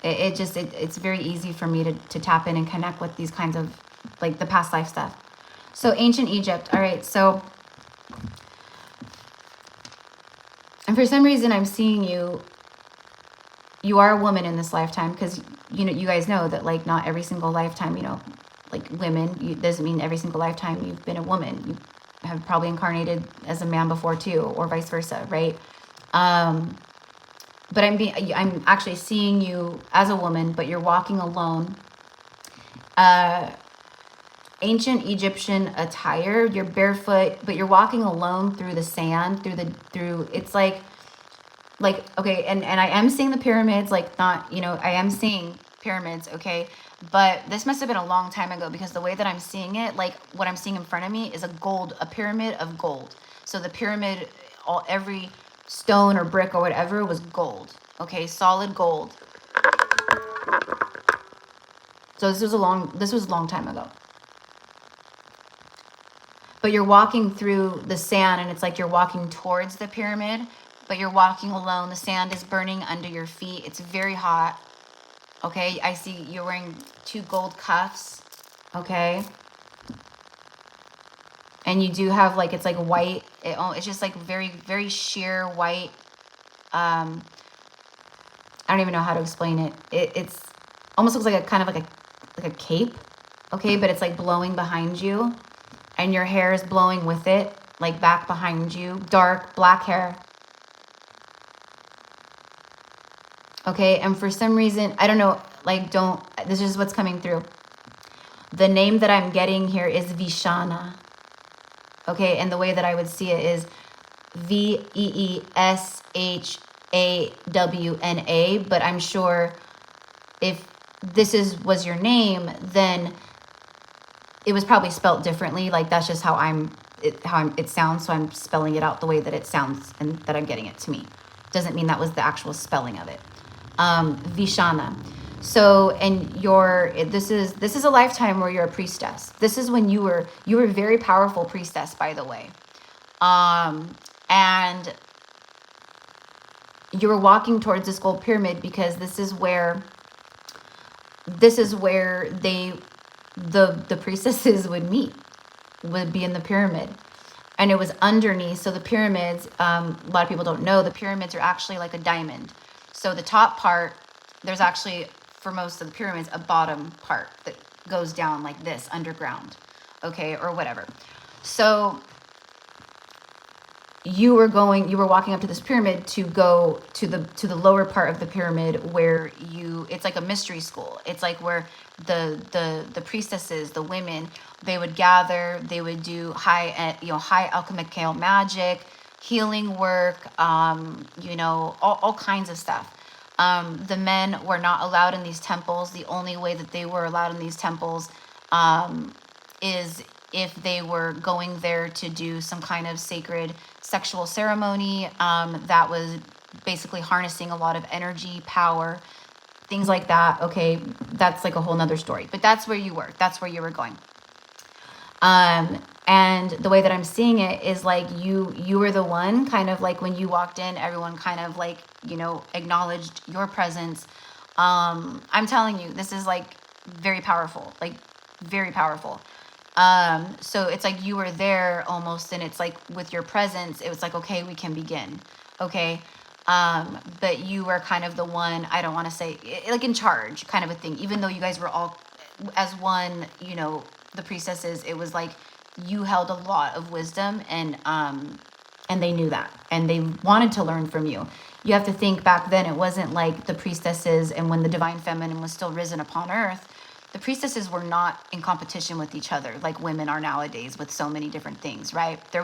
it's very easy for me to tap in and connect with these kinds of, like, the past life stuff. So ancient Egypt. All right. So, and for some reason I'm seeing you are a woman in this lifetime, because, you know, you guys know that, like, not every single lifetime, you know, like, women, doesn't mean every single lifetime you've been a woman. You have probably incarnated as a man before too, or vice versa, right? But I'm actually seeing you as a woman, but you're walking alone. Ancient Egyptian attire, you're barefoot, but you're walking alone through the sand, through it's like, okay, and I am seeing the pyramids, like, not, you know, I am seeing pyramids, okay, but this must have been a long time ago, because the way that I'm seeing it, like, what I'm seeing in front of me is a pyramid of gold. So the pyramid, every stone or brick or whatever was gold, okay, solid gold. So this was a long time ago. But you're walking through the sand, and it's like you're walking towards the pyramid, but you're walking alone. The sand is burning under your feet. It's very hot. Okay, I see you're wearing 2 gold cuffs. Okay. And you do have, like, it's like white. It's just like very, very sheer white. I don't even know how to explain it. It's almost looks like a kind of like a cape. Okay, but it's like blowing behind you, and your hair is blowing with it, like back behind you. Dark black hair. Okay, and for some reason, I don't know, like, this is what's coming through. The name that I'm getting here is Vishana. Okay, and the way that I would see it is Veeshawna, but I'm sure if this was your name, then it was probably spelt differently. Like, that's just how it sounds, so I'm spelling it out the way that it sounds and that I'm getting it to me. Doesn't mean that was the actual spelling of it. Vishana. So, and this is a lifetime where you're a priestess. This is when you were a very powerful priestess, by the way. And you were walking towards this gold pyramid, because this is where the priestesses would be in the pyramid. And it was underneath. So the pyramids, a lot of people don't know, the pyramids are actually like a diamond. So the top part, there's actually, for most of the pyramids, a bottom part that goes down like this, underground, okay, or whatever. So you were walking up to this pyramid to go to the lower part of the pyramid, where it's like a mystery school. It's like where the priestesses, the women, they would gather, they would do high alchemical magic, healing work, all kinds of stuff. The men were not allowed in these temples. The only way that they were allowed in these temples is if they were going there to do some kind of sacred sexual ceremony that was basically harnessing a lot of energy, power, things like that. Okay, that's like a whole nother story. But that's where you were. That's where you were going. And the way that I'm seeing it is like you were the one, kind of like when you walked in, everyone kind of like, acknowledged your presence. I'm telling you, this is like very powerful, like very powerful. So it's like you were there almost, and it's like with your presence, it was like, okay, we can begin. Okay. But you were kind of the one, I don't want to say like in charge kind of a thing, even though you guys were all as one, you know, the priestesses, it was like you held a lot of wisdom, and they knew that, and they wanted to learn from you. You have to think back then, it wasn't like the priestesses, and when the divine feminine was still risen upon earth, the priestesses were not in competition with each other like women are nowadays with so many different things, right? It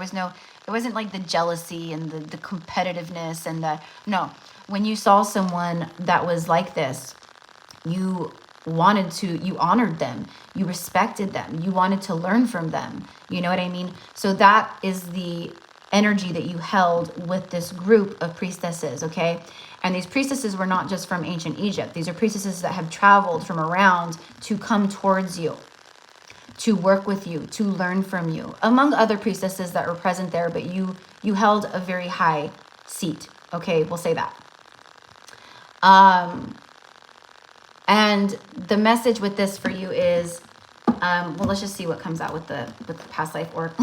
wasn't like the jealousy and the competitiveness and no. When you saw someone that was like this, you honored them, you respected them, you wanted to learn from them. You know what I mean? So that is the energy that you held with this group of priestesses, okay? And these priestesses were not just from ancient Egypt. These are priestesses that have traveled from around to come towards you, to work with you, to learn from you, among other priestesses that were present there, but you held a very high seat, okay? We'll say that. And the message with this for you is, well, let's just see what comes out with the past life orc.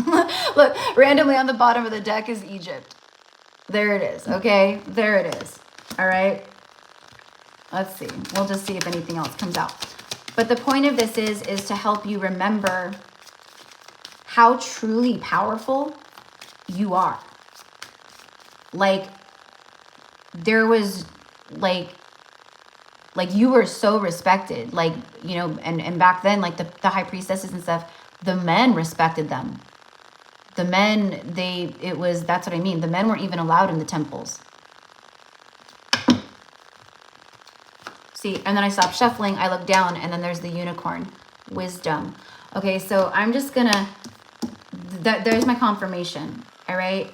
Look, randomly on the bottom of the deck is Egypt. There it is, okay? There it is. All right, let's see. We'll just see if anything else comes out. But the point of this is to help you remember how truly powerful you are. Like, there was, like you were so respected. Like, you know, and back then, like the high priestesses and stuff, the men respected them. The men, that's what I mean. The men weren't even allowed in the temples. See, and then I stopped shuffling, I look down, and then there's the unicorn, wisdom. Okay, so I'm just gonna, there's my confirmation, all right?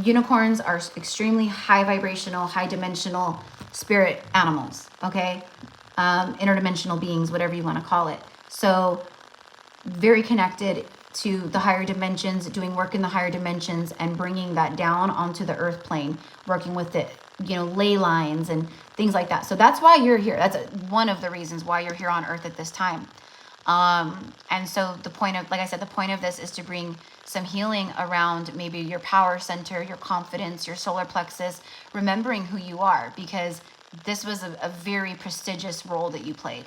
Unicorns are extremely high vibrational, high dimensional spirit animals, okay? Interdimensional beings, whatever you want to call it. So very connected to the higher dimensions, doing work in the higher dimensions and bringing that down onto the earth plane, working with it, you know, ley lines and things like that. So that's why you're here. That's one of the reasons why you're here on earth at this time. And so the point of, like I said, the point of this is to bring some healing around maybe your power center, your confidence, your solar plexus, remembering who you are, because this was a very prestigious role that you played.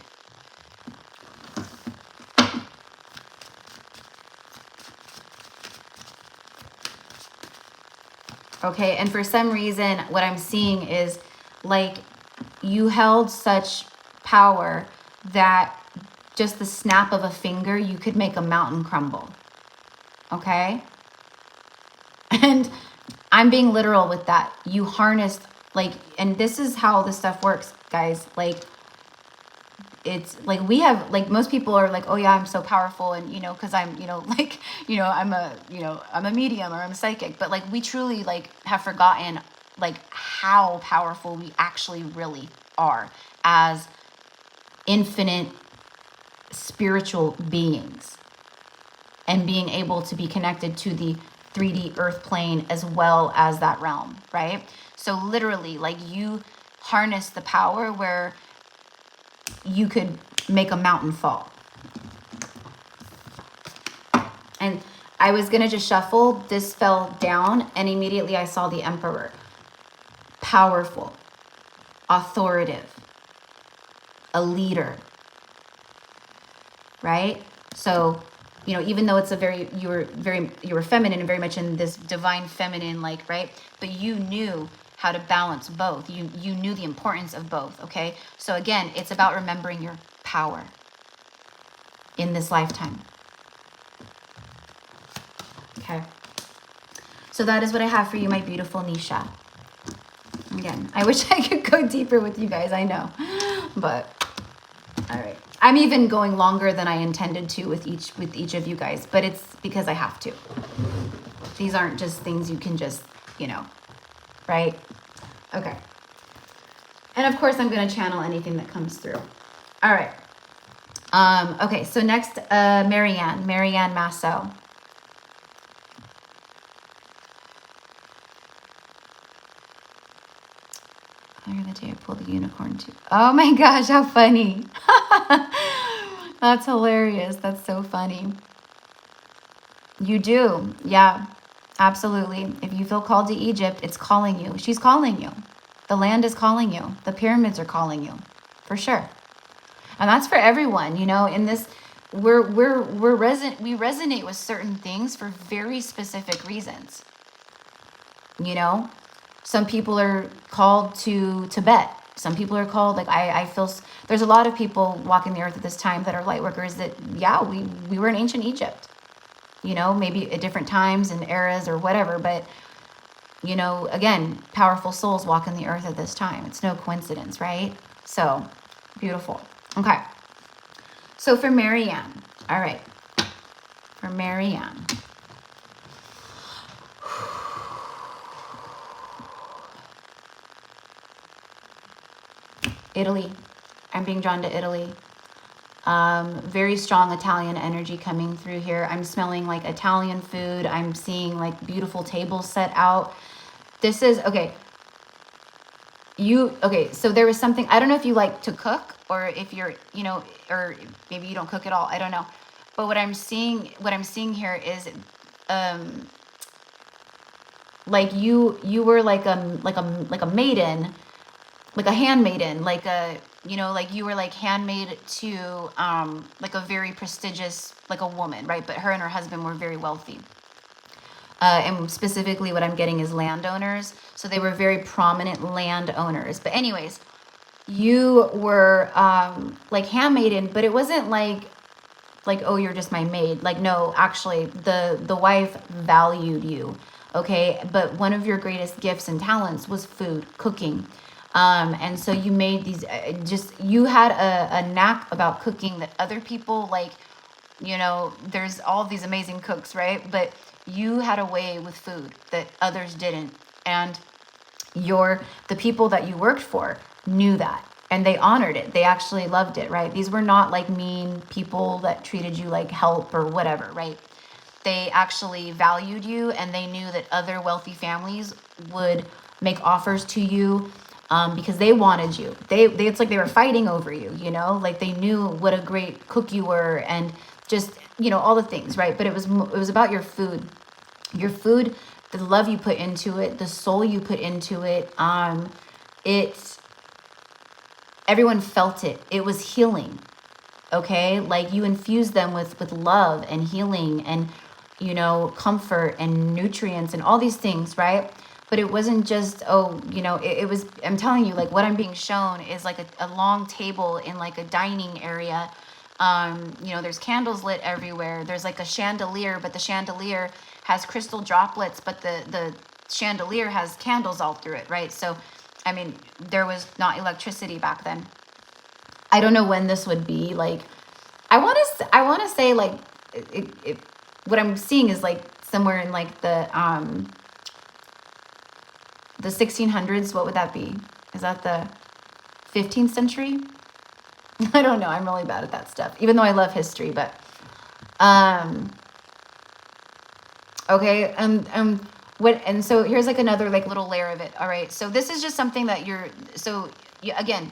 Okay, and for some reason, what I'm seeing is like you held such power that just the snap of a finger, you could make a mountain crumble. Okay? And I'm being literal with that. You harnessed, like, and this is how this stuff works, guys. Like, it's like we have, like, most people are like, oh yeah, I'm so powerful, and you know, because I'm, you know, like, you know, I'm a medium, or I'm a psychic, but like we truly like have forgotten like how powerful we actually really are as infinite spiritual beings, and being able to be connected to the 3D earth plane as well as that realm, right? So literally, like, you harness the power where you could make a mountain fall. And I was gonna just shuffle, this fell down, and immediately I saw the Emperor. Powerful, authoritative, a leader, right? So, you know, even though it's you were feminine and very much in this divine feminine, like, right? But you knew how to balance both. You knew the importance of both, okay? So again, it's about remembering your power in this lifetime. Okay. So that is what I have for you, my beautiful Nisha. Again, I wish I could go deeper with you guys, I know. But all right. I'm even going longer than I intended to with each of you guys, but it's because I have to. These aren't just things you can just, you know, right? Okay. And of course, I'm going to channel anything that comes through. All right. Okay, so next, Maryann Masso. The day I pulled the unicorn too. Oh my gosh, how funny. That's hilarious. That's so funny. You do. Yeah, absolutely. If you feel called to Egypt, it's calling you. She's calling you. The land is calling you. The pyramids are calling you, for sure. And that's for everyone, you know, in this, we resonate with certain things for very specific reasons. You know, some people are called to Tibet. Some people are called, like, I feel there's a lot of people walking the earth at this time that are light workers that, yeah, we were in ancient Egypt, you know, maybe at different times and eras or whatever. But, you know, again, powerful souls walking the earth at this time. It's no coincidence, right? So beautiful. Okay. So for Maryann, all right, for Maryann. Italy. I'm being drawn to Italy. Very strong Italian energy coming through here. I'm smelling like Italian food. I'm seeing like beautiful tables set out. This is, okay. Okay, so there was something, I don't know if you like to cook or if you're, you know, or maybe you don't cook at all. I don't know. But what I'm seeing here is, like you were like a maiden, like a handmaiden, like a, you know, like you were like handmaid to like a very prestigious, like a woman, right? But her and her husband were very wealthy. And specifically what I'm getting is landowners. So they were very prominent landowners. But anyways, you were like handmaiden, but it wasn't like, oh, you're just my maid. Like, no, actually the wife valued you. Okay. But one of your greatest gifts and talents was food, cooking. And so you made these, you had a knack about cooking that other people, like, you know, there's all these amazing cooks, right? But you had a way with food that others didn't. And the people that you worked for knew that, and they honored it. They actually loved it, right? These were not like mean people that treated you like help or whatever, right? They actually valued you, and they knew that other wealthy families would make offers to you, because they wanted you. It's like they were fighting over you, you know, like they knew what a great cook you were, and just, you know, all the things, right? But it was about your food, the love you put into it, the soul you put into it. Everyone felt it. It was healing. Okay. Like you infused them with love and healing and, you know, comfort and nutrients and all these things, right? But it wasn't just, oh, you know, it was, I'm telling you, like what I'm being shown is like a long table in like a dining area. You know, there's candles lit everywhere. There's like a chandelier, but the chandelier has crystal droplets, but the chandelier has candles all through it, right? So, I mean, there was not electricity back then. I don't know when this would be. Like, I want to say like, what I'm seeing is like somewhere in like the 1600s. What would that be? Is that the 15th century? I don't know. I'm really bad at that stuff, even though I love history. But okay. And so here's like another like little layer of it. All right. So this is just something that again,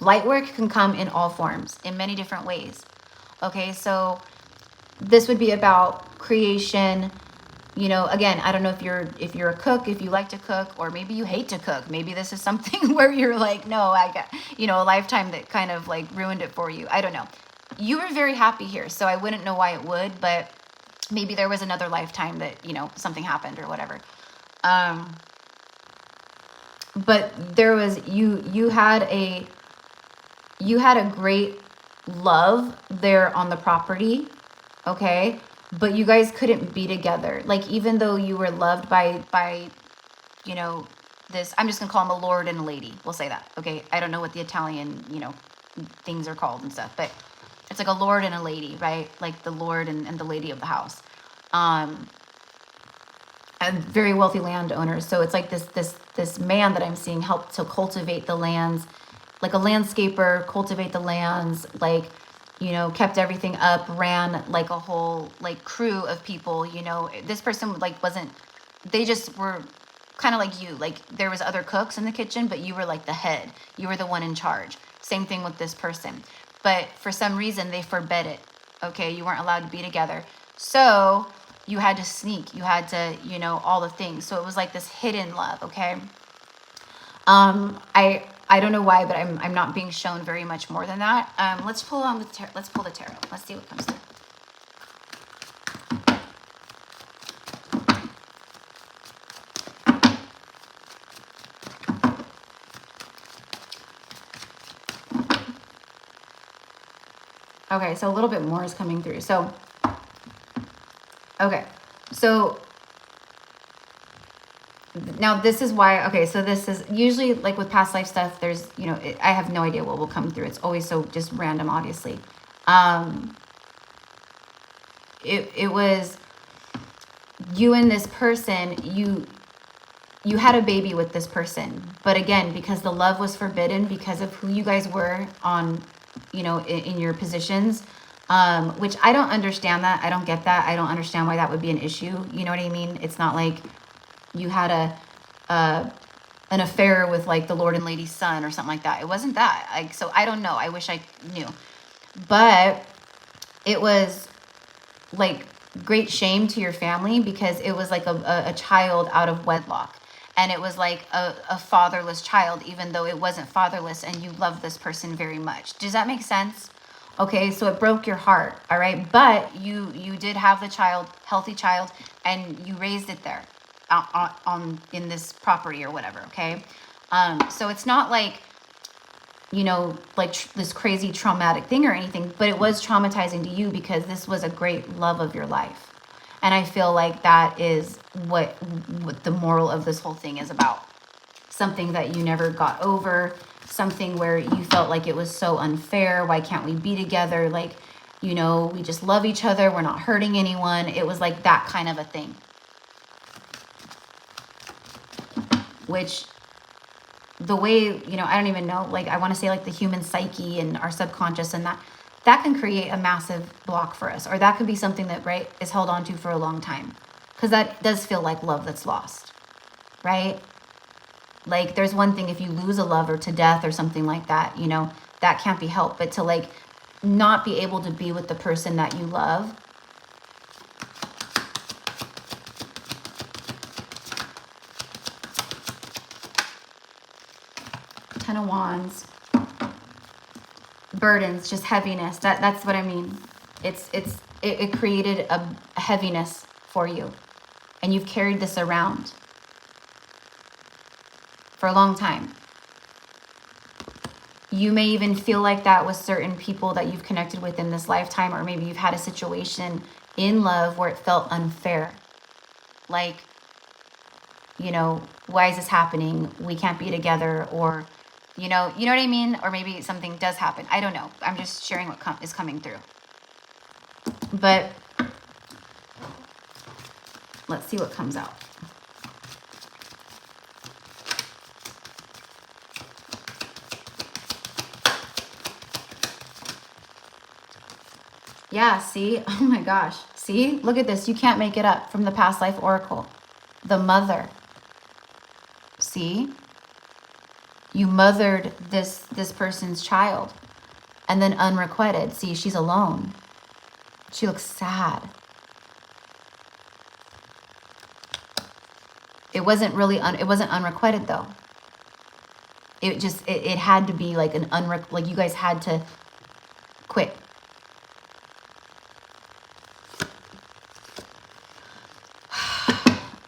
light work can come in all forms, in many different ways. Okay. So this would be about creation. You know, again, I don't know if you're a cook, if you like to cook, or maybe you hate to cook. Maybe this is something where you're like, no, I got, you know, a lifetime that kind of like ruined it for you. I don't know. You were very happy here, so I wouldn't know why it would, but maybe there was another lifetime that, you know, something happened or whatever. But there was, you had a great love there on the property. Okay. But you guys couldn't be together. Like, even though you were loved by, you know, this, I'm just gonna call him a lord and a lady. We'll say that. Okay. I don't know what the Italian, you know, things are called and stuff, but it's like a lord and a lady, right? Like the lord and the lady of the house. And very wealthy landowners. So it's like this man that I'm seeing helped to cultivate the lands, like a landscaper, cultivate the lands, like, you know, kept everything up, ran like a whole like crew of people. You know, this person like they just were kind of like you. Like there was other cooks in the kitchen, but you were like the head. You were the one in charge. Same thing with this person. But for some reason they forbid it. Okay, you weren't allowed to be together. So you had to sneak. You had to, you know, all the things. So it was like this hidden love. Okay. I don't know why, but I'm not being shown very much more than that. Let's pull on the let's pull the tarot. Let's see what comes through. Okay, so a little bit more is coming through. So, okay, so now this is why, okay, so this is usually like with past life stuff, there's, you know, I have no idea what will come through. It's always so just random, obviously. It was you and this person, you had a baby with this person, but again, because the love was forbidden because of who you guys were on, you know, in your positions, which I don't understand that. I don't get that. I don't understand why that would be an issue. You know what I mean? It's not like you had an affair with like the Lord and Lady's son or something like that. It wasn't that. Like, so I don't know. I wish I knew, but it was like great shame to your family because it was like a child out of wedlock. And it was like a fatherless child, even though it wasn't fatherless and you love this person very much. Does that make sense? Okay, so it broke your heart, all right? But you did have the child, healthy child, and you raised it there in this property or whatever, okay? So it's not like, you know, like this crazy traumatic thing or anything, but it was traumatizing to you because this was a great love of your life. And I feel like that is what the moral of this whole thing is about. Something that you never got over, something where you felt like it was so unfair. Why can't we be together? Like, you know, we just love each other. We're not hurting anyone. It was like that kind of a thing. Which the way, you know, I don't even know, like I want to say like the human psyche and our subconscious and that can create a massive block for us, or that could be something that, right, is held on to for a long time, because that does feel like love that's lost, right? Like there's one thing if you lose a lover to death or something like that, you know, that can't be helped, but to like not be able to be with the person that you love. Ten of Wands. Burdens, just heaviness. That's what I mean. It created a heaviness for you, and you've carried this around for a long time. You may even feel like that with certain people that you've connected with in this lifetime, or maybe you've had a situation in love where it felt unfair. Like, you know, why is this happening? We can't be together, or you know what I mean? Or maybe something does happen. I don't know. I'm just sharing what is coming through. But let's see what comes out. Yeah, see? Oh my gosh. See? Look at this. You can't make it up from the past life oracle. The mother. See? You mothered this person's child, and then unrequited. See, she's alone. She looks sad. It wasn't really it wasn't unrequited though. It just it had to be like an like you guys had to quit.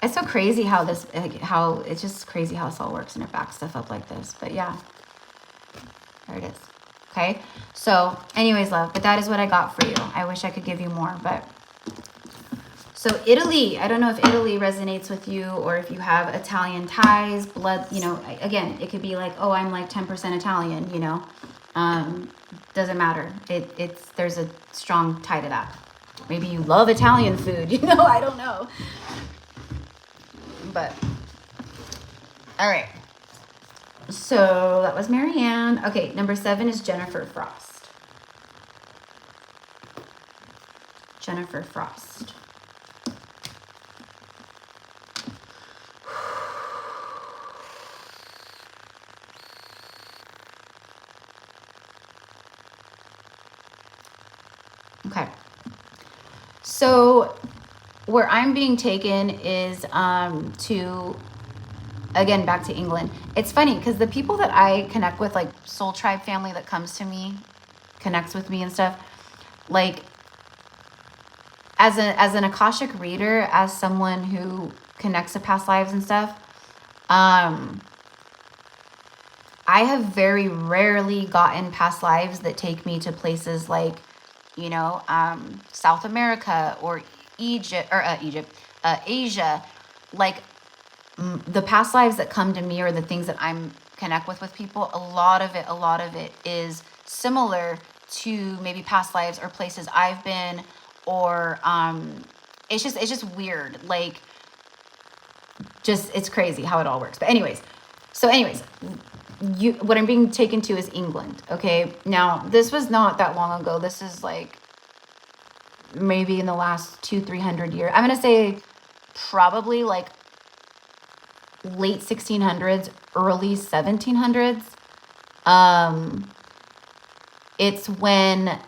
It's so crazy how this, how it's just crazy how this all works and it backs stuff up like this. But yeah, there it is. Okay. So anyways, love, but that is what I got for you. I wish I could give you more, but so Italy, I don't know if Italy resonates with you or if you have Italian ties, blood, you know, again, it could be like, oh, I'm like 10% Italian, you know, doesn't matter. There's a strong tie to that. Maybe you love Italian food, you know, I don't know. But all right, so that was Maryann. Okay, number 7 is Jennifer Frost. Jennifer Frost. Okay, so where I'm being taken is to again, back to England. It's funny because the people that I connect with, like Soul Tribe family that comes to me, connects with me and stuff, like as an Akashic reader, as someone who connects to past lives and stuff, I have very rarely gotten past lives that take me to places like, you know, South America or Egypt, or Asia. Like the past lives that come to me, or the things that I'm connect with people, a lot of it is similar to maybe past lives or places I've been, or it's just weird. Like, just, it's crazy how it all works. But anyways, what I'm being taken to is England. Okay, now this was not that long ago. This is like maybe in the last 200-300 years. I'm gonna say probably like late 1600s, early 1700s. It's when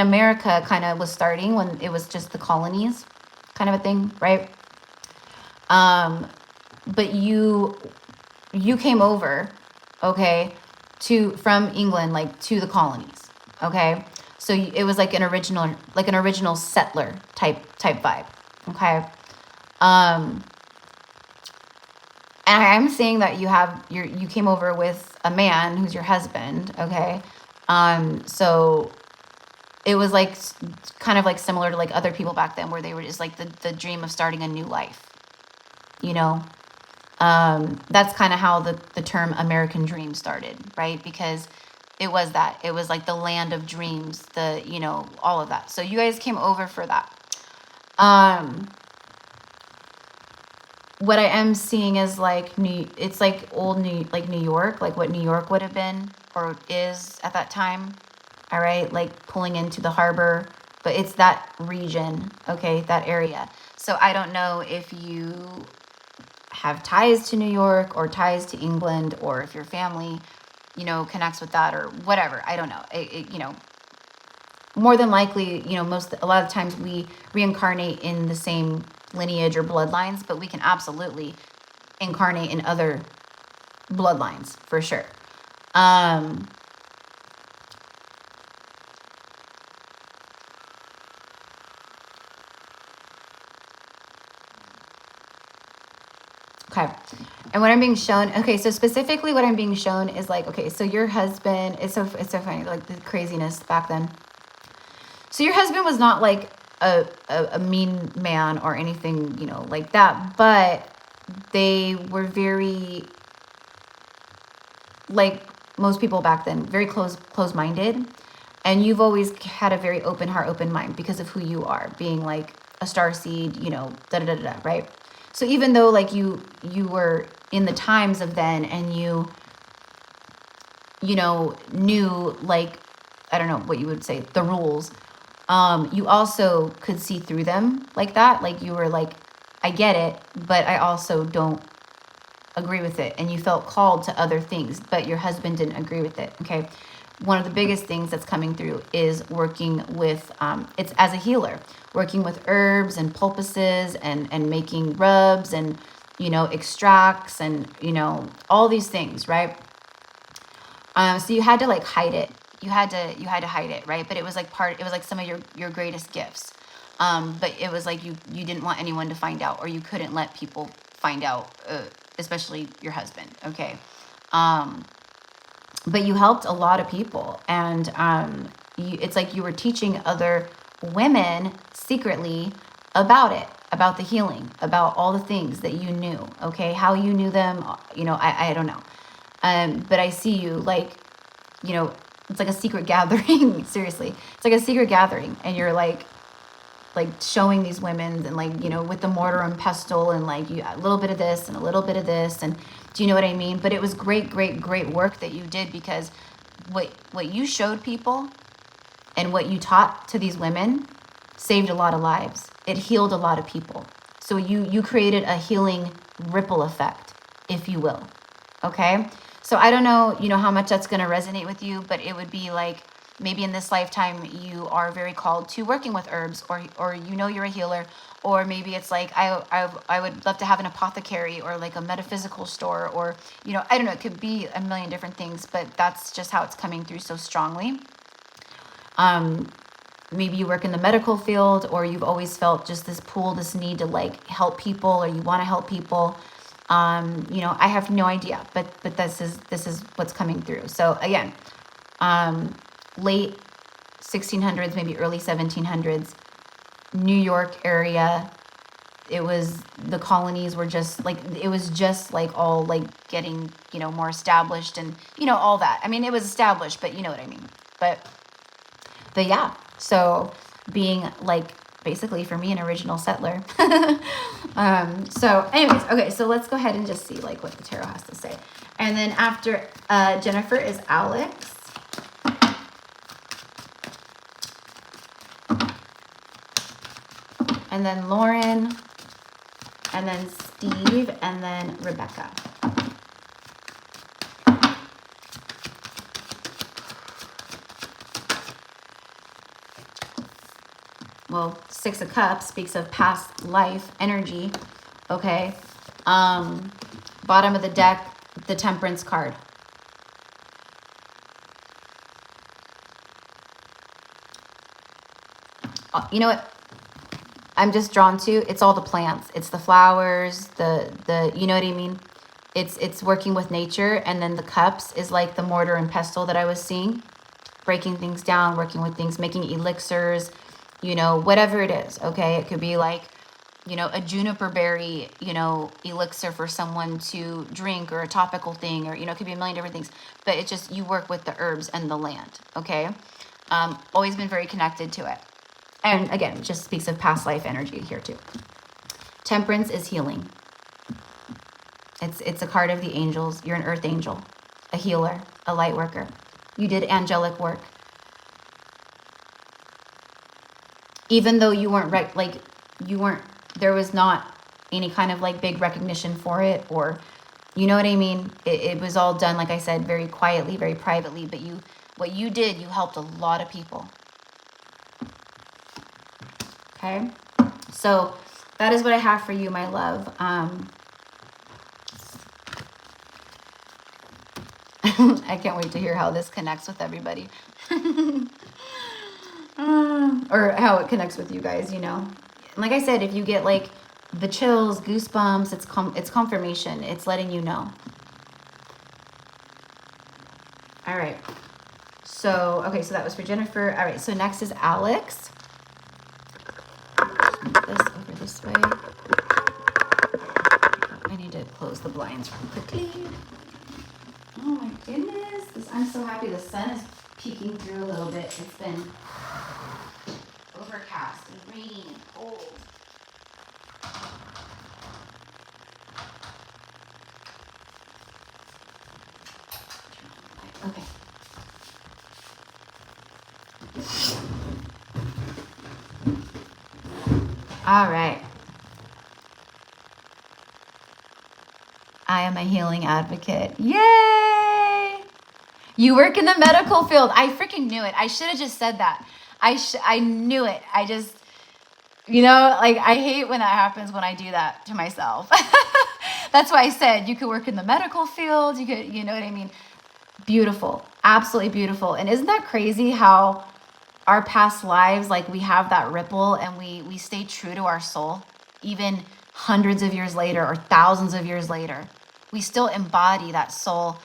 America kind of was starting, when it was just the colonies kind of a thing, right? But you came over, okay, from England, like to the colonies, okay? So it was like an original settler type vibe, okay? And I'm saying that you came over with a man who's your husband, okay? So it was like kind of like similar to like other people back then, where they were just like the dream of starting a new life, you know? That's kind of how the term American dream started, right? Because it was like the land of dreams, you know, all of that. So you guys came over for that. What I am seeing is like it's like old New York, like what New York would have been or is at that time. All right, like pulling into the harbor, but it's that region, okay, that area. So I don't know if you have ties to New York or ties to England, or if your family, you know, connects with that or whatever. I don't know. You know, more than likely, you know, a lot of times we reincarnate in the same lineage or bloodlines, but we can absolutely incarnate in other bloodlines for sure. Okay. And what I'm being shown, okay, so specifically what I'm being shown is like, okay, so your husband, it's so funny, like the craziness back then. So your husband was not like a mean man or anything, you know, like that, but they were very, like most people back then, very close-minded. And you've always had a very open heart, open mind because of who you are, being like a starseed, you know, right? So even though like you were in the times of then, and you know, knew like, I don't know what you would say, the rules, you also could see through them like that. Like you were like, I get it, but I also don't agree with it. And you felt called to other things, but your husband didn't agree with it. Okay. One of the biggest things that's coming through is working with, it's as a healer, working with herbs and poultices and making rubs and, you know, extracts and, you know, all these things, right? So you had to like hide it. You had to hide it, right? But it was like it was like some of your greatest gifts. But it was like you didn't want anyone to find out, or you couldn't let people find out, especially your husband, okay? But you helped a lot of people, and it's like you were teaching other women secretly about it, about the healing, about all the things that you knew, okay? How you knew them, you know, I don't know. But I see you like, you know, it's like a secret gathering. Seriously, it's like a secret gathering, and you're like showing these women, and like, you know, with the mortar and pestle, and like a little bit of this and a little bit of this, and do you know what I mean? But it was great work that you did, because what you showed people and what you taught to these women saved a lot of lives. It healed a lot of people. So you created a healing ripple effect, if you will. Okay? So I don't know, you know, how much that's going to resonate with you, but it would be like, maybe in this lifetime you are very called to working with herbs, or you know you're a healer, Or maybe it's like, I would love to have an apothecary or like a metaphysical store, or, you know, I don't know, it could be a million different things, but that's just how it's coming through so strongly. Maybe you work in the medical field, or you've always felt just this pull, this need to like help people, or you want to help people. You know, I have no idea, but this is what's coming through. So again, late 1600s, maybe early 1700s, New York area. It was, the colonies were just like, it was just like all like getting, you know, more established, and, you know, all that. I mean, it was established, but you know what I mean. But yeah, so being like basically for me an original settler. So anyways, okay, so let's go ahead and just see like what the tarot has to say. And then after Jennifer is Alex. And then Lauren, and then Steve, and then Rebecca. Well, Six of Cups speaks of past life energy, okay? Bottom of the deck, the Temperance card. You know what I'm just drawn to? It's all the plants. It's the flowers, the you know what I mean? It's working with nature, and then the cups is like the mortar and pestle that I was seeing. Breaking things down, working with things, making elixirs, you know, whatever it is, okay? It could be like, you know, a juniper berry, you know, elixir for someone to drink, or a topical thing, or, you know, it could be a million different things. But it just, you work with the herbs and the land, okay? Always been very connected to it. And again, it just speaks of past life energy here too. Temperance is healing. It's a card of the angels. You're an earth angel, a healer, a light worker. You did angelic work. Even though you weren't there was not any kind of like big recognition for it, or, you know what I mean? It was all done, like I said, very quietly, very privately, but what you did, you helped a lot of people. Okay, so that is what I have for you, my love. I can't wait to hear how this connects with everybody. Or how it connects with you guys, you know. And like I said, if you get like the chills, goosebumps, it's confirmation. It's letting you know. All right. So, okay, so that was for Jennifer. All right, so next is Alex. Move this over this way. I need to close the blinds real quickly. Oh my goodness. I'm so happy the sun is peeking through a little bit. It's been overcast and rainy and cold. Okay. All right. I am a healing advocate. Yay! You work in the medical field. I freaking knew it. I should have just said that. I knew it. I just, you know, like, I hate when that happens, when I do that to myself. That's why I said you could work in the medical field. You could, you know what I mean? Beautiful. Absolutely beautiful. And isn't that crazy how our past lives, like, we have that ripple, and we stay true to our soul, even hundreds of years later or thousands of years later. We still embody that soul,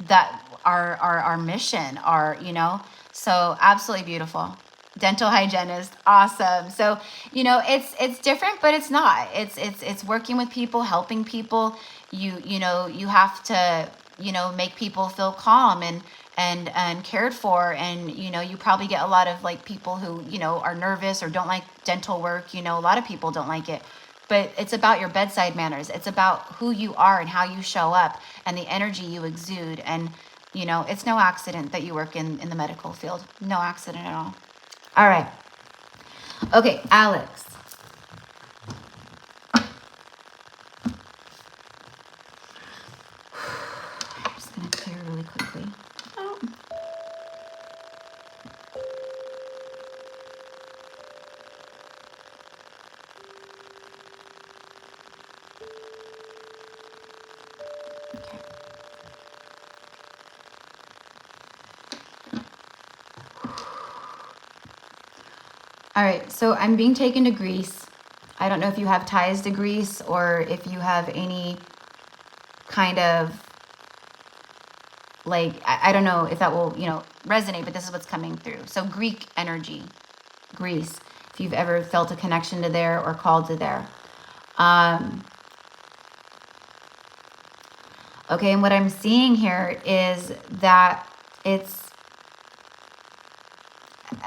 that our mission, our, you know, so absolutely beautiful. Dental hygienist, awesome. So, you know, it's different, but it's not. It's working with people, helping people. You know, you have to, you know, make people feel calm and cared for. And, you know, you probably get a lot of like people who, you know, are nervous or don't like dental work. You know, a lot of people don't like it. But it's about your bedside manners. It's about who you are and how you show up and the energy you exude. And, you know, it's no accident that you work in the medical field. No accident at all. All right. Okay, Alex. I'm just going to clear really quickly. Oh. All right, so I'm being taken to Greece. I don't know if you have ties to Greece or if you have any kind of, like, I don't know if that will, you know, resonate, but this is what's coming through. So Greek energy, Greece, if you've ever felt a connection to there or called to there. Okay, and what I'm seeing here is that it's,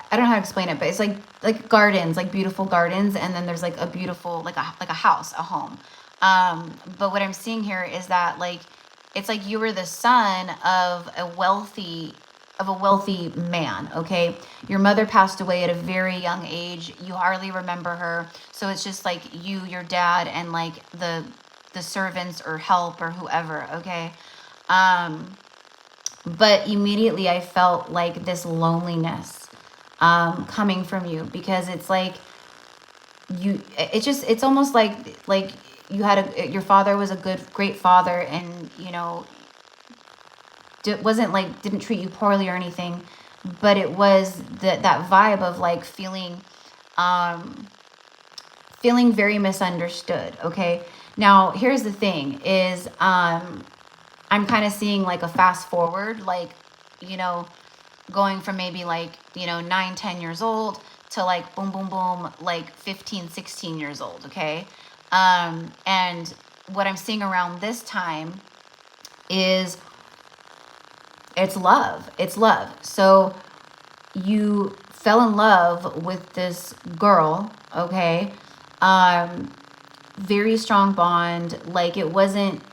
I don't know how to explain it, but it's like gardens, like beautiful gardens, and then there's like a beautiful, like a house, a home. But what I'm seeing here is that, like, it's like you were the son of a wealthy man. Okay, your mother passed away at a very young age. You hardly remember her, so it's just like you, your dad, and like the servants or help or whoever. Okay. But immediately I felt like this loneliness coming from you, because it's like it's almost like you had your father was a great father, and you know, didn't treat you poorly or anything, but it was that vibe of like feeling very misunderstood. Okay, now here's the thing is I'm kind of seeing like a fast forward, like, you know, going from maybe like, you know, 9-10 years old to like boom boom boom, like 15-16 years old. Okay. And what I'm seeing around this time is it's love. So you fell in love with this girl. Okay. Very strong bond. Like, it wasn't,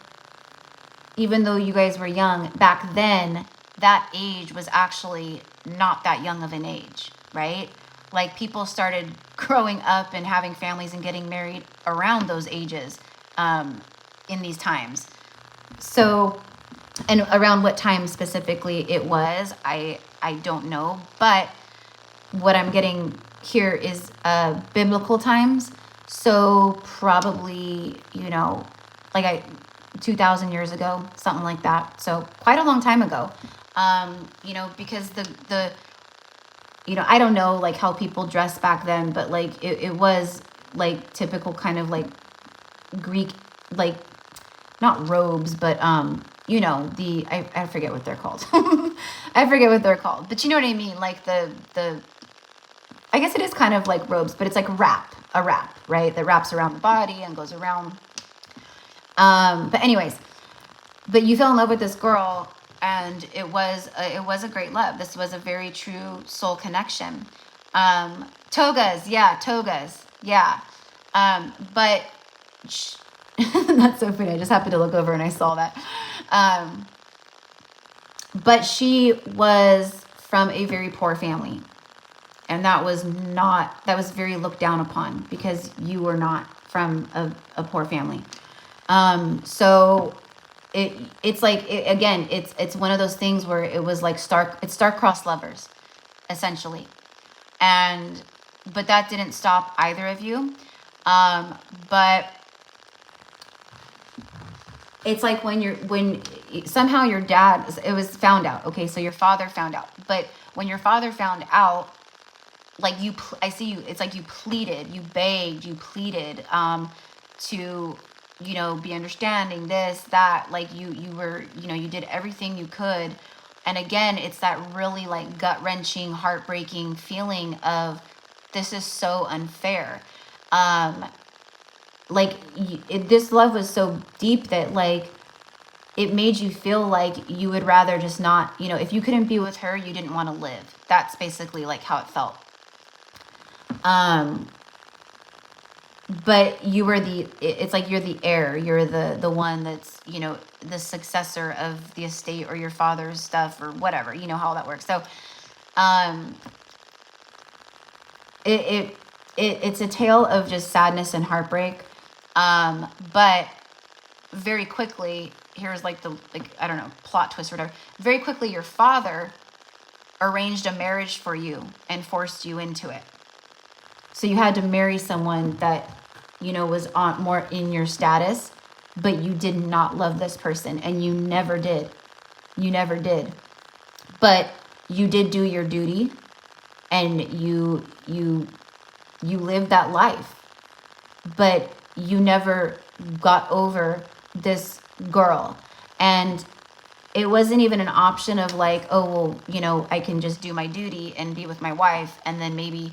even though you guys were young back then, that age was actually not that young of an age, right? Like, people started growing up and having families and getting married around those ages in these times. So, and around what time specifically it was, I don't know. But what I'm getting here is biblical times. So probably, you know, like 2,000 years ago, something like that. So quite a long time ago. You know, because the you know, I don't know like how people dressed back then, but like it was like typical kind of like Greek, like not robes, but you know, I forget what they're called. I forget what they're called, but you know what I mean? Like the I guess it is kind of like robes, but it's like a wrap, right? That wraps around the body and goes around. But anyways, but you fell in love with this girl, and it was a great love. This was a very true soul connection. Togas, yeah. But that's so funny. I just happened to look over and I saw that. But she was from a very poor family. And that was very looked down upon, because you were not from a poor family. So it's like, again, it's one of those things where it was like star-crossed lovers, essentially. But that didn't stop either of you. But it's like when somehow your dad, it was found out. Okay, so your father found out. But when your father found out, like I see you, it's like you pleaded, you begged, you pleaded to, you know, be understanding, this, that, like you were, you know, you did everything you could. And again, it's that really like gut-wrenching, heartbreaking feeling of, this is so unfair. This love was so deep that like it made you feel like you would rather just not, you know, if you couldn't be with her, you didn't want to live. That's basically like how it felt. But it's like you're the heir, you're the one that's, you know, the successor of the estate or your father's stuff or whatever, you know how that works. So it's a tale of just sadness and heartbreak. But very quickly, here's like I don't know, plot twist or whatever. Very quickly, your father arranged a marriage for you and forced you into it. So you had to marry someone that, you know, was more in your status. but you did not love this person, and you never did. You never did. But you did do your duty, and you lived that life. But you never got over this girl. And it wasn't even an option of like, oh, well, you know, I can just do my duty and be with my wife and then maybe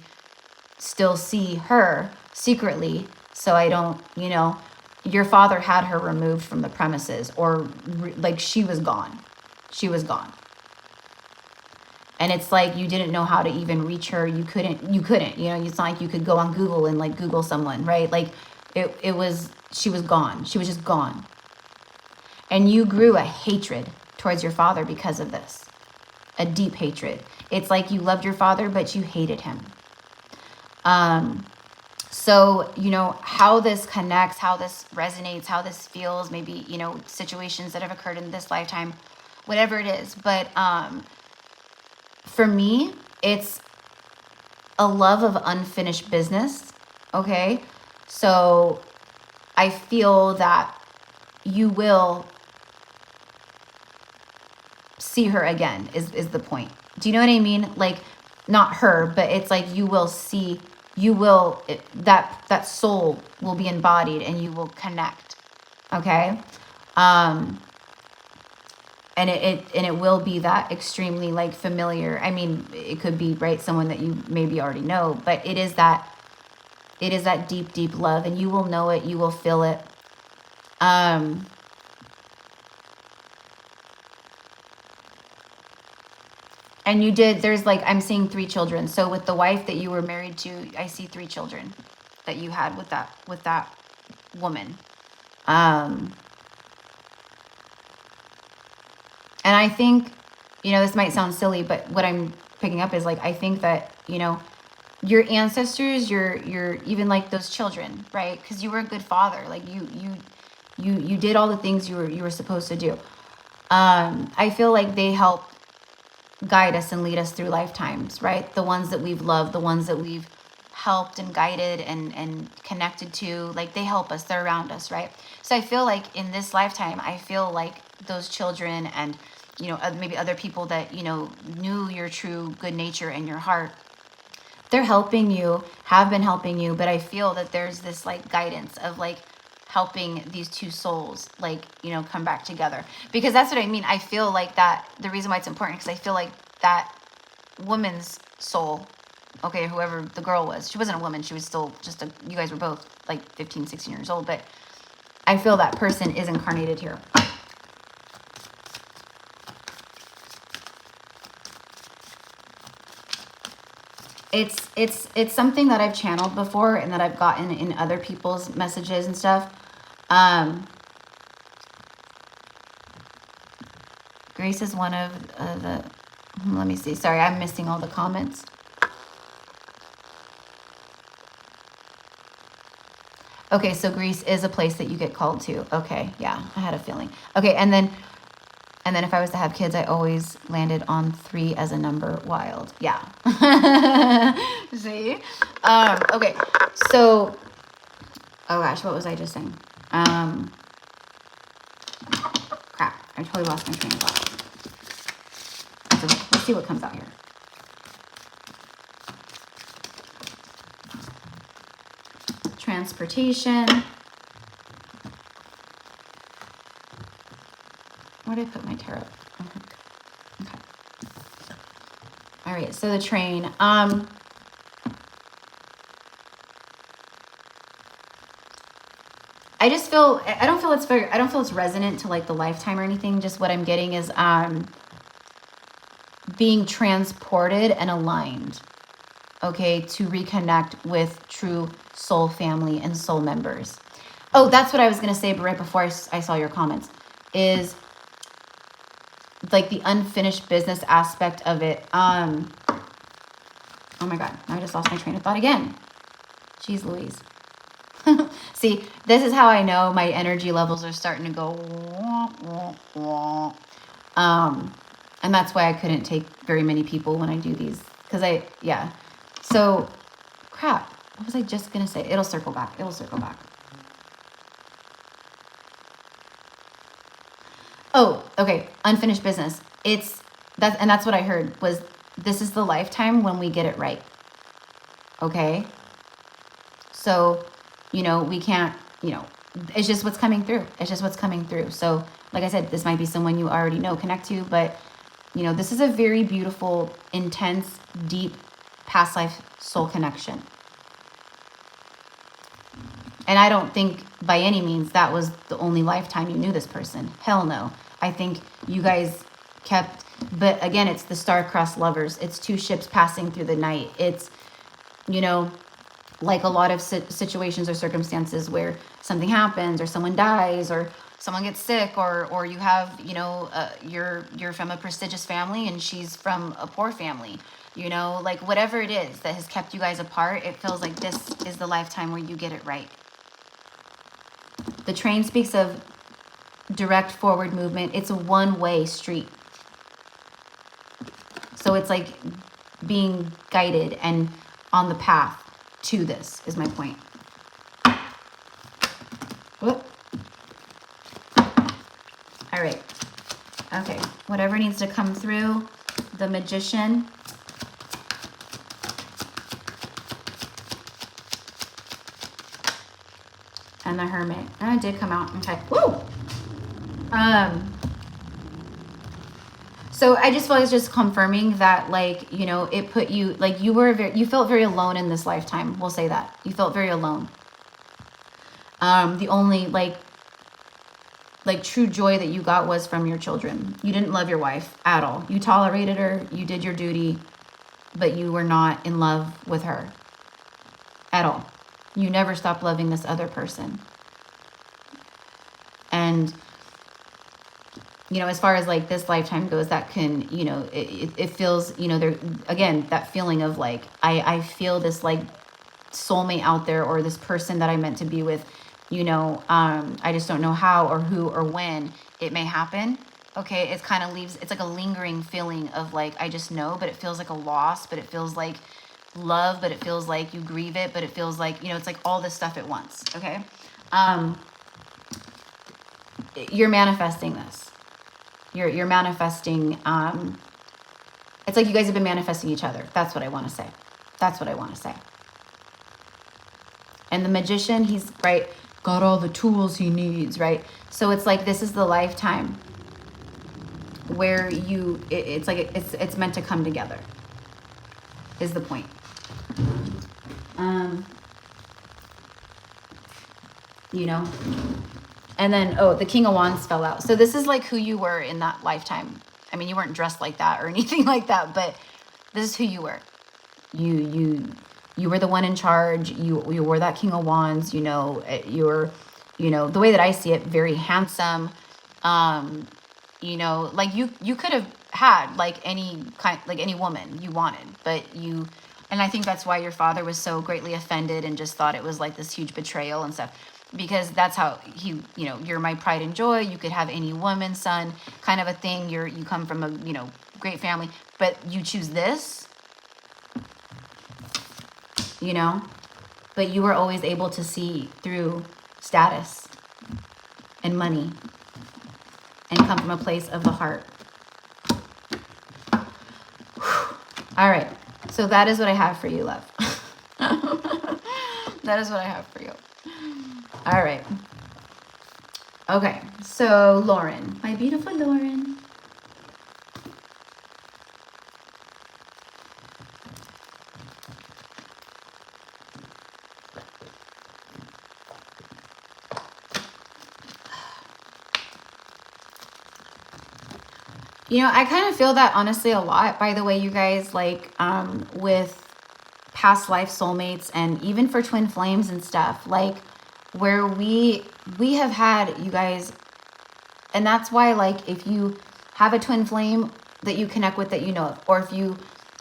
still see her secretly so I don't, you know, your father had her removed from the premises, or like she was gone. She was gone. And it's like you didn't know how to even reach her. You couldn't, you know, it's not like you could go on Google and like Google someone, right? Like it was, she was gone. She was just gone. And you grew a hatred towards your father because of this. A deep hatred. It's like you loved your father, but you hated him. So, you know, how this connects, how this resonates, how this feels, maybe, you know, situations that have occurred in this lifetime, whatever it is. But for me, it's a love of unfinished business, okay? So I feel that you will see her again, is the point. Do you know what I mean? Like, not her, but it's like you will see, you will, that soul will be embodied and you will connect, okay? And it will be that extremely like familiar. I mean, it could be, right, someone that you maybe already know, but it is that deep, deep love, and you will know it, you will feel it. And you did, there's like, I'm seeing 3 children. So with the wife that you were married to, I see 3 children that you had with that woman. And I think, you know, this might sound silly, but what I'm picking up is like, I think that, you know, your ancestors, your even like those children, right? Because you were a good father. Like you did all the things you were supposed to do. I feel like they help guide us and lead us through lifetimes, right? The ones that we've loved, the ones that we've helped and guided and connected to, like they help us, they're around us, right? So I feel like in this lifetime, I feel like those children and, you know, maybe other people that, you know, knew your true good nature and your heart, they're helping you, have been helping you, but I feel that there's this like guidance of like helping these 2 souls, like, you know, come back together. Because that's what I mean. I feel like that, the reason why it's important, because I feel like that woman's soul, okay, whoever the girl was, she wasn't a woman, she was still just you guys were both like 15, 16 years old, but I feel that person is incarnated here. It's something that I've channeled before and that I've gotten in other people's messages and stuff. Grace is one of the, let me see. Sorry, I'm missing all the comments. Okay, so Greece is a place that you get called to. Okay, yeah, I had a feeling. Okay, and then if I was to have kids, I always landed on 3 as a number. Wild. Yeah. See? Okay. So, oh gosh, what was I just saying? Crap. I totally lost my train of thought. So let's see what comes out here. Transportation. Where did I put my tarot? Okay. All right, so the train. I just feel, I don't feel it's resonant to like the lifetime or anything. Just what I'm getting is being transported and aligned, okay, to reconnect with true soul family and soul members. Oh, that's what I was going to say, but right before I saw your comments, is like the unfinished business aspect of it. Oh my God, now I just lost my train of thought again. Jeez Louise. See, this is how I know my energy levels are starting to go. And that's why I couldn't take very many people when I do these. Because yeah. So, crap. What was I just going to say? It'll circle back. It'll circle back. Oh, okay. Unfinished business. That's what I heard was this is the lifetime when we get it right. Okay. So, we can't, it's just what's coming through. It's just what's coming through. So like I said, this might be someone you already know, connect to, but this is a very beautiful, intense, deep past life soul connection. And I don't think by any means that was the only lifetime you knew this person. Hell no. I think you guys kept, but again, it's the star-crossed lovers. It's two ships passing through the night. It's, like a lot of situations or circumstances where something happens or someone dies or someone gets sick or you have, you're from a prestigious family and she's from a poor family, like whatever it is that has kept you guys apart, it feels like this is the lifetime where you get it right. The train speaks of direct forward movement. It's a one-way street. So it's like being guided and on the path to this is my point. Whoop. All right. Okay. Whatever needs to come through. The Magician. And the Hermit. And it did come out. Okay. Woo! So I just was just confirming that, like, it put you, like, you felt very alone in this lifetime. We'll say that. You felt very alone. The only, like true joy that you got was from your children. You didn't love your wife at all. You tolerated her. You did your duty. But you were not in love with her at all. You never stopped loving this other person. And as far as like this lifetime goes, that can, it feels, there, again, that feeling of like, I feel this like soulmate out there or this person that I meant to be with, I just don't know how or who or when it may happen. Okay. It kind of leaves, it's like a lingering feeling of like, I just know, but it feels like a loss, but it feels like love, but it feels like you grieve it, but it feels like, it's like all this stuff at once. Okay. You're manifesting this. You're manifesting, it's like you guys have been manifesting each other. That's what I want to say. That's what I want to say. And the Magician, he's, right, got all the tools he needs, right? So it's like, this is the lifetime where it's like, it's meant to come together, is the point. And then, the King of Wands fell out. So this is like who you were in that lifetime. I mean, you weren't dressed like that or anything like that, but this is who you were. You were the one in charge. You were that King of Wands, you're, the way that I see it, very handsome. Like you could have had like any woman you wanted, but and I think that's why your father was so greatly offended and just thought it was like this huge betrayal and stuff. Because that's how he, you're my pride and joy. You could have any woman, son, kind of a thing. You come from a, great family, but you choose this, but you were always able to see through status and money and come from a place of the heart. All right. So that is what I have for you, love. That is what I have for you. All right. Okay. So Lauren, my beautiful Lauren. I kind of feel that honestly a lot, by the way, you guys, like with past life soulmates and even for twin flames and stuff, like where we have had, you guys, and that's why, like, if you have a twin flame that you connect with that you know of, or if you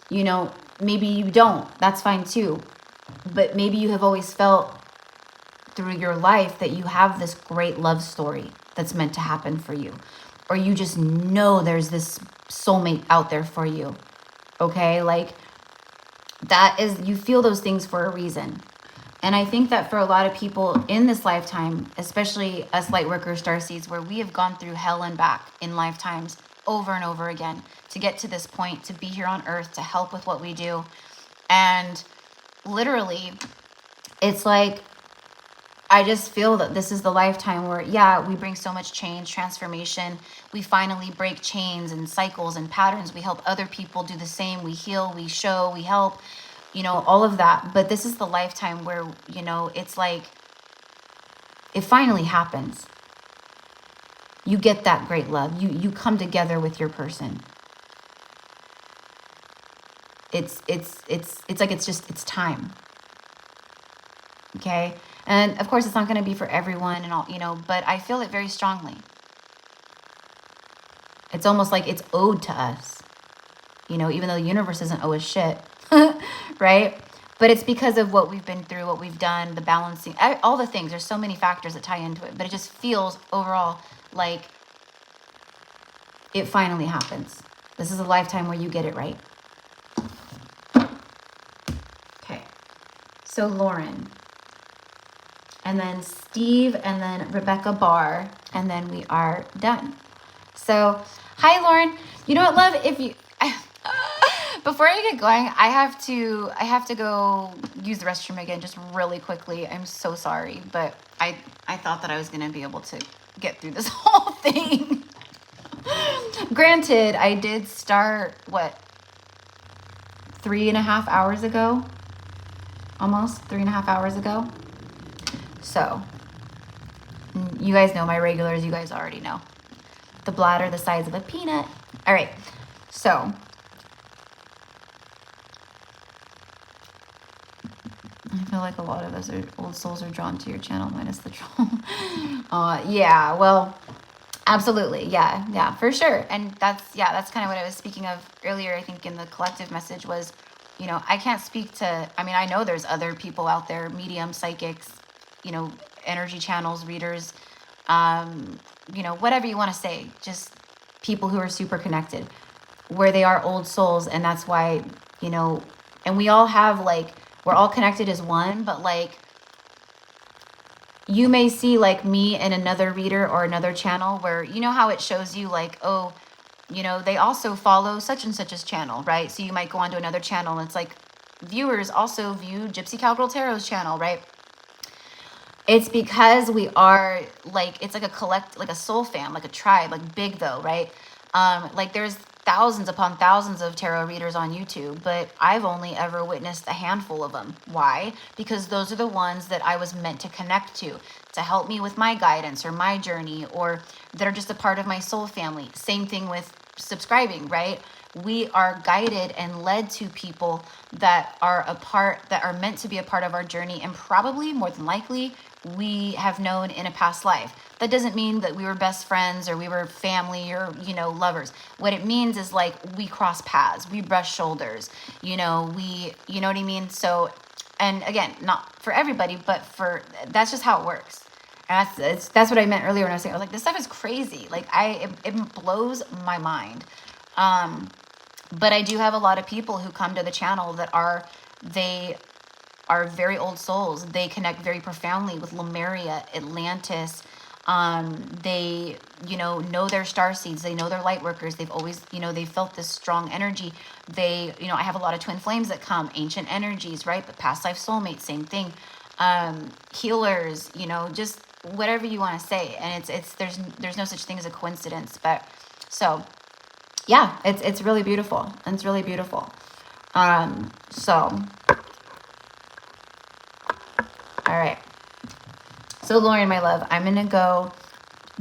maybe you don't, that's fine too, but maybe you have always felt through your life that you have this great love story that's meant to happen for you, or you just know there's this soulmate out there for you. Okay, like that is, you feel those things for a reason. And I think that for a lot of people in this lifetime, especially us light workers, starseeds, where we have gone through hell and back in lifetimes over and over again to get to this point, to be here on earth, to help with what we do. And literally, it's like, I just feel that this is the lifetime where, yeah, we bring so much change, transformation. We finally break chains and cycles and patterns. We help other people do the same. We heal, we show, we help, you know, all of that. But this is the lifetime where, you know, it's like, it finally happens. You get that great love. You come together with your person. It's like, it's time. Okay. And of course, it's not going to be for everyone and all, you know, but I feel it very strongly. It's almost like it's owed to us, you know, even though the universe doesn't owe us shit, right? But it's because of what we've been through, what we've done, the balancing, all the things. There's so many factors that tie into it, but it just feels overall like it finally happens. This is a lifetime where you get it right. Okay. So Lauren, and then Steve, and then Rebecca Barr, and then we are done. So, hi Lauren. You know what, love? If you before I get going, I have to go use the restroom again, just really quickly. I'm so sorry, but I thought that I was gonna be able to get through this whole thing. Granted, I did start what, 3.5 hours ago, almost 3.5 hours ago. So, you guys know my regulars, you guys already know. The bladder the size of a peanut. All right, so. I feel like a lot of us old souls are drawn to your channel, minus the troll. Yeah, well, absolutely. Yeah, for sure. And that's kind of what I was speaking of earlier, I think in the collective message was, you know, I can't speak to, I mean, I know there's other people out there, mediums, psychics, you know, energy channels, readers, you know, whatever you want to say, just people who are super connected, where they are old souls. And that's why, you know, and we all have like, we're all connected as one, but like, you may see like me and another reader or another channel where, you know how it shows you like, oh, you know, they also follow such and such's channel, right? So you might go on to another channel and it's like, viewers also view Gypsy Cowgirl Tarot's channel, right? It's because we are like, it's like a soul fam, like a tribe, like big though, right? Like there's thousands upon thousands of tarot readers on YouTube, but I've only ever witnessed a handful of them. Why? Because those are the ones that I was meant to connect to help me with my guidance or my journey, or that are just a part of my soul family. Same thing with subscribing, right? We are guided and led to people that are meant to be a part of our journey, and probably more than likely we have known in a past life. That doesn't mean that we were best friends or we were family or, you know, lovers. What it means is like we cross paths, we brush shoulders, you know what I mean? So, and again, not for everybody, but that's just how it works. And that's what I meant earlier when I was saying, I was like, this stuff is crazy. Like it blows my mind. But I do have a lot of people who come to the channel that are very old souls. They connect very profoundly with Lemuria, Atlantis. They, you know their star seeds. They know their light workers. They've always, they felt this strong energy. They, I have a lot of twin flames that come, ancient energies, right? But past life soulmates, same thing. Healers, just whatever you want to say. And there's no such thing as a coincidence. But so yeah, it's really beautiful. And it's really beautiful. So, all right. So Lauren, my love, I'm going to go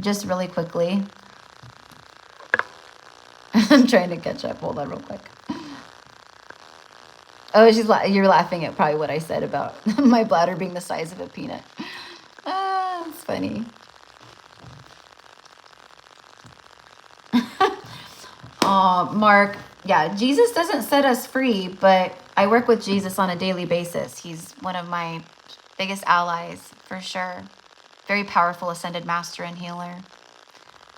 just really quickly. I'm trying to catch up. Hold on real quick. Oh, you're laughing at probably what I said about my bladder being the size of a peanut. It's funny. Oh, Mark. Yeah, Jesus doesn't set us free, but I work with Jesus on a daily basis. He's one of my biggest allies, for sure. Very powerful ascended master and healer.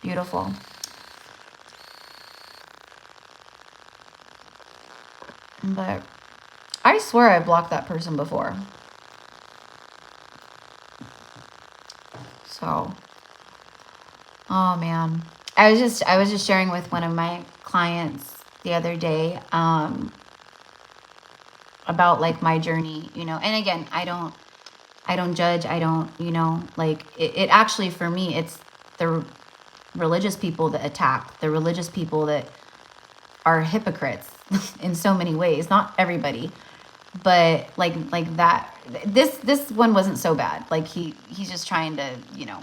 Beautiful. But I swear I blocked that person before. So, oh man. I was just sharing with one of my clients the other day, about like my journey, you know, and again, I don't judge. I don't, you know, like it actually, for me, it's the religious people that attack, the religious people that are hypocrites in so many ways. Not everybody, but like that. This one wasn't so bad. Like he's just trying to, you know,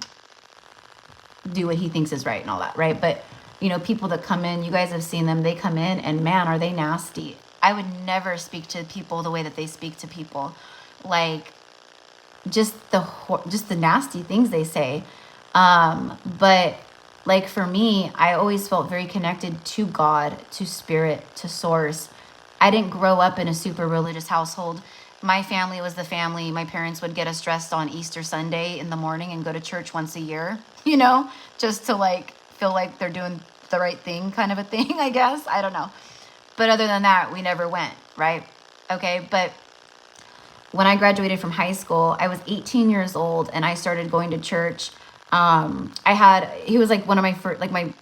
do what he thinks is right and all that, right? But you know, people that come in, you guys have seen them. They come in and man, are they nasty. I would never speak to people the way that they speak to people. Like just the nasty things they say. But like for me, I always felt very connected to God, to spirit, to source. I didn't grow up in a super religious household. My family was the family. My parents would get us dressed on Easter Sunday in the morning and go to church once a year, you know, just to like feel like they're doing the right thing, kind of a thing, I guess. I don't know. But other than that, we never went, right? Okay, but when I graduated from high school, I was 18 years old and I started going to church. He was like one of my first, like my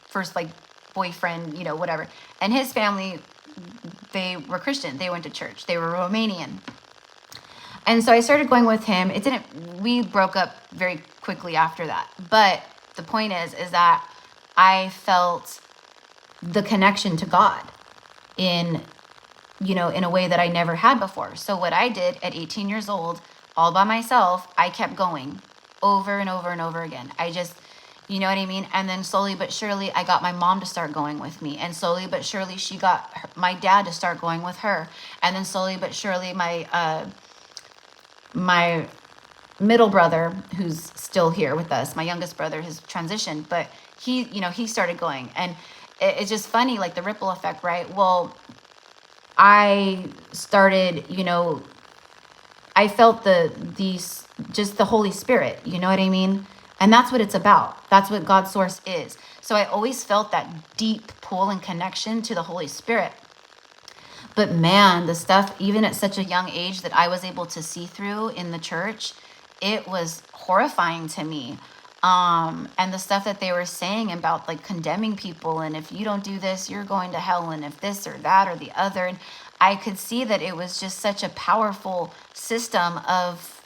first like boyfriend, you know, whatever. And his family, they were Christian. They went to church. They were Romanian. And so I started going with him. We broke up very quickly after that. But the point is that I felt the connection to God in a way that I never had before. So what I did at 18 years old, all by myself, I kept going over and over and over again. I just, you know what I mean? And then slowly but surely, I got my mom to start going with me. And slowly but surely, she got my dad to start going with her. And then slowly but surely, my middle brother, who's still here with us, my youngest brother, has transitioned, but he started going. And it's just funny, like the ripple effect, right? Well, I started, I felt just the Holy Spirit, you know what I mean? And that's what it's about. That's what God's source is. So I always felt that deep pull and connection to the Holy Spirit. But man, the stuff, even at such a young age that I was able to see through in the church, it was horrifying to me. And the stuff that they were saying about like condemning people, and if you don't do this, you're going to hell, and if this or that or the other. And I could see that it was just such a powerful system of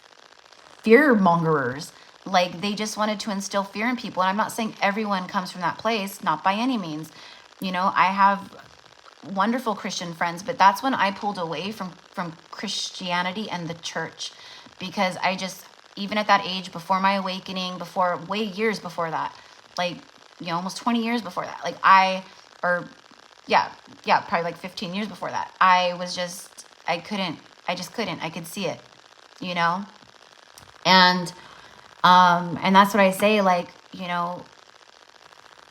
fear mongerers. Like they just wanted to instill fear in people. And I'm not saying everyone comes from that place, not by any means. I have wonderful Christian friends, but that's when I pulled away from Christianity and the church, because I just, even at that age, before my awakening, years before that, like, almost 20 years before that, like probably like 15 years before that, I could see it, and that's what I say, like,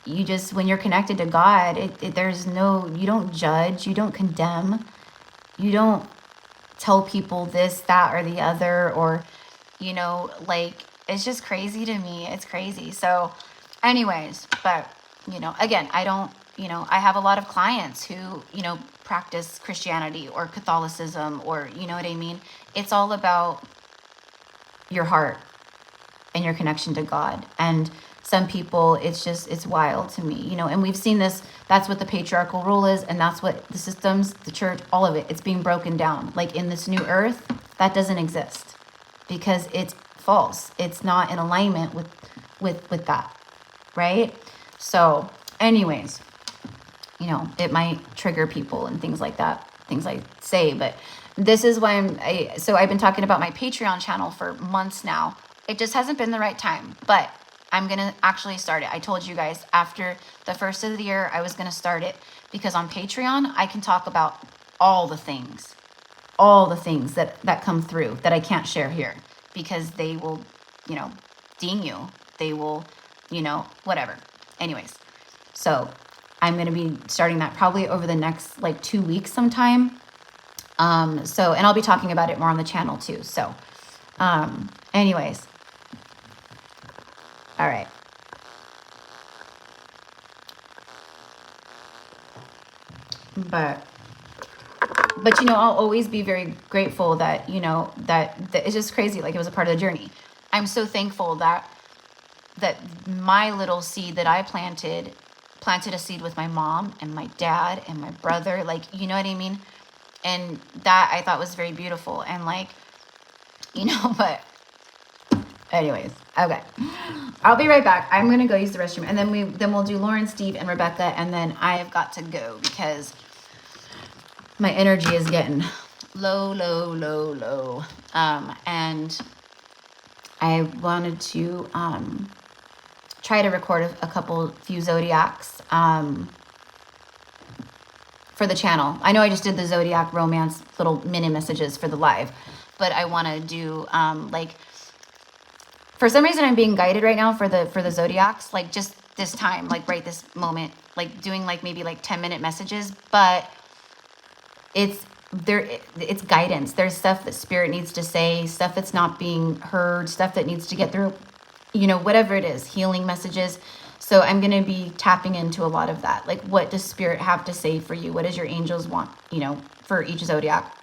you just, when you're connected to God, you don't judge, you don't condemn, you don't tell people this, that, or the other, or, like, it's just crazy to me. It's crazy. So anyways, but, again, I don't, I have a lot of clients who, practice Christianity or Catholicism, or, you know what I mean? It's all about your heart and your connection to God. And some people, it's wild to me, and we've seen this. That's what the patriarchal rule is. And that's what the systems, the church, all of it, it's being broken down. Like in this new earth, that doesn't exist because it's false. It's not in alignment with that. Right. So anyways, it might trigger people and things like that, things I say, but this is why I've been talking about my Patreon channel for months now. It just hasn't been the right time, but I'm going to actually start it. I told you guys after the first of the year, I was going to start it, because on Patreon, I can talk about all the things that come through that I can't share here, because they will, ding you. They will, whatever. Anyways, so I'm going to be starting that probably over the next like 2 weeks sometime. And I'll be talking about it more on the channel too. So, anyways. All right. But I'll always be very grateful that, that it's just crazy. Like it was a part of the journey. I'm so thankful that my little seed that I planted a seed with my mom and my dad and my brother, like, you know what I mean? And that I thought was very beautiful. And like, you know, but anyways, okay. I'll be right back. I'm going to go use the restroom, and then we'll do Lauren, Steve, and Rebecca. And then I've got to go because my energy is getting low. And I wanted to, try to record a few zodiacs, for the channel. I know I just did the zodiac romance little mini messages for the live, but I want to do, like, for some reason I'm being guided right now for the zodiacs, like just this time, like right this moment, like doing like maybe like 10-minute messages, but it's guidance. There's stuff that spirit needs to say, stuff that's not being heard, stuff that needs to get through, you know, whatever it is, healing messages. So I'm going to be tapping into a lot of that. Like, what does spirit have to say for you? What does your angels want, you know, for each zodiac?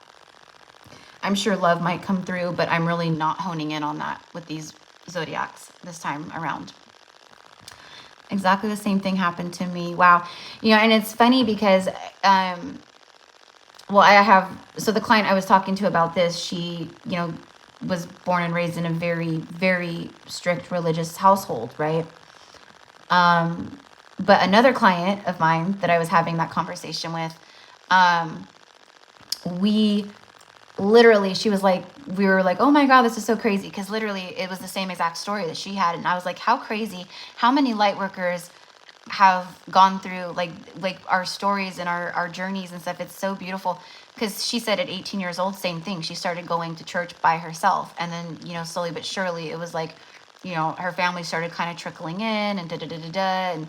I'm sure love might come through, but I'm really not honing in on that with these zodiacs this time around. Exactly the same thing happened to me. Wow. You know, and it's funny because, well, so the client I was talking to about this, she, you know, was born and raised in a very, very strict religious household, right? But another client of mine that I was having that conversation with, she was like, we were like, oh my God, this is so crazy. Because literally it was the same exact story that she had. And I was like, how crazy, how many light workers have gone through like our stories and our journeys and stuff. It's so beautiful. Because she said at 18 years old, same thing. She started going to church by herself. And then, you know, slowly but surely it was like, you know, her family started kind of trickling in and and,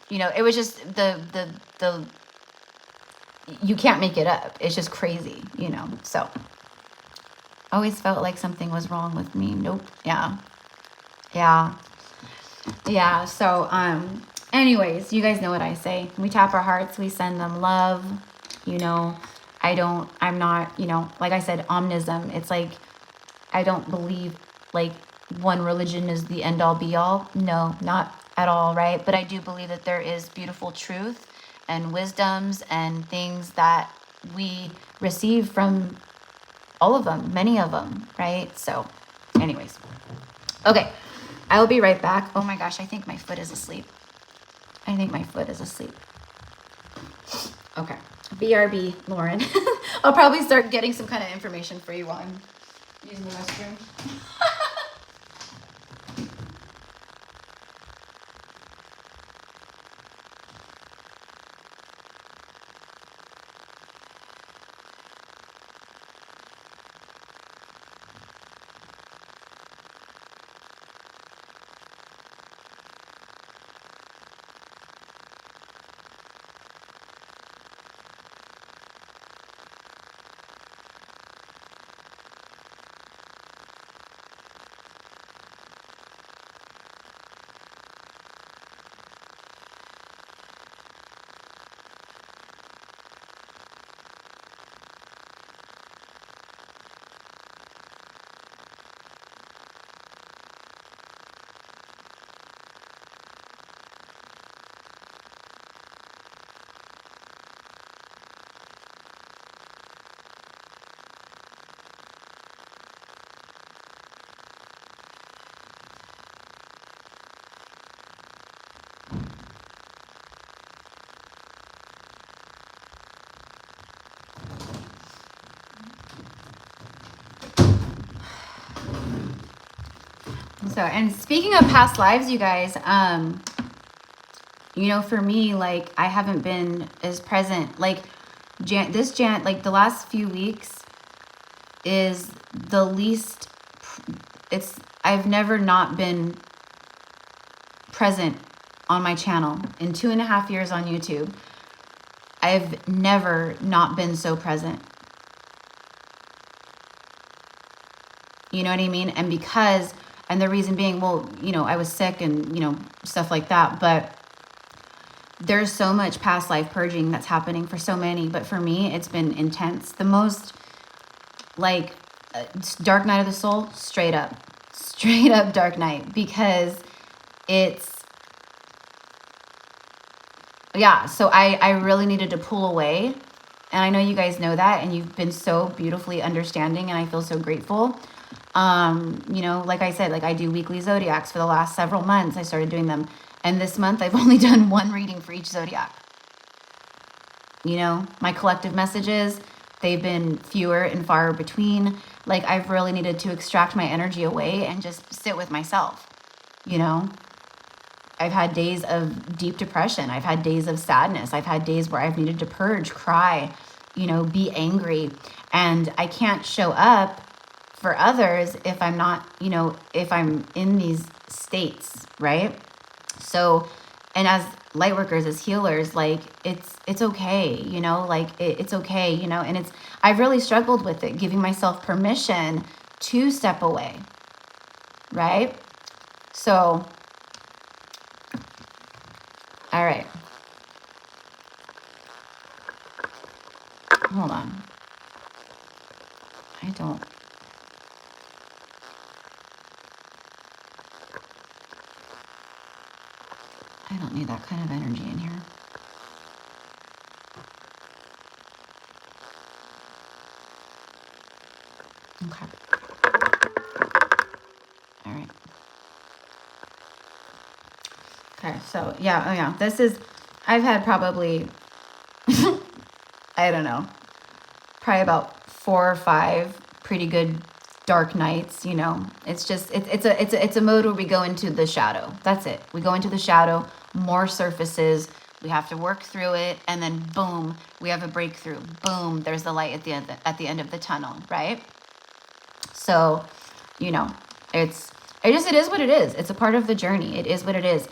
you know, it was just the you can't make it up. It's just crazy, you know. So always felt like something was wrong with me. Nope. Yeah. So anyways, you guys know what I say. We tap our hearts, we send them love. You know, I'm not, you know, like I said, omnism. It's like, I don't believe like one religion is the end all be all. No, not at all, right? But I do believe that there is beautiful truth and wisdoms and things that we receive from all of them, many of them, right? So anyways, okay, I will be right back. Oh my gosh, I think my foot is asleep. Okay, BRB, Lauren. I'll probably start getting some kind of information for you while I'm using the restroom. So, and speaking of past lives, you guys, you know, for me, like, I haven't been as present. Like, like, the last few weeks is the least, I've never not been present on my channel. In 2.5 years on YouTube, I've never not been so present. You know what I mean? And the reason being, well, you know, I was sick and, you know, stuff like that. But there's so much past life purging that's happening for so many. But for me, it's been intense. The most, like, dark night of the soul, straight up dark night. Because yeah, so I really needed to pull away. And I know you guys know that, and you've been so beautifully understanding, and I feel so grateful. You know, like I said, like I do weekly zodiacs for the last several months. I started doing them. And this month I've only done one reading for each zodiac. You know, my collective messages, they've been fewer and far between. Like I've really needed to extract my energy away and just sit with myself, you know. I've had days of deep depression. I've had days of sadness. I've had days where I've needed to purge, cry, you know, be angry. And I can't show up for others if I'm not, you know, if I'm in these states, right? So, and as light workers, as healers, like it's okay, you know, like it's okay, you know, and I've really struggled with it, giving myself permission to step away, right? So, all right. Hold on. I don't need that kind of energy in here. Okay. All right. Okay, so yeah, oh yeah, this is, I've had probably, I don't know, probably about 4 or 5 pretty good dark nights, you know. It's just, it's a mode where we go into the shadow. That's it. We go into the shadow, more surfaces, we have to work through it, and then boom, we have a breakthrough. Boom, there's the light at the end of the tunnel, right? So, you know, it is what it is. It's a part of the journey. It is what it is.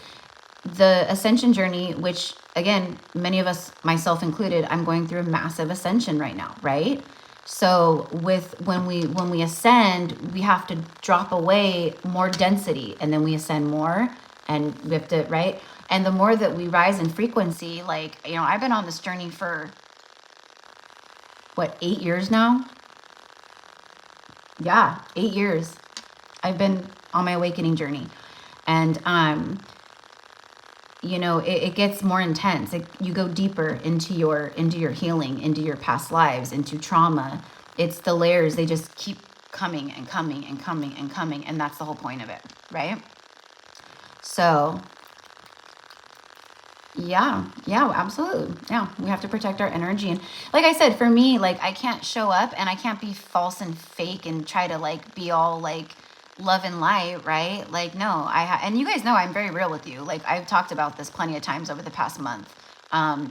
The ascension journey, which again, many of us, myself included, I'm going through a massive ascension right now, right? So when we ascend, we have to drop away more density, and then we ascend more, and we have to, right? And the more that we rise in frequency, like, you know, I've been on this journey for what, 8 years now? Yeah, 8 years. I've been on my awakening journey. And you know, it gets more intense. You go deeper into your healing, into your past lives, into trauma. It's the layers, they just keep coming and coming and coming and coming, and that's the whole point of it, right? So yeah, absolutely. Yeah, we have to protect our energy. And like I said, for me, like I can't show up and I can't be false and fake and try to like be all like love and light, right? Like, no, and you guys know I'm very real with you. Like I've talked about this plenty of times over the past month,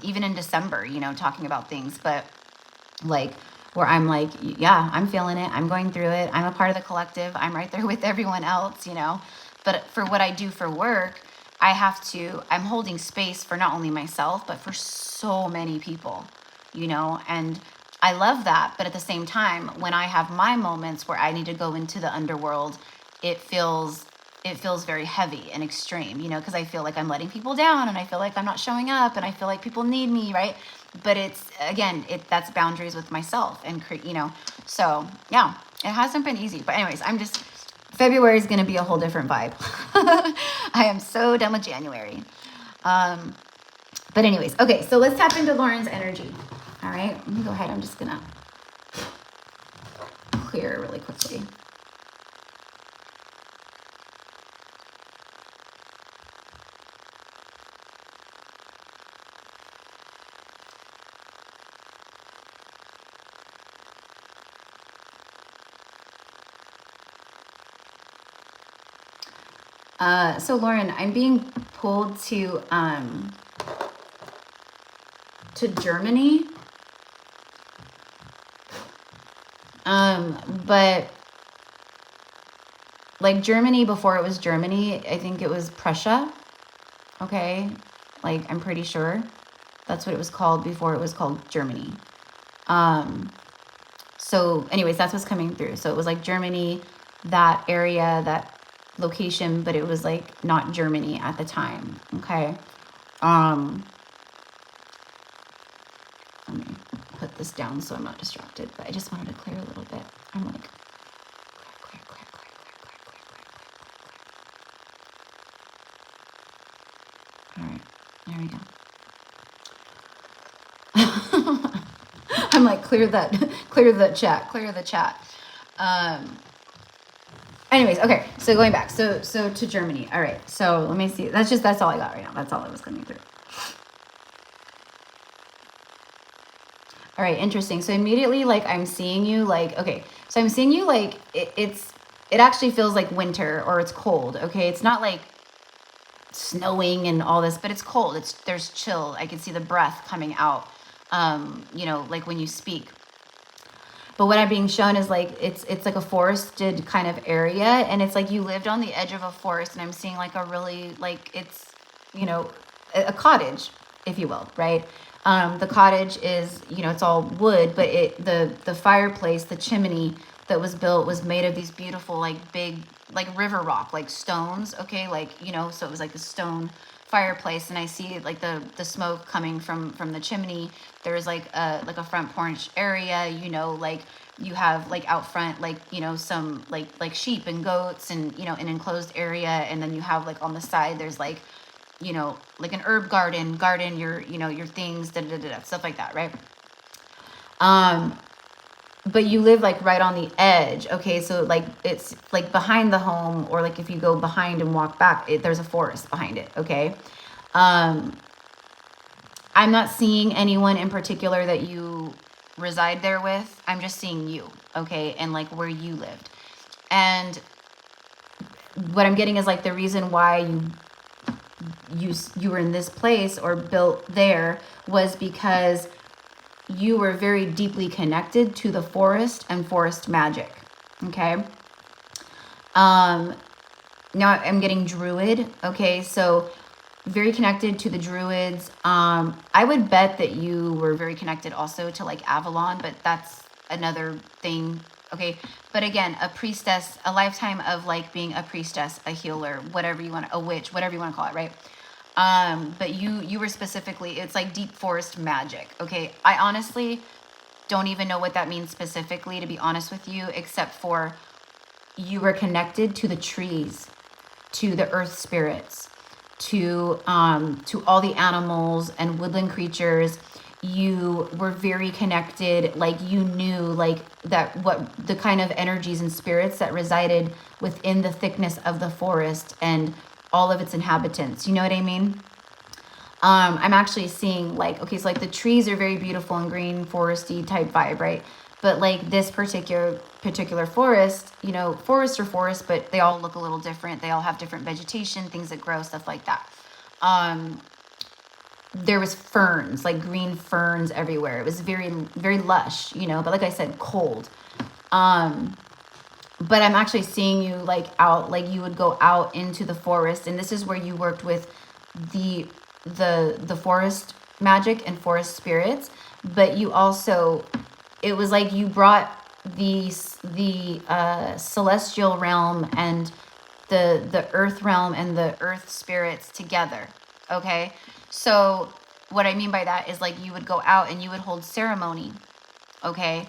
even in December, you know, talking about things, but like where I'm like, yeah, I'm feeling it. I'm going through it. I'm a part of the collective. I'm right there with everyone else, you know, but for what I do for work, I'm holding space for not only myself, but for so many people, you know, and I love that. But at the same time, when I have my moments where I need to go into the underworld, it feels very heavy and extreme, you know, because I feel like I'm letting people down, and I feel like I'm not showing up, and I feel like people need me, right? But it's, again, that's boundaries with myself, and you know, so yeah, it hasn't been easy. But anyways, February is going to be a whole different vibe. I am so done with January. But anyways, okay, so let's tap into Lauren's energy. All right, let me go ahead. I'm just going to clear really quickly. So Lauren, I'm being pulled to Germany. But like Germany before it was Germany, I think it was Prussia. Okay. Like, I'm pretty sure that's what it was called before it was called Germany. So anyways, that's what's coming through. So it was like Germany, that area, that location, but it was like not Germany at the time. Okay. Let me put this down so I'm not distracted, but I just wanted to clear a little bit. I'm like, clear. There we go. I'm like, clear the chat. Anyways, okay, so going back, so to Germany. All right, so let me see. That's all I got right now. That's all that was coming through. All right, interesting. So immediately, like, I'm seeing you, like, okay, so I'm seeing you, like, it actually feels like winter, or it's cold, okay? It's not like snowing and all this, but it's cold. There's chill. I can see the breath coming out, you know, like when you speak. But what I'm being shown is like, it's like a forested kind of area, and it's like you lived on the edge of a forest, and I'm seeing like a really, like, it's, you know, a cottage, if you will, right? The cottage is, you know, it's all wood, but the fireplace, the chimney that was built was made of these beautiful, like, big, like, river rock, like stones, okay? Like, you know, so it was like a stone fireplace, and I see like the smoke coming from the chimney. There's like a front porch area, you know, like you have like out front, like, you know, some like sheep and goats, and, you know, an enclosed area, and then you have like on the side there's like, you know, like an herb garden your, you know, your things, stuff like that, right? But you live like right on the edge, okay? So like it's like behind the home, or like if you go behind and walk back, there's a forest behind it, okay? I'm not seeing anyone in particular that you reside there with. I'm just seeing you, okay? And like where you lived. And what I'm getting is like the reason why you were in this place or built there was because you were very deeply connected to the forest and forest magic, okay? Now I'm getting druid, okay? So very connected to the druids. I would bet that you were very connected also to like Avalon, but that's another thing, okay? But again, a priestess, a lifetime of like being a priestess, a healer, whatever you want, a witch, whatever you want to call it, right? But you were specifically, it's like deep forest magic, okay? I honestly don't even know what that means specifically, to be honest with you, except for you were connected to the trees, to the earth spirits, to all the animals and woodland creatures. You were very connected, like you knew like that, what the kind of energies and spirits that resided within the thickness of the forest and all of its inhabitants. You know what I mean? I'm actually seeing like, okay, so like the trees are very beautiful and green foresty type vibe, right? But like this particular forest, you know, forests are forests, but they all look a little different. They all have different vegetation, things that grow, stuff like that. There was ferns, like green ferns everywhere. It was very, very lush, you know, but like I said, cold. But I'm actually seeing you like out, like you would go out into the forest, and this is where you worked with the forest magic and forest spirits. But you also, it was like you brought the celestial realm and the earth realm and the earth spirits together, okay? So what I mean by that is like you would go out and you would hold ceremony, okay?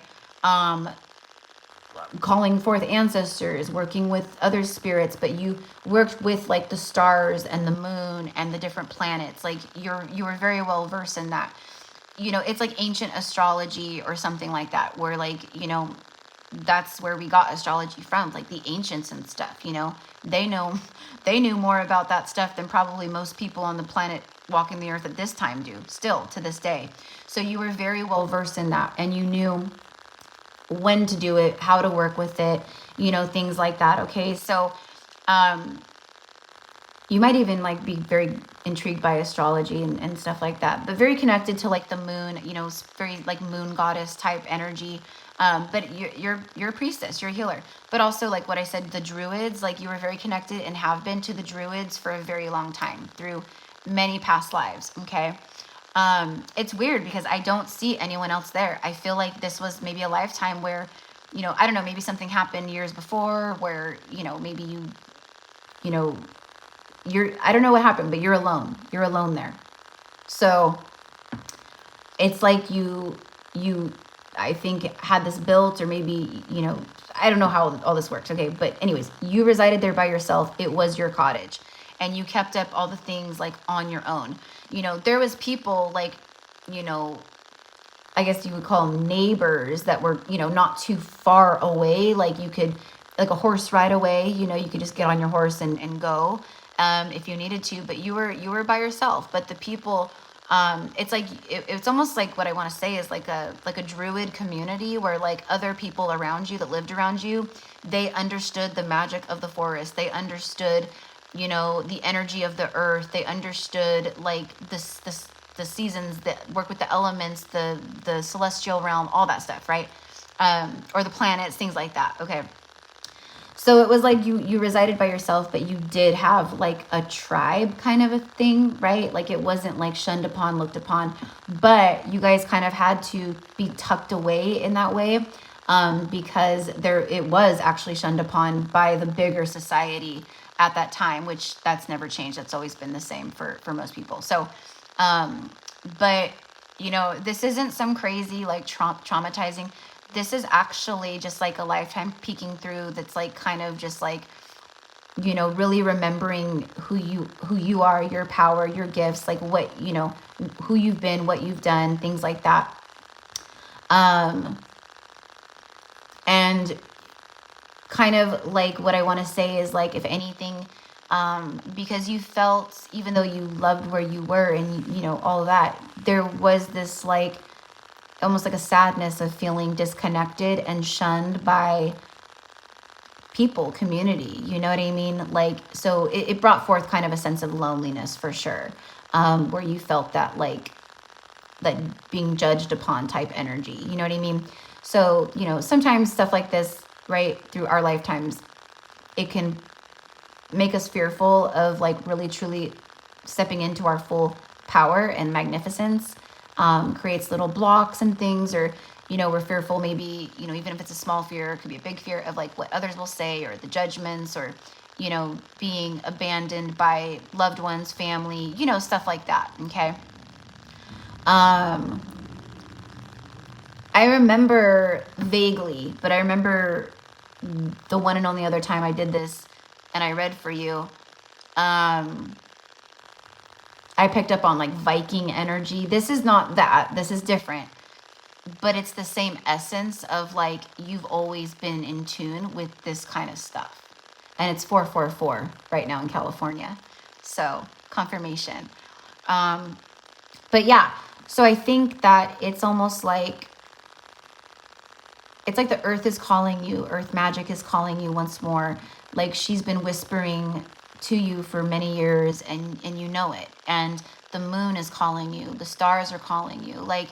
Calling forth ancestors, working with other spirits, but you worked with like the stars and the moon and the different planets. Like you were very well versed in that. You know, it's like ancient astrology or something like that, where like, you know, that's where we got astrology from, like the ancients and stuff, you know. They knew more about that stuff than probably most people on the planet walking the earth at this time do, still to this day. So you were very well versed in that, and you knew when to do it, how to work with it, you know, things like that, okay? So you might even like be very intrigued by astrology and stuff like that, but very connected to like the moon, you know, very like moon goddess type energy. But you're a priestess, you're a healer. But also like what I said, the druids, like you were very connected and have been to the druids for a very long time through many past lives, okay? It's weird because I don't see anyone else there. I feel like this was maybe a lifetime where, you know, I don't know, maybe something happened years before where, you know, maybe you know, I don't know what happened, but you're alone. You're alone there. So it's like you, I think, had this built, or maybe, you know, I don't know how all this works. Okay. But anyways, you resided there by yourself. It was your cottage. and you kept up all the things like on your own. You know, there was people like, you know, I guess you would call them neighbors that were, you know, not too far away. Like you could, like a horse ride away, you know, you could just get on your horse and go if you needed to, but you were by yourself. But the people, it's like, it's almost like what I want to say is like a druid community where like other people around you that lived around you, they understood the magic of the forest. They understood, you know, the energy of the earth. They understood like the seasons that work with the elements, the celestial realm, all that stuff, right? Or the planets, things like that. Okay. So it was like you resided by yourself, but you did have like a tribe kind of a thing, right? Like it wasn't like shunned upon, looked upon, but you guys kind of had to be tucked away in that way, because it was actually shunned upon by the bigger society at that time, which that's never changed. That's always been the same for most people. So, but you know, this isn't some crazy like traumatizing. This is actually just like a lifetime peeking through. That's like kind of just like, you know, really remembering who you are, your power, your gifts, like what, you know, who you've been, what you've done, things like that. And kind of like what I want to say is like, if anything, because you felt, even though you loved where you were and, you know, all of that, there was this like, almost like a sadness of feeling disconnected and shunned by people, community, you know what I mean? Like, so it brought forth kind of a sense of loneliness for sure, where you felt that like, that being judged upon type energy, you know what I mean? So, you know, sometimes stuff like this, right, through our lifetimes, it can make us fearful of like really truly stepping into our full power and magnificence. Creates little blocks and things, or, you know, we're fearful maybe, you know, even if it's a small fear, it could be a big fear of like what others will say, or the judgments, or, you know, being abandoned by loved ones, family, you know, stuff like that. Okay. I remember vaguely, but I remember the one and only other time I did this and I read for you. I picked up on like Viking energy. This is not that. This is different. But it's the same essence of like, you've always been in tune with this kind of stuff. And it's 444 right now in California. So confirmation. But yeah, so I think that it's almost like, it's like the earth is calling you. Earth magic is calling you once more. Like she's been whispering to you for many years, and you know it. And the moon is calling you. The stars are calling you. Like,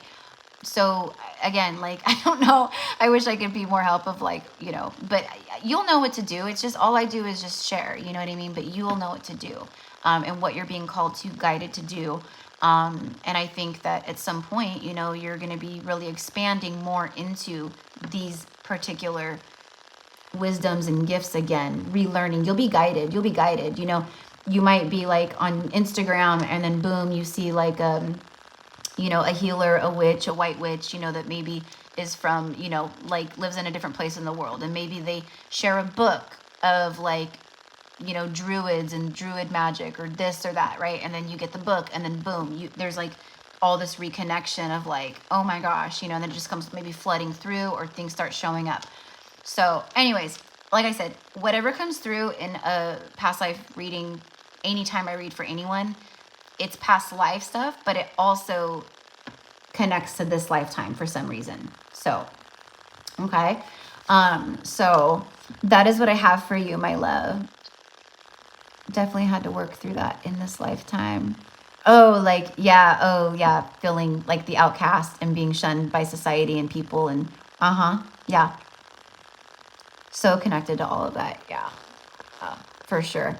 so again, like, I don't know. I wish I could be more help of like, you know, but you'll know what to do. It's just, all I do is just share, you know what I mean? But you will know what to do, and what you're being called to, guided to do. And I think that at some point, you know, you're going to be really expanding more into these particular wisdoms and gifts again, relearning. You'll be guided, you know. You might be like on Instagram, and then boom, you see like you know, a healer, a witch, a white witch, you know, that maybe is from, you know, like lives in a different place in the world, and maybe they share a book of like, you know, druids and druid magic or this or that, right? And then you get the book, and then boom, there's like all this reconnection of like, oh my gosh, you know, and then it just comes maybe flooding through, or things start showing up. So anyways, like I said, whatever comes through in a past life reading, anytime I read for anyone, it's past life stuff, but it also connects to this lifetime for some reason. So, okay. So that is what I have for you, my love. Definitely had to work through that in this lifetime. Oh, like, yeah. Oh, yeah. Feeling like the outcast and being shunned by society and people, and yeah. So connected to all of that. Yeah, for sure.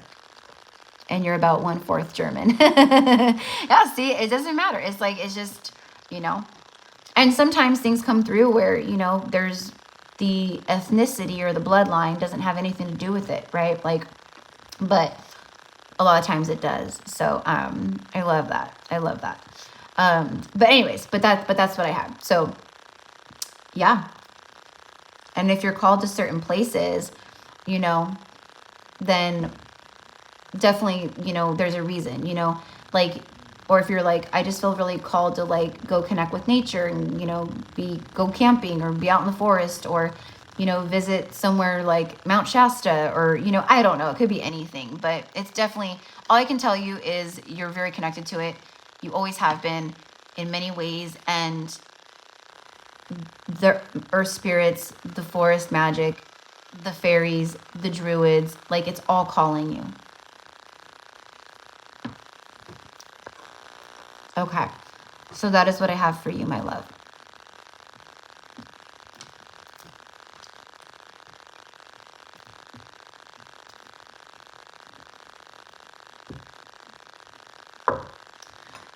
And you're about 1/4 German. Yeah, see, it doesn't matter. It's like, it's just, you know, and sometimes things come through where, you know, there's the ethnicity or the bloodline doesn't have anything to do with it, right? Like, but a lot of times it does. So, I love that. I love that. But anyways, but that's what I had. So yeah. And if you're called to certain places, you know, then definitely, you know, there's a reason, you know, like, or if you're like, I just feel really called to like go connect with nature and, you know, go camping or be out in the forest, or, you know, visit somewhere like Mount Shasta, or, you know, I don't know, it could be anything, but it's definitely, all I can tell you is you're very connected to it. You always have been in many ways. And the earth spirits, the forest magic, the fairies, the druids, like it's all calling you. Okay, so that is what I have for you, my love.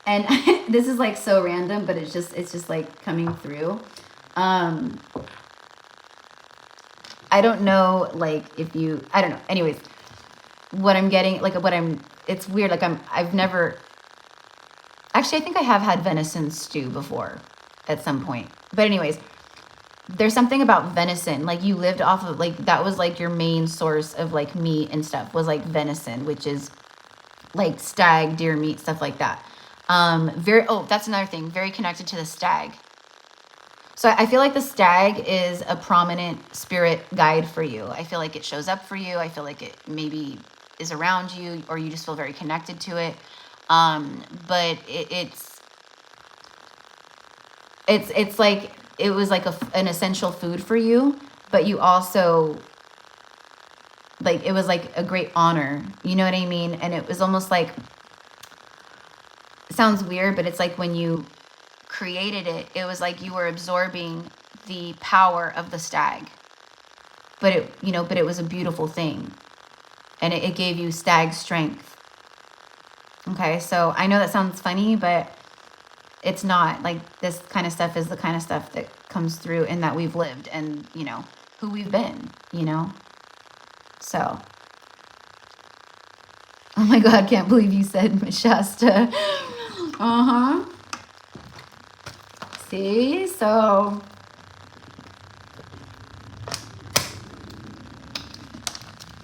And this is like so random, but it's just like coming through. I don't know, like if you, I don't know. Anyways, what I'm getting, like it's weird. Like I've never, actually, I think I have had venison stew before at some point. But anyways, there's something about venison. Like you lived off of, like, that was like your main source of like meat and stuff, was like venison, which is like stag, deer meat, stuff like that. That's another thing, very connected to the stag. So I feel like the stag is a prominent spirit guide for you. I feel like it shows up for you. I feel like it maybe is around you, or you just feel very connected to it. But it's like, it was like an essential food for you, but you also, like, it was like a great honor, you know what I mean? And it was almost like, it sounds weird, but it's like when you created it, it was like you were absorbing the power of the stag, but it, you know, but it was a beautiful thing, and it gave you stag strength. Okay, so I know that sounds funny, but it's not. Like, this kind of stuff is the kind of stuff that comes through and that we've lived, and, you know, who we've been, you know. So, oh my God, can't believe you said Shasta. Uh-huh. See, so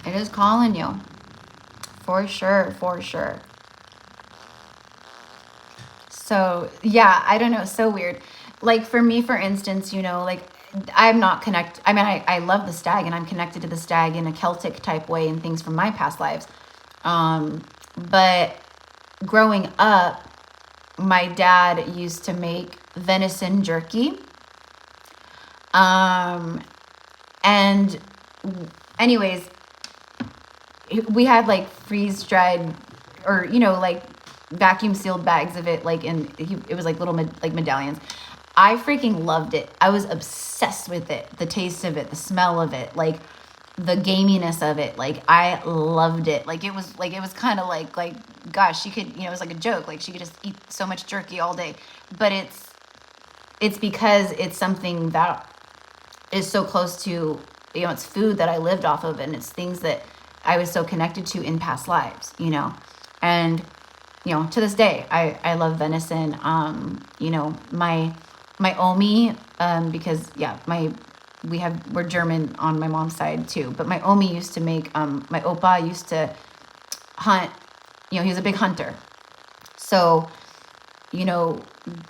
it is calling you, for sure, for sure. So yeah, I don't know, so weird. Like for me, for instance, you know, like I'm not connected. I mean, I love the stag, and I'm connected to the stag in a Celtic type way and things from my past lives. But growing up, my dad used to make venison jerky. And anyways, we had like freeze dried, or, you know, like vacuum sealed bags of it, like, and it was like little like medallions. I freaking loved it. I was obsessed with it. The taste of it, the smell of it, like the gaminess of it. Like I loved it. Like it was kind of like, gosh, she could, you know, it was like a joke. Like she could just eat so much jerky all day. But it's because it's something that is so close to, you know, it's food that I lived off of, and it's things that I was so connected to in past lives, you know. And, you know, to this day, I love venison. You know, my Omi, because yeah, we're German on my mom's side too, but my Omi used to make, my Opa used to hunt, you know, he was a big hunter. So, you know,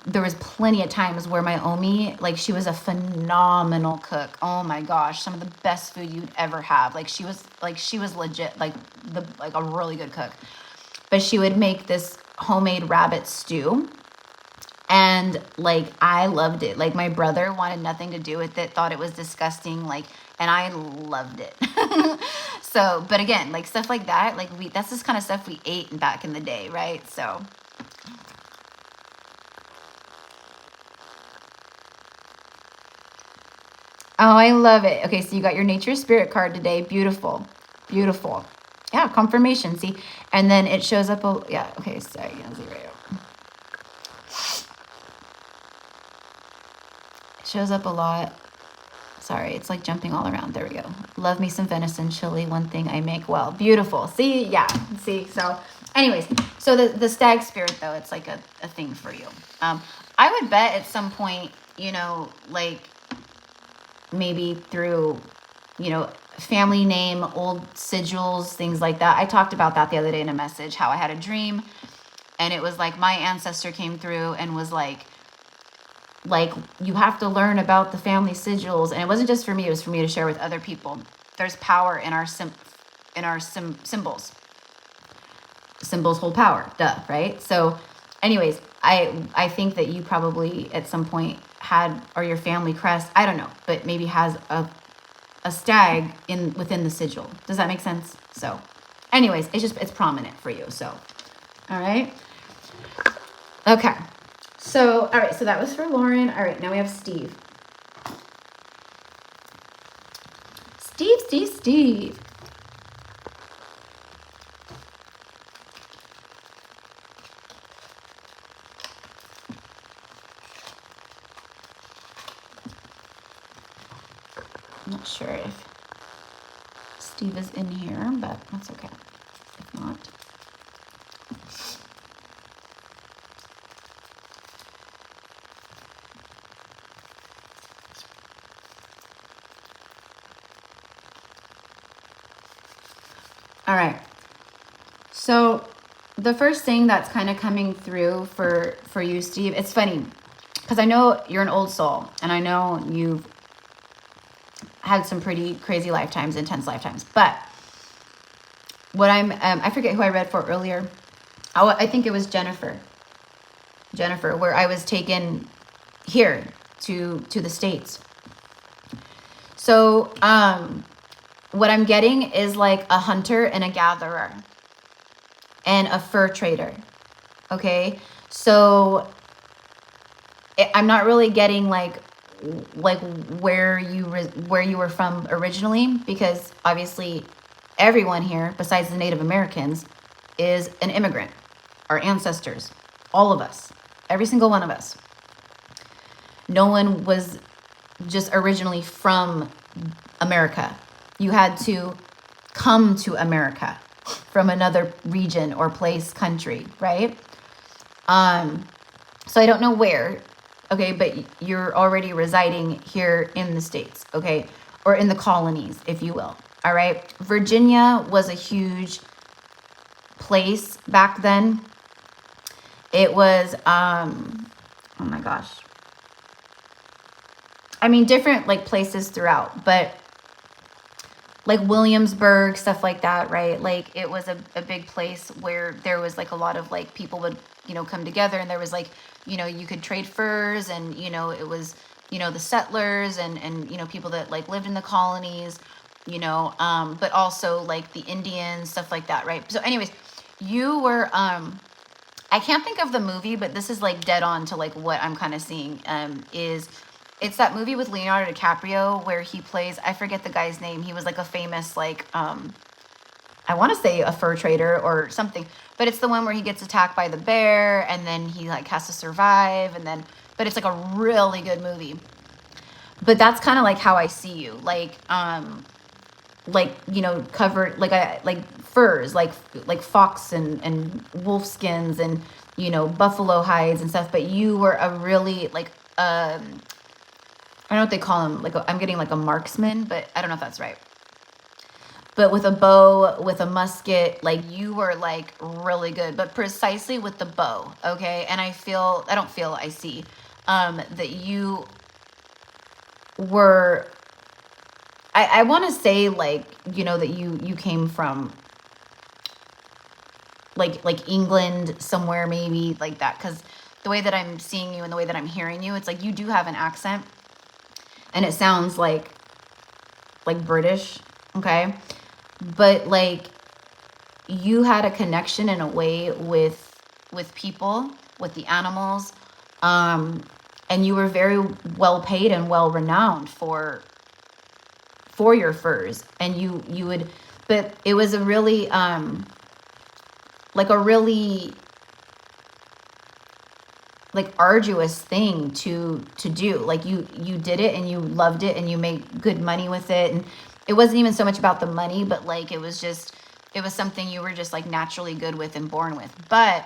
there was plenty of times where my Omi, like, she was a phenomenal cook. Oh my gosh, some of the best food you'd ever have. Like she was legit, like a really good cook. But she would make this homemade rabbit stew, and like I loved it. Like my brother wanted nothing to do with it, thought it was disgusting, like, and I loved it. So, but again, like stuff like that, like that's this kind of stuff we ate back in the day, right? So oh, I love it. Okay, so you got your nature spirit card today. Beautiful. Beautiful. Yeah, confirmation. See? And then it shows up. Yeah, okay, sorry. It shows up a lot. Sorry, it's like jumping all around. There we go. Love me some venison chili, one thing I make well. Beautiful. See? Yeah. See? So, anyways, so the stag spirit, though, it's like a thing for you. I would bet at some point, you know, like, maybe through you know, family name, old sigils, things like that. I talked about that the other day in a message, how I had a dream and it was like my ancestor came through and was like you have to learn about the family sigils. And it wasn't just for me, it was for me to share with other people. There's power in our symbols. Symbols hold power, duh, right? So anyways, I think that you probably at some point had, or your family crest, I don't know, but maybe has a stag within the sigil. Does that make sense? So anyways, it's prominent for you. So, all right. Okay. So, all right. So that was for Lauren. All right. Now we have Steve. Steve. I'm not sure if Steve is in here, but that's okay. If not. All right. So the first thing that's kind of coming through for you, Steve, it's funny because I know you're an old soul and I know you've had some pretty crazy lifetimes, intense lifetimes. But what I forget who I read for earlier. I think it was Jennifer, where I was taken here to the States. So, what I'm getting is like a hunter and a gatherer and a fur trader. Okay. So I'm not really getting like where you were from originally, because obviously everyone here besides the Native Americans is an immigrant. Our ancestors, all of us, every single one of us. No one was just originally from America. You had to come to America from another region or place, country, right? So I don't know where, okay, but you're already residing here in the States, okay, or in the colonies, if you will, all right? Virginia was a huge place back then. It was, oh my gosh. I mean, different like places throughout, but like Williamsburg, stuff like that, right? Like it was a big place where there was like a lot of like people would, you know, come together, and there was like, you know, you could trade furs, and, you know, it was, you know, the settlers and, you know, people that like lived in the colonies, you know, but also like the Indians, stuff like that, right? So anyways, you were, I can't think of the movie, but this is like dead on to like what I'm kind of seeing, it's that movie with Leonardo DiCaprio where he plays, I forget the guy's name. He was like a famous, like, I want to say a fur trader or something, but it's the one where he gets attacked by the bear and then he like has to survive, and then, but it's like a really good movie. But that's kind of like how I see you, like, you know, covered like furs, like fox and wolf skins and, you know, buffalo hides and stuff. But you were a really like, I don't know what they call them. Like I'm getting like a marksman, but I don't know if that's right. But with a bow, with a musket, like you were like really good, but precisely with the bow. Okay. And I see, that you were, I want to say like, you know, that you came from like England somewhere, maybe like that. 'Cause the way that I'm seeing you and the way that I'm hearing you, it's like you do have an accent. And it sounds like British, okay? But like you had a connection in a way with people, with the animals, and you were very well paid and well renowned for your furs. And you would, but it was a really like arduous thing to do. Like you did it and you loved it and you made good money with it. And it wasn't even so much about the money, but like it was something you were just like naturally good with and born with. But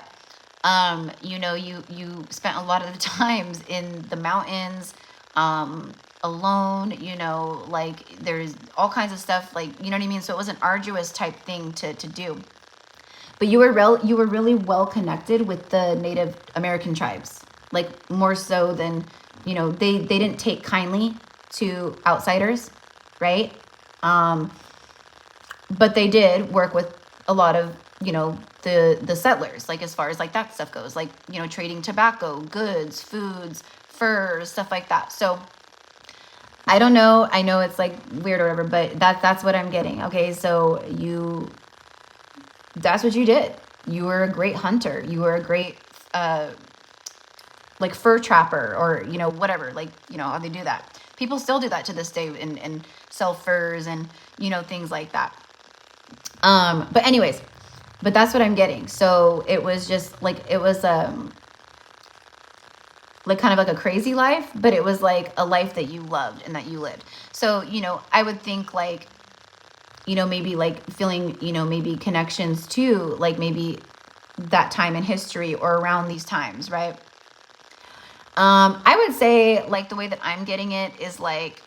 you know, you spent a lot of the times in the mountains, alone, you know, like there's all kinds of stuff, like, you know what I mean? So it was an arduous type thing to do. But you were really well connected with the Native American tribes, like more so than, you know, they didn't take kindly to outsiders, right? But they did work with a lot of, you know, the settlers, like as far as like that stuff goes, like, you know, trading tobacco, goods, foods, furs, stuff like that. So I don't know. I know it's like weird or whatever, but that's what I'm getting. Okay, so that's what you did. You were a great hunter. You were a great like fur trapper, or, you know, whatever, like, you know how they do that. People still do that to this day, and sell furs and, you know, things like that. But anyways, but that's what I'm getting. So it was just like, it was like kind of like a crazy life, but it was like a life that you loved and that you lived. So, you know, I would think like, you know, maybe like feeling, you know, maybe connections to like maybe that time in history or around these times, right? I would say like the way that I'm getting it is like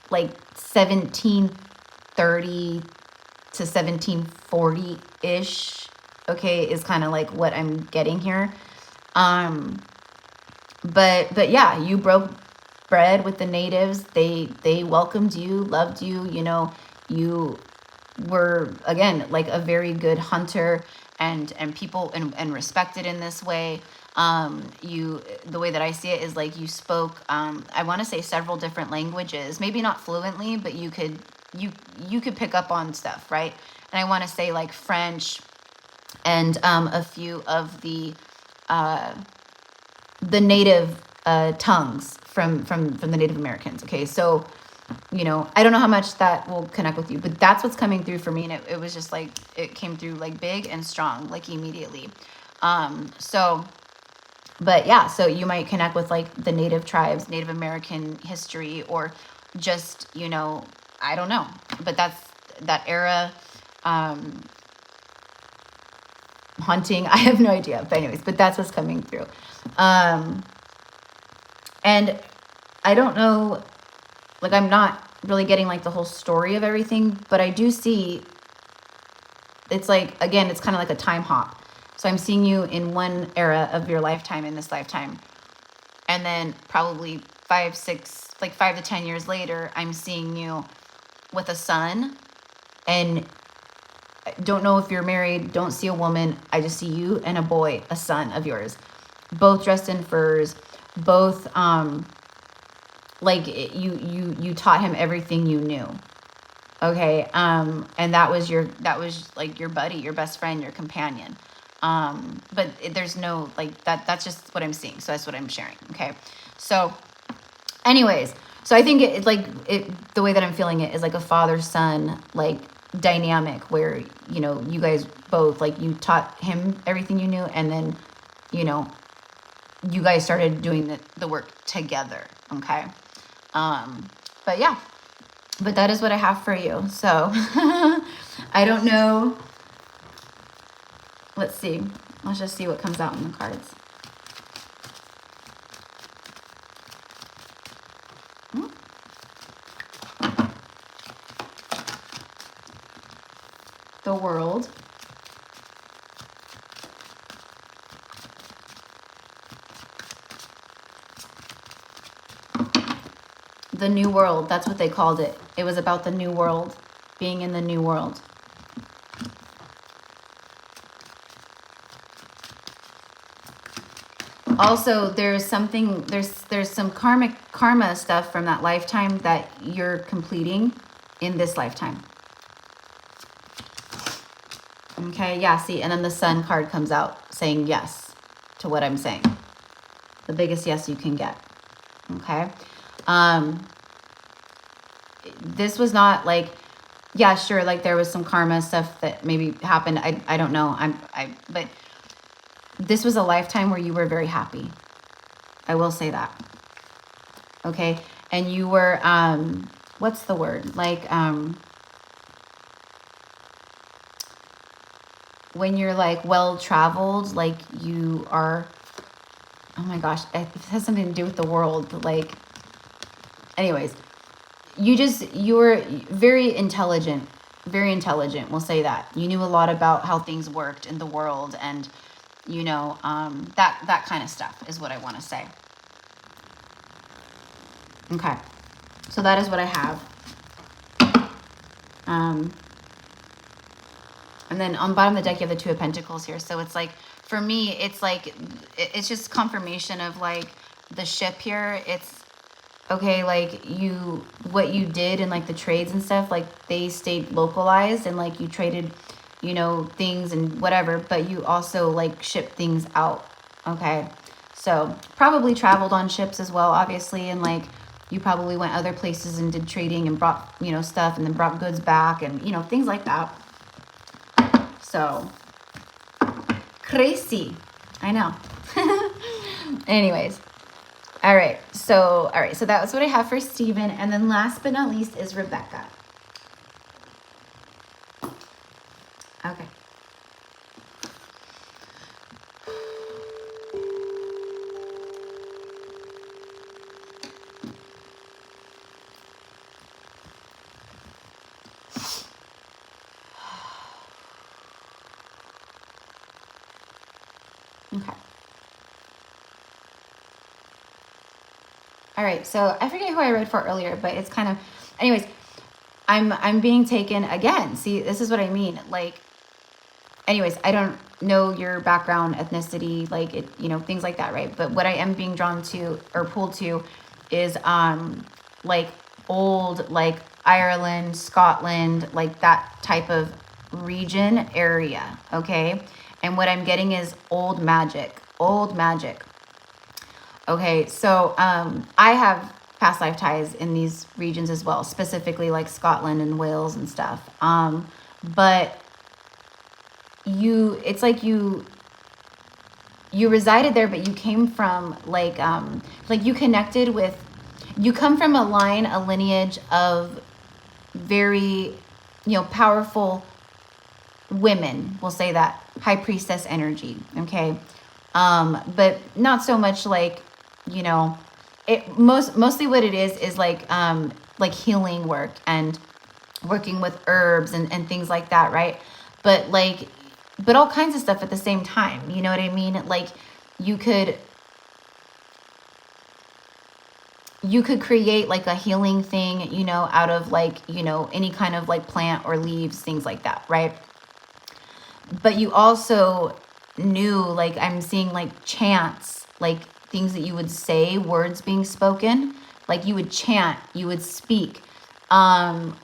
1730 to 1740-ish, okay, is kind of like what I'm getting here. But yeah, you broke bread with the natives. They welcomed you, loved you, you know, you were, again, like a very good hunter, and people and respected in this way. The way that I see it is like you spoke, I want to say several different languages, maybe not fluently, but you could pick up on stuff, right? And I want to say like French and a few of the native tongues from the Native Americans. Okay, so, you know, I don't know how much that will connect with you, but that's what's coming through for me. And it was just like, it came through like big and strong, like immediately. So, but yeah, so you might connect with like the Native tribes, Native American history, or just, you know, I don't know, but that's that era, hunting. I have no idea. But anyways, but that's what's coming through. And I don't know, like, I'm not really getting like the whole story of everything, but I do see it's like, again, it's kind of like a time hop. So I'm seeing you in one era of your lifetime, in this lifetime. And then probably 5 to 10 years later, I'm seeing you with a son. And I don't know if you're married, don't see a woman. I just see you and a boy, a son of yours, both dressed in furs, both, like you taught him everything you knew. Okay. And that was like your buddy, your best friend, your companion. But there's no like that's just what I'm seeing. So that's what I'm sharing. Okay. So anyways, so I think it's like the way that I'm feeling it is like a father-son like dynamic where, you know, you guys both, like, you taught him everything you knew, and then, you know, you guys started doing the work together. Okay. But yeah, but that is what I have for you. So I don't know. Let's see. Let's just see what comes out in the cards. The World. The New World. That's what they called it. It was about the New World, being in the New World. Also, there's some karma stuff from that lifetime that you're completing in this lifetime. Okay, yeah, see, and then the Sun card comes out saying yes to what I'm saying. The biggest yes you can get. Okay. This was not like, yeah, sure, like there was some karma stuff that maybe happened. I don't know. But this was a lifetime where you were very happy. I will say that. Okay. And you were, what's the word? Like, when you're like well-traveled, like you are oh my gosh, it has something to do with the world. Like, anyways, you were very intelligent, we'll say that. You knew a lot about how things worked in the world, and you know, that kind of stuff is what I want to say. Okay, so that is what I have. And then on the bottom of the deck, you have the Two of Pentacles here. So it's like, for me, it's like, it's just confirmation of like the ship here. It's, okay, like what you did and like the trades and stuff, like they stayed localized and like you traded, you know, things and whatever, but you also like shipped things out. Okay. So probably traveled on ships as well, obviously. And like, you probably went other places and did trading and brought, you know, stuff and then brought goods back and, you know, things like that. So crazy. I know. Anyways. All right. So that was what I have for Steven. And then last but not least is Rebecca. Okay. Okay. All right, so I forget who I read for earlier, but it's kind of, anyways, I'm being taken again. See, this is what I mean. Like, anyways, I don't know your background, ethnicity, like it, you know, things like that, right? But what I am being drawn to or pulled to is like old, like Ireland, Scotland, like that type of region area, okay? And what I'm getting is old magic, old magic. Okay, so I have past life ties in these regions as well, specifically like Scotland and Wales and stuff. But it's like you resided there, but you came from like you connected with, you come from a line, a lineage of very, you know, powerful women, we'll say that, high priestess energy, okay? But not so much like, you know, mostly what it is like healing work and working with herbs and things like that, right? But all kinds of stuff at the same time, you know what I mean? Like you could create like a healing thing, you know, out of like, you know, any kind of like plant or leaves, things like that, right? But you also knew, like I'm seeing like chants, like things that you would say, words being spoken, like you would chant, you would speak, and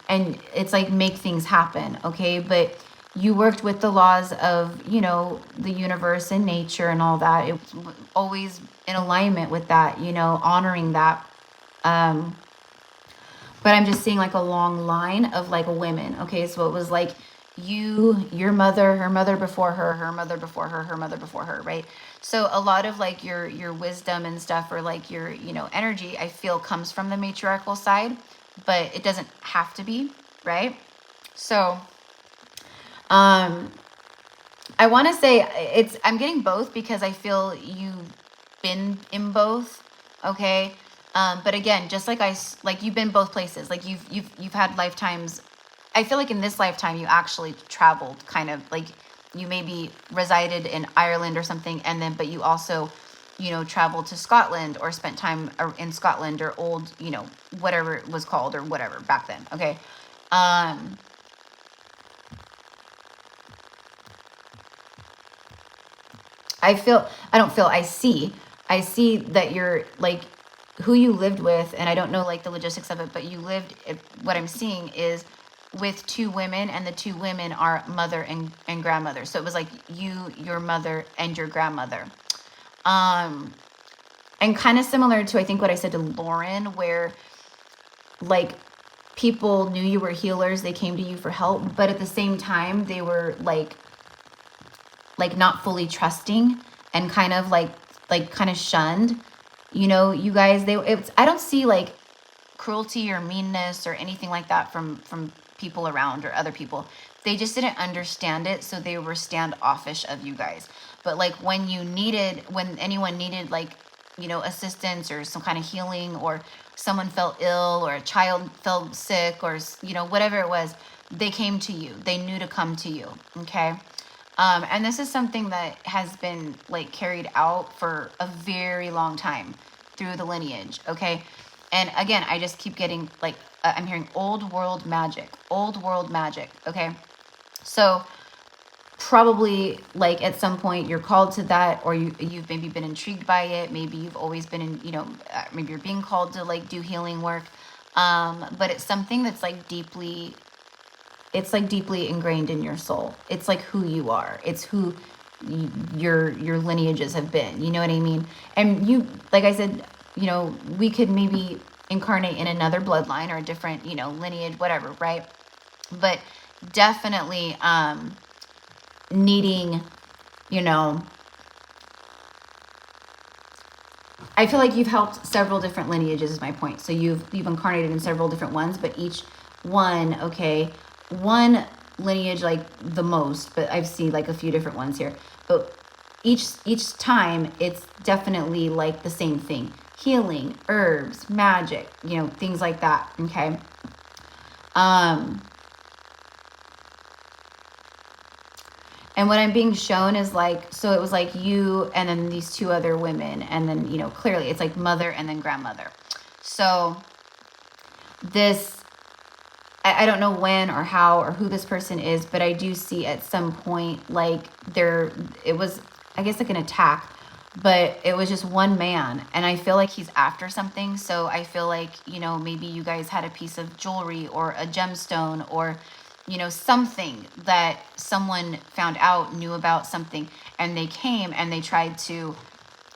it's like make things happen, okay? But you worked with the laws of, you know, the universe and nature and all that. It was always in alignment with that, you know, honoring that. But I'm just seeing like a long line of like women, okay? So it was like your mother, her mother before her, her mother before her, her mother before her, right? So a lot of like your wisdom and stuff, or like your, you know, energy, I feel comes from the matriarchal side, but it doesn't have to be, right? So I want to say I'm getting both because I feel you've been in both, okay? But again, just like you've been both places, like you've had lifetimes. I feel like in this lifetime, you actually traveled, kind of like you maybe resided in Ireland or something. And then, but you also, you know, traveled to Scotland or spent time in Scotland or old, you know, whatever it was called or whatever back then. Okay. I see that you're like who you lived with, and I don't know like the logistics of it, but you lived, what I'm seeing is with two women, and the two women are mother and grandmother. So it was like your mother and your grandmother. And kind of similar to, I think, what I said to Lauren, where like people knew you were healers, they came to you for help, but at the same time, they were like not fully trusting and kind of like kind of shunned, you know, you guys, I don't see like cruelty or meanness or anything like that from people around or other people. They just didn't understand it, so they were standoffish of you guys. but like when anyone needed like, you know, assistance or some kind of healing, or someone felt ill, or a child felt sick, or, you know, whatever it was, they came to you. They knew to come to you. Okay. And this is something that has been like carried out for a very long time through the lineage. Okay. And again, I just keep getting like, I'm hearing old world magic. Okay. So probably like at some point you're called to that, or you've maybe been intrigued by it. Maybe you've always been in, you know, maybe you're being called to like do healing work. But it's something that's like deeply ingrained in your soul. It's like who you are. It's who your lineages have been. You know what I mean? And you, like I said, you know, we could maybe incarnate in another bloodline or a different, you know, lineage, whatever, right? But definitely needing, you know, I feel like you've helped several different lineages is my point. So you've incarnated in several different ones, but each one, okay, one lineage like the most, but I've seen like a few different ones here. But each time it's definitely like the same thing. Healing, herbs, magic, you know, things like that, okay? And what I'm being shown is like, so it was like you and then these two other women, and then, you know, clearly it's like mother and then grandmother. So this, I don't know when or how or who this person is, but I do see at some point like it was, I guess, like an attack, but it was just one man, and I feel like he's after something. So I feel like, you know, maybe you guys had a piece of jewelry or a gemstone, or, you know, something that someone found out, knew about something, and they came and they tried to,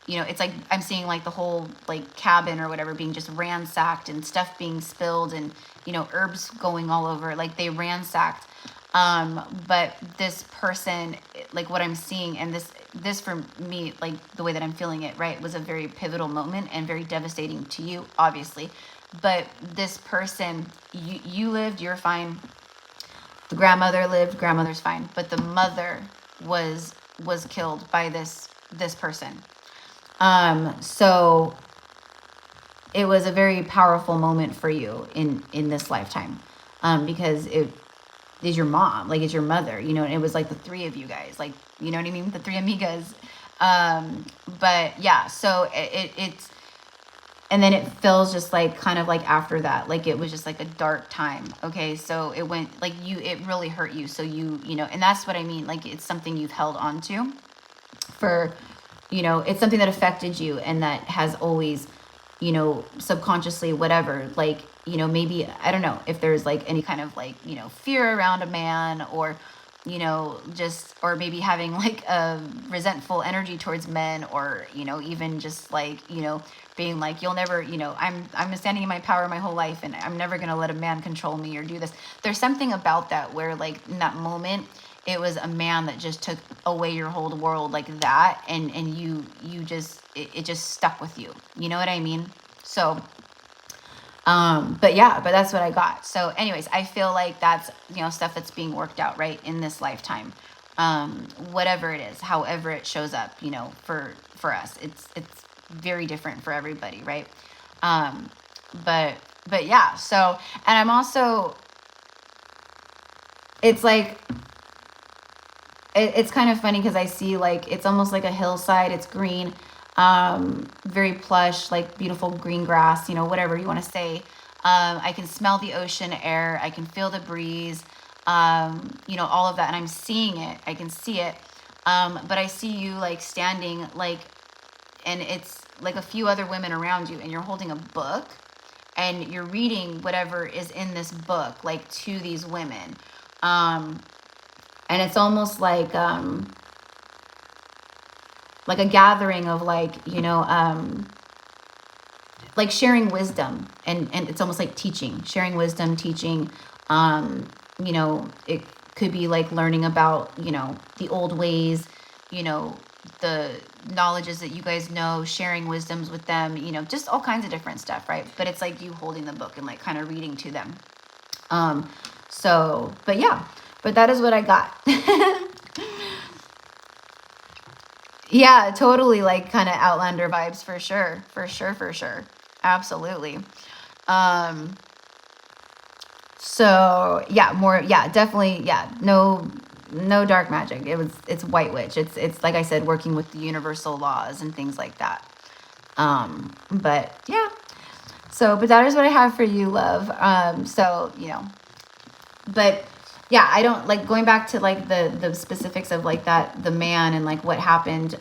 you know, it's like I'm seeing like the whole like cabin or whatever being just ransacked, and stuff being spilled, and, you know, herbs going all over, like they ransacked. But this person, like what I'm seeing, and this for me, like the way that I'm feeling it, right, was a very pivotal moment and very devastating to you, obviously. But this person, you lived, you're fine. The grandmother lived, grandmother's fine. But the mother was killed by this person. So it was a very powerful moment for you in this lifetime, because it is your mom, like it's your mother, you know, and it was like the three of you guys, like, you know what I mean? The three amigas. But yeah, so it's, and then it feels just like kind of like after that, like it was just like a dark time. Okay. So it went like it really hurt you. So you know, and that's what I mean. Like it's something you've held on to for, you know, it's something that affected you and that has always, you know, subconsciously, whatever, like, you know, maybe, I don't know if there's like any kind of like, you know, fear around a man, or, you know, just, or maybe having like a resentful energy towards men, or, you know, even just like, you know, being like, you'll never, you know, I'm standing in my power my whole life, and I'm never going to let a man control me or do this. There's something about that where like in that moment, it was a man that just took away your whole world like that. And you just, it just stuck with you. You know what I mean? So, but yeah, but that's what I got. So anyways, I feel like that's, you know, stuff that's being worked out right in this lifetime. Whatever it is, however it shows up, you know, for us, it's very different for everybody. Right. But yeah, so, and I'm also, it's like, it's kind of funny because I see like, it's almost like a hillside. It's green, very plush, like beautiful green grass, you know, whatever you want to say. I can smell the ocean air. I can feel the breeze, you know, all of that. And I'm seeing it. I can see it. But I see you like standing like, and it's like a few other women around you, and you're holding a book and you're reading whatever is in this book, like to these women. And it's almost like a gathering of like, you know, like sharing wisdom, and it's almost like teaching, sharing wisdom, teaching, you know, it could be like learning about, you know, the old ways, you know, the knowledges that you guys know, sharing wisdoms with them, you know, just all kinds of different stuff. Right. But it's like you holding the book and like kind of reading to them. So, but yeah, but that is what I got. Yeah, totally, like kind of Outlander vibes for sure. For sure, for sure. Absolutely. So yeah, more, yeah, definitely, yeah, no dark magic. It's white witch. It's like I said, working with the universal laws and things like that. But yeah. So, but that is what I have for you, love. So, you know, but yeah, I don't like going back to like the specifics of like that, the man and like what happened.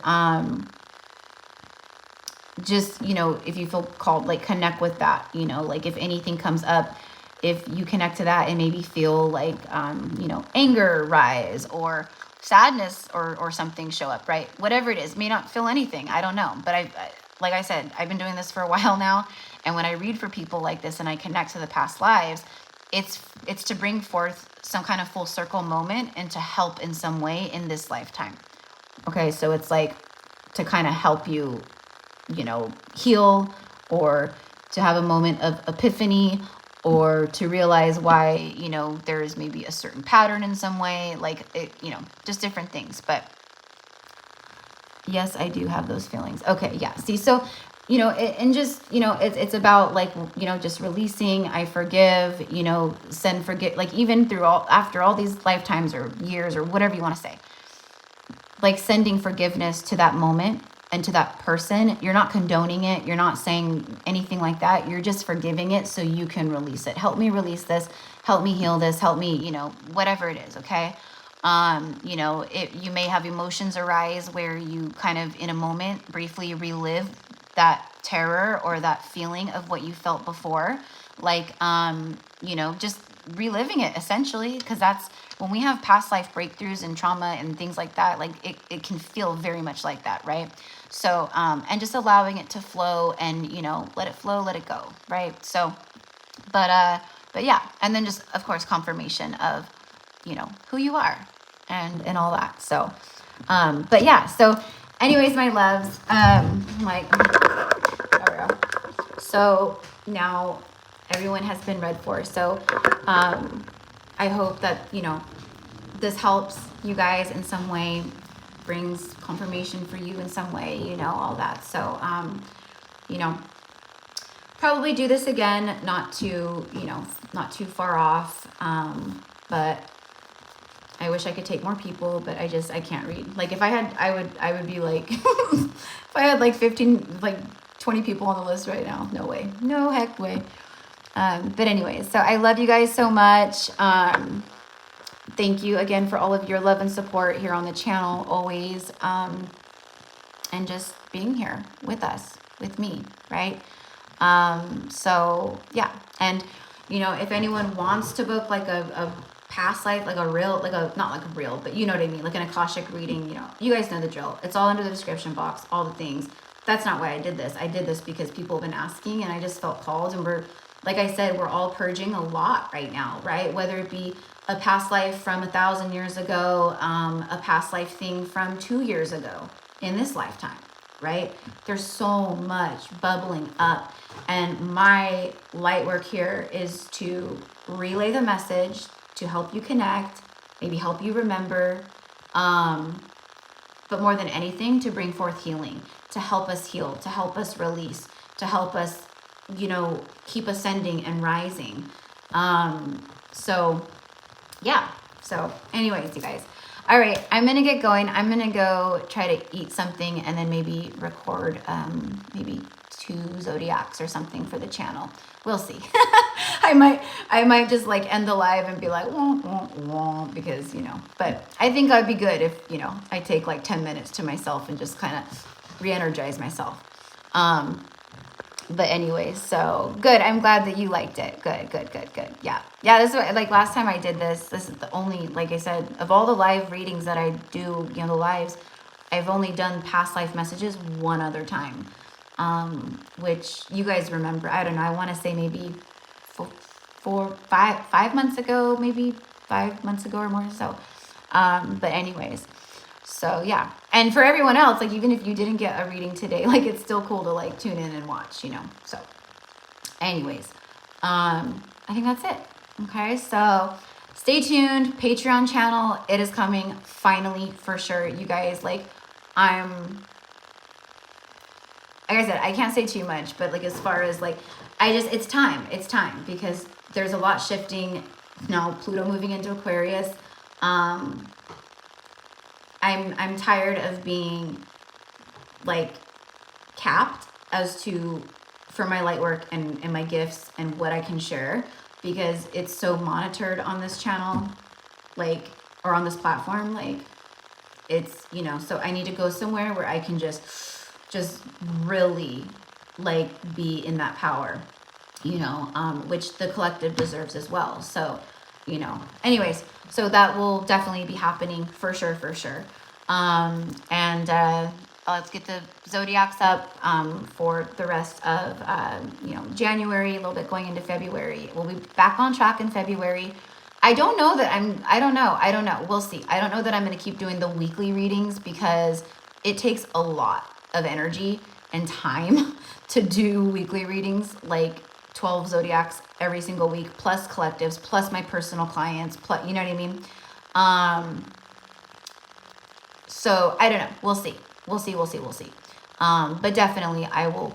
Just, you know, if you feel called, like connect with that, you know, like if anything comes up, if you connect to that and maybe feel like, you know, anger rise or sadness or something show up, right? Whatever it is, may not feel anything. I don't know. But like I said, I've been doing this for a while now. And when I read for people like this and I connect to the past lives, it's to bring forth some kind of full circle moment and to help in some way in this lifetime. Okay. So it's like to kind of help you, you know, heal, or to have a moment of epiphany, or to realize why, you know, there is maybe a certain pattern in some way, like it, you know, just different things. But yes, I do have those feelings. Okay. Yeah. See, so, you know, and just, you know, it's about like, you know, just releasing, I forgive, you know, forget, like even through after all these lifetimes or years or whatever you want to say, like sending forgiveness to that moment and to that person. You're not condoning it. You're not saying anything like that. You're just forgiving it so you can release it. Help me release this. Help me heal this. Help me, you know, whatever it is. Okay. You know, you may have emotions arise where you kind of in a moment briefly relive that terror or that feeling of what you felt before. Like, you know, just reliving it essentially, because that's when we have past life breakthroughs and trauma and things like that, like it can feel very much like that, right? So and just allowing it to flow and, you know, let it flow, let it go, right? So but yeah, and then just of course confirmation of, you know, who you are and all that. So but yeah, so anyways, my loves, like there we go. So now everyone has been read for. So I hope that, you know, this helps you guys in some way, brings confirmation for you in some way, you know, all that. So, you know, probably do this again, not too, you know, not too far off. But I wish I could take more people, but I can't read. Like if I had, I would be like, if I had like 15, like 20 people on the list right now, no way, no heck way. But anyways, so I love you guys so much. Thank you again for all of your love and support here on the channel always. And just being here with us, with me, right? So yeah. And you know, if anyone wants to book like a past life, like a real, like a, not like a real, but you know what I mean? Like an Akashic reading, you know, you guys know the drill. It's all under the description box, all the things. That's not why I did this. I did this because people have been asking and I just felt called, and like I said, we're all purging a lot right now, right? Whether it be a past life from 1,000 years ago, a past life thing from 2 years ago in this lifetime, right? There's so much bubbling up. And my light work here is to relay the message, to help you connect, maybe help you remember, but more than anything, to bring forth healing, to help us heal, to help us release, to help us, you know, keep ascending and rising. So yeah. So anyways, you guys. All right. I'm going to get going. I'm going to go try to eat something and then maybe record, maybe 2 zodiacs or something for the channel. We'll see. I might just like end the live and be like, won't, because, you know, but I think I'd be good if, you know, I take like 10 minutes to myself and just kind of re-energize myself. But anyways, so good. I'm glad that you liked it. Good. Yeah. This is what, like last time I did this is the only, like I said, of all the live readings that I do, you know, the lives, I've only done past life messages one other time. Which you guys remember, I don't know, I want to say maybe 5 months ago, maybe 5 months ago or more. So, but anyways, so yeah. And for everyone else, like even if you didn't get a reading today, like it's still cool to like tune in and watch, you know? So anyways, I think that's it. Okay. So stay tuned. Patreon channel. It is coming finally for sure. You guys, like like I said, I can't say too much, but like as far as like, it's time because there's a lot shifting now. Pluto moving into Aquarius. I'm tired of being like capped as to for my light work and my gifts and what I can share, because it's so monitored on this channel, like, or on this platform, like it's, you know, so I need to go somewhere where I can just really like be in that power, you know, which the collective deserves as well. So, you know, anyways, so that will definitely be happening for sure. Let's get the zodiacs up for the rest of, you know, January, a little bit going into February. We'll be back on track in February. I don't know. We'll see. I don't know that I'm going to keep doing the weekly readings because it takes a lot of energy and time to do weekly readings, like 12 zodiacs every single week, plus collectives, plus my personal clients, plus, you know what I mean? So I don't know. We'll see. But definitely I will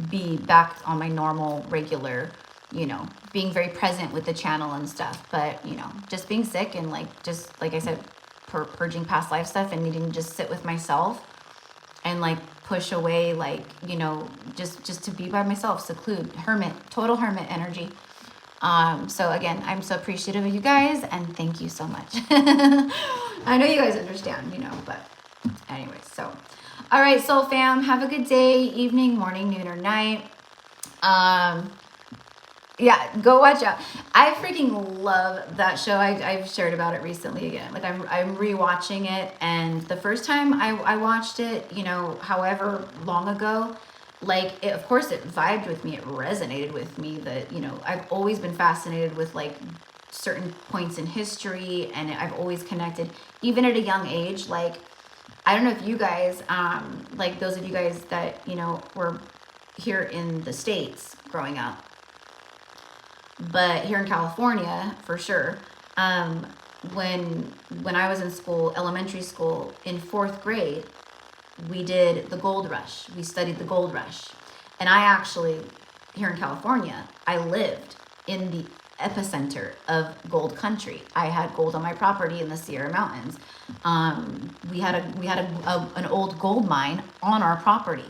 be back on my normal, regular, you know, being very present with the channel and stuff. But, you know, just being sick and like, just like I said, purging past life stuff and needing to just sit with myself and like push away, like, you know, just to be by myself, seclude, hermit, total hermit energy. So again, I'm so appreciative of you guys and thank you so much. I know you guys understand, you know, but anyway, so, all right, soul fam, have a good day, evening, morning, noon, or night. Yeah, go watch out. I freaking love that show. I've shared about it recently again. Like I'm rewatching it, and the first time I watched it, you know, however long ago, like of course it vibed with me. It resonated with me that, you know, I've always been fascinated with like certain points in history, and I've always connected, even at a young age. Like, I don't know if you guys, like those of you guys that, you know, were here in the States growing up, but here in California, for sure, when I was in school, elementary school, in 4th grade, we did the gold rush. We studied the gold rush. And I actually, here in California, I lived in the epicenter of gold country. I had gold on my property in the Sierra Mountains. We had an old gold mine on our property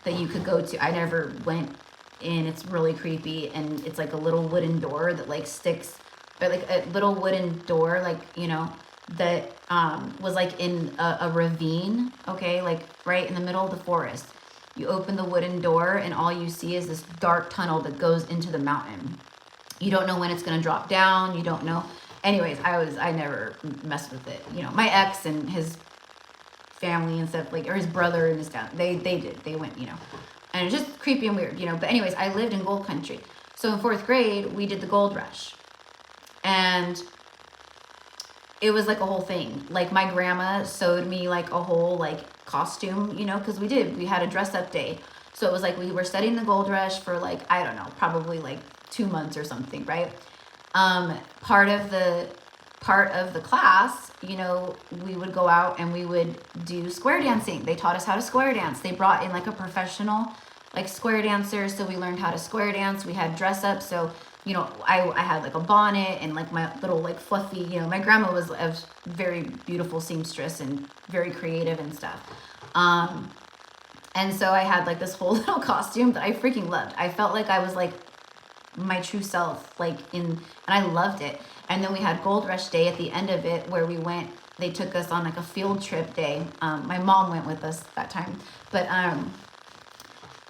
that you could go to. I never went in. It's really creepy, and it's like a little wooden door that like sticks, but like a little wooden door, like, you know, that was like in a ravine, okay, like right in the middle of the forest. You open the wooden door and all you see is this dark tunnel that goes into the mountain. You don't know when it's going to drop down. You don't know. Anyways, I never messed with it. You know, my ex and his family and stuff, like, or his brother and his dad, they went, you know, and it's just creepy and weird, you know. But anyways, I lived in gold country. So in 4th grade, we did the gold rush, and it was like a whole thing. Like, my grandma sewed me like a whole like costume, you know, because we had a dress up day. So it was like we were studying the gold rush for like, I don't know, probably like 2 months or something, right? Part of the class, you know, we would go out and we would do square dancing. They taught us how to square dance. They brought in like a professional like square dancer, so we learned how to square dance. We had dress up, so, you know, I had like a bonnet and like my little like fluffy, you know, my grandma was a very beautiful seamstress and very creative and stuff. And so I had like this whole little costume that I freaking loved. I felt like I was like my true self, like and I loved it. And then we had Gold Rush Day at the end of it, where they took us on like a field trip day. My mom went with us that time, but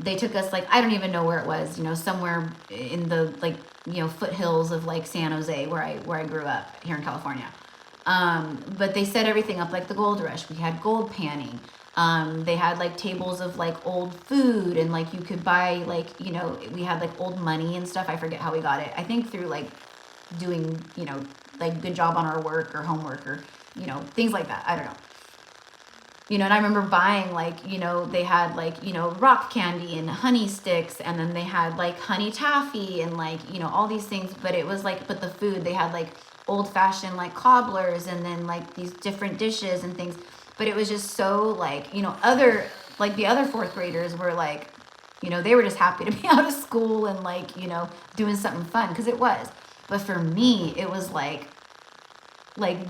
they took us like, I don't even know where it was, you know, somewhere in the like, you know, foothills of like San Jose, where I grew up here in California. But they set everything up like the Gold Rush. We had gold panning. They had like tables of like old food, and like you could buy like, you know, we had like old money and stuff. I forget how we got it. I think through like doing, you know, like good job on our work or homework or, you know, things like that. I don't know. You know, and I remember buying like, you know, they had like, you know, rock candy and honey sticks, and then they had like honey taffy and like, you know, all these things. But it was like, but the food, they had like old fashioned like cobblers and then like these different dishes and things. but it was just so like, you know, other, like the other fourth graders were like, you know, they were just happy to be out of school and like, you know, doing something fun, because it was. But for me, it was like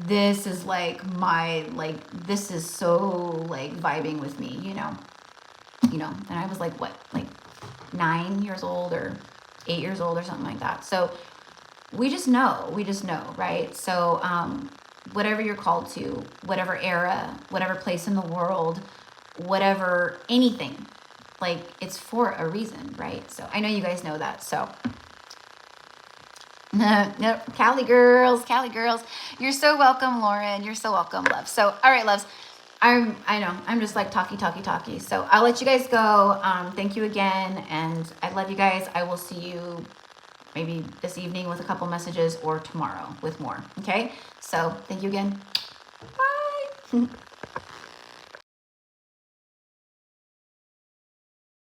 this is like my, like, this is so like vibing with me, you know, and I was like, what, like 9 years old or 8 years old or something like that. So we just know, right? So, whatever you're called to, whatever era, whatever place in the world, whatever, anything, like it's for a reason, right? So I know you guys know that. So nope. Cali girls, you're so welcome, Lauren. You're so welcome, love. So, all right, loves. I know I'm just like talky. So I'll let you guys go. Thank you again, and I love you guys. I will see you maybe this evening with a couple messages, or tomorrow with more. Okay. So thank you again. Bye.